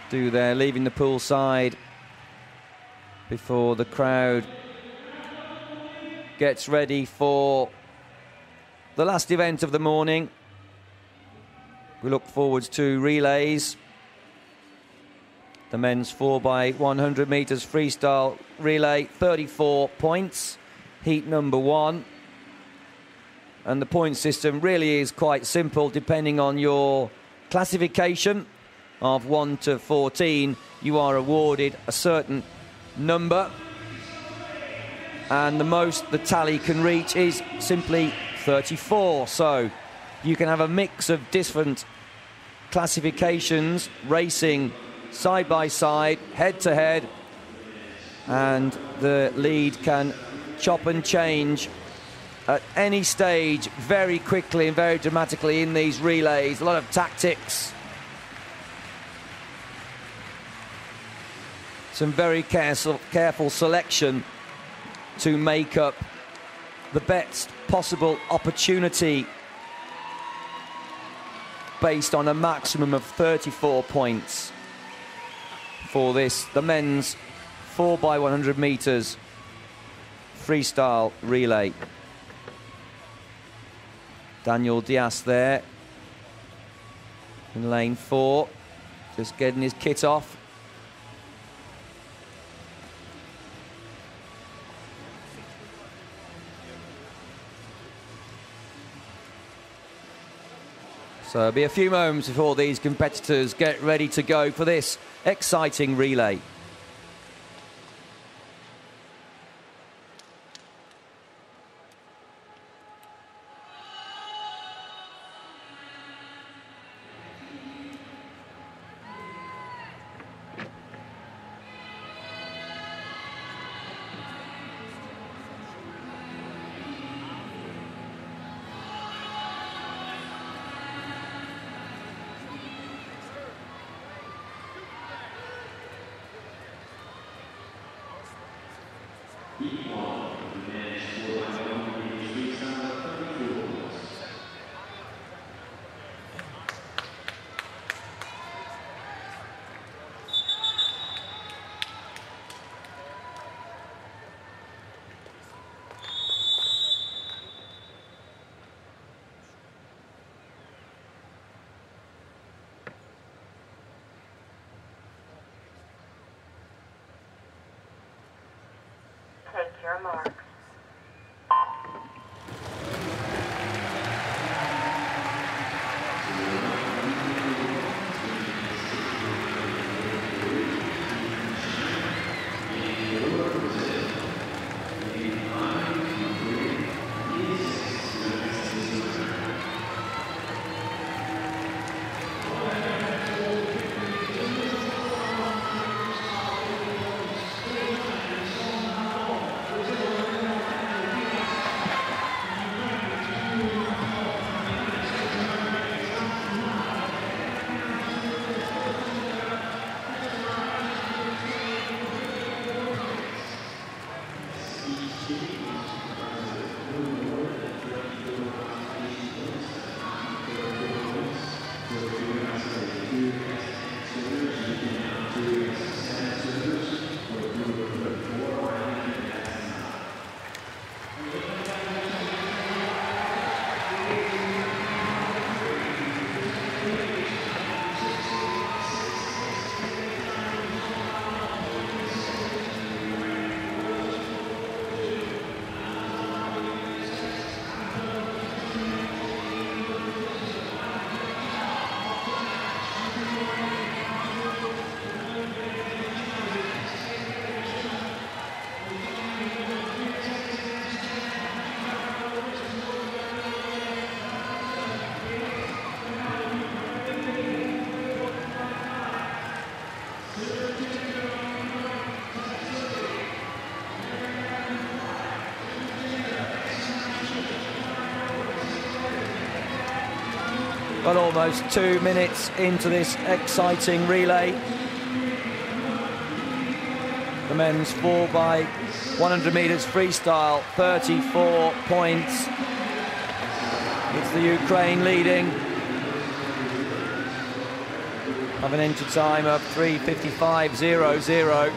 Du there, leaving the pool side before the crowd gets ready for the last event of the morning. We look forward to relays. The men's 4x100 metres freestyle relay, 34 points, heat number 1. And the point system really is quite simple, depending on your classification. Of 1 to 14, you are awarded a certain number, and the most the tally can reach is simply 34. So you can have a mix of different classifications, racing side by side, head to head, and the lead can chop and change at any stage very quickly and very dramatically in these relays. A lot of tactics. Some very careful selection to make up the best possible opportunity based on a maximum of 34 points. for this, the men's 4x100 metres freestyle relay. Daniel Diaz there in lane 4, just getting his kit off. So it'll be a few moments before these competitors get ready to go for this exciting relay. Take your marks. Well, almost 2 minutes into this exciting relay. The men's 4x100 metres freestyle, 34 points. It's the Ukraine leading. Have an entry time of 3:55.00.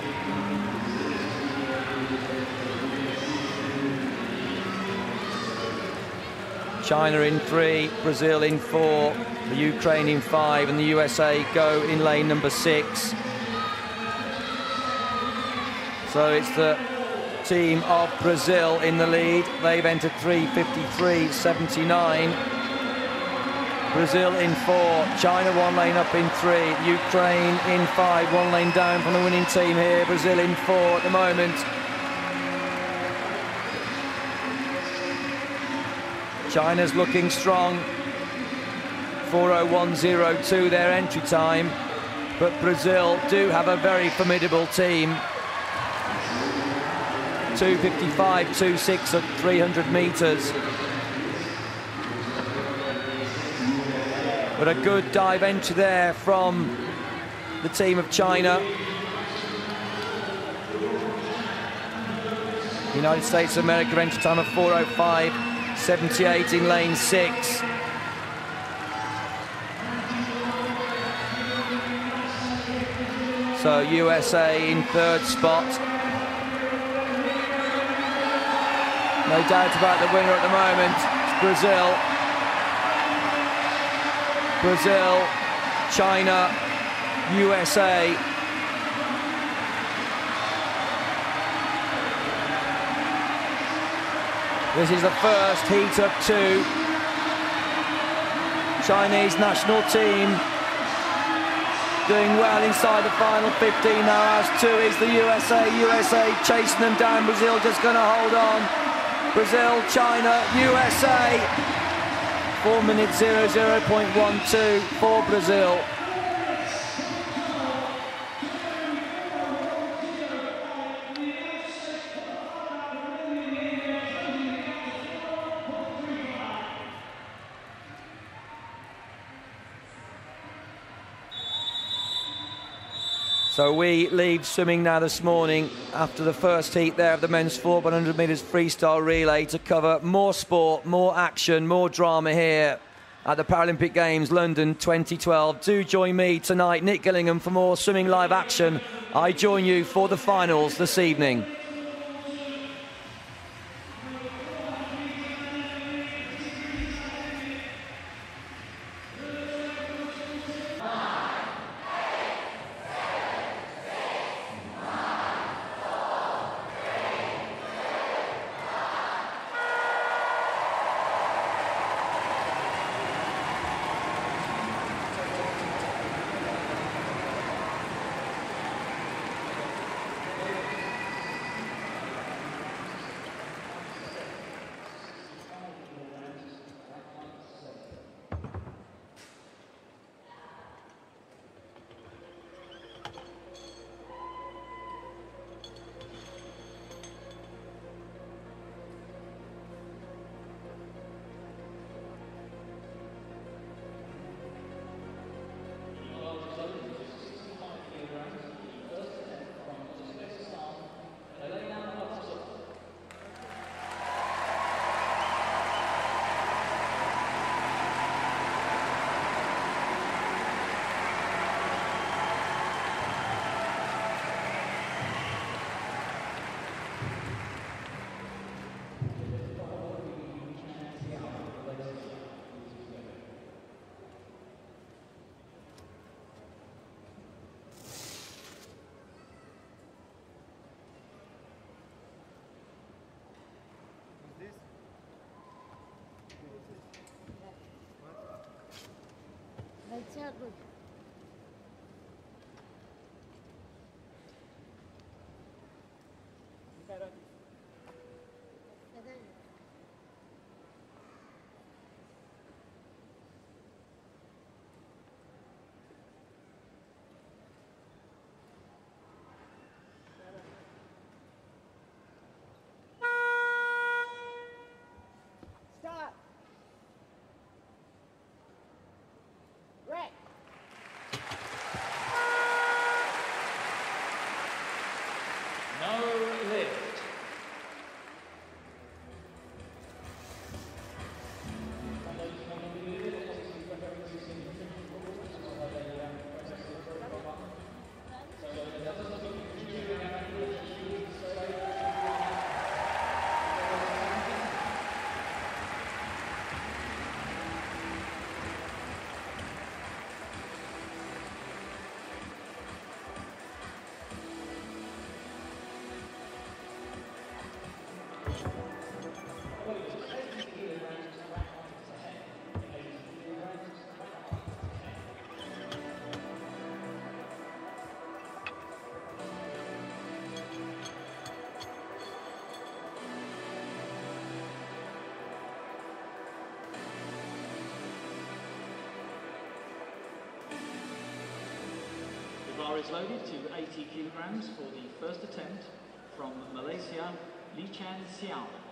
China in 3, Brazil in 4, the Ukraine in 5, and the USA go in lane number 6. So it's the team of Brazil in the lead. They've entered 3:53.79. Brazil in 4, China 1 lane up in 3, Ukraine in 5, 1 lane down from the winning team here. Brazil in 4 at the moment. China's looking strong, 4:01.02 their entry time, but Brazil do have a very formidable team. 2:55.26 at 300 metres. But a good dive entry there from the team of China. United States of America entry time of 4:05.78 in lane 6. So USA in third spot. No doubt about the winner at the moment. It's Brazil. Brazil, China, USA. This is the first heat of two. Chinese national team doing well inside the final 15 now, as two is the USA. USA chasing them down. Brazil just going to hold on. Brazil, China, USA. 4 minutes 00.12 for Brazil. So we leave swimming now this morning after the first heat there of the men's 4x100 metres freestyle relay to cover more sport, more action, more drama here at the Paralympic Games London 2012. Do join me tonight, Nick Gillingham, for more swimming live action. I join you for the finals this evening. Good. Stop. Right. No lift. The bar is loaded to 80 kilograms for the first attempt from Malaysia, Li Chan Xiao.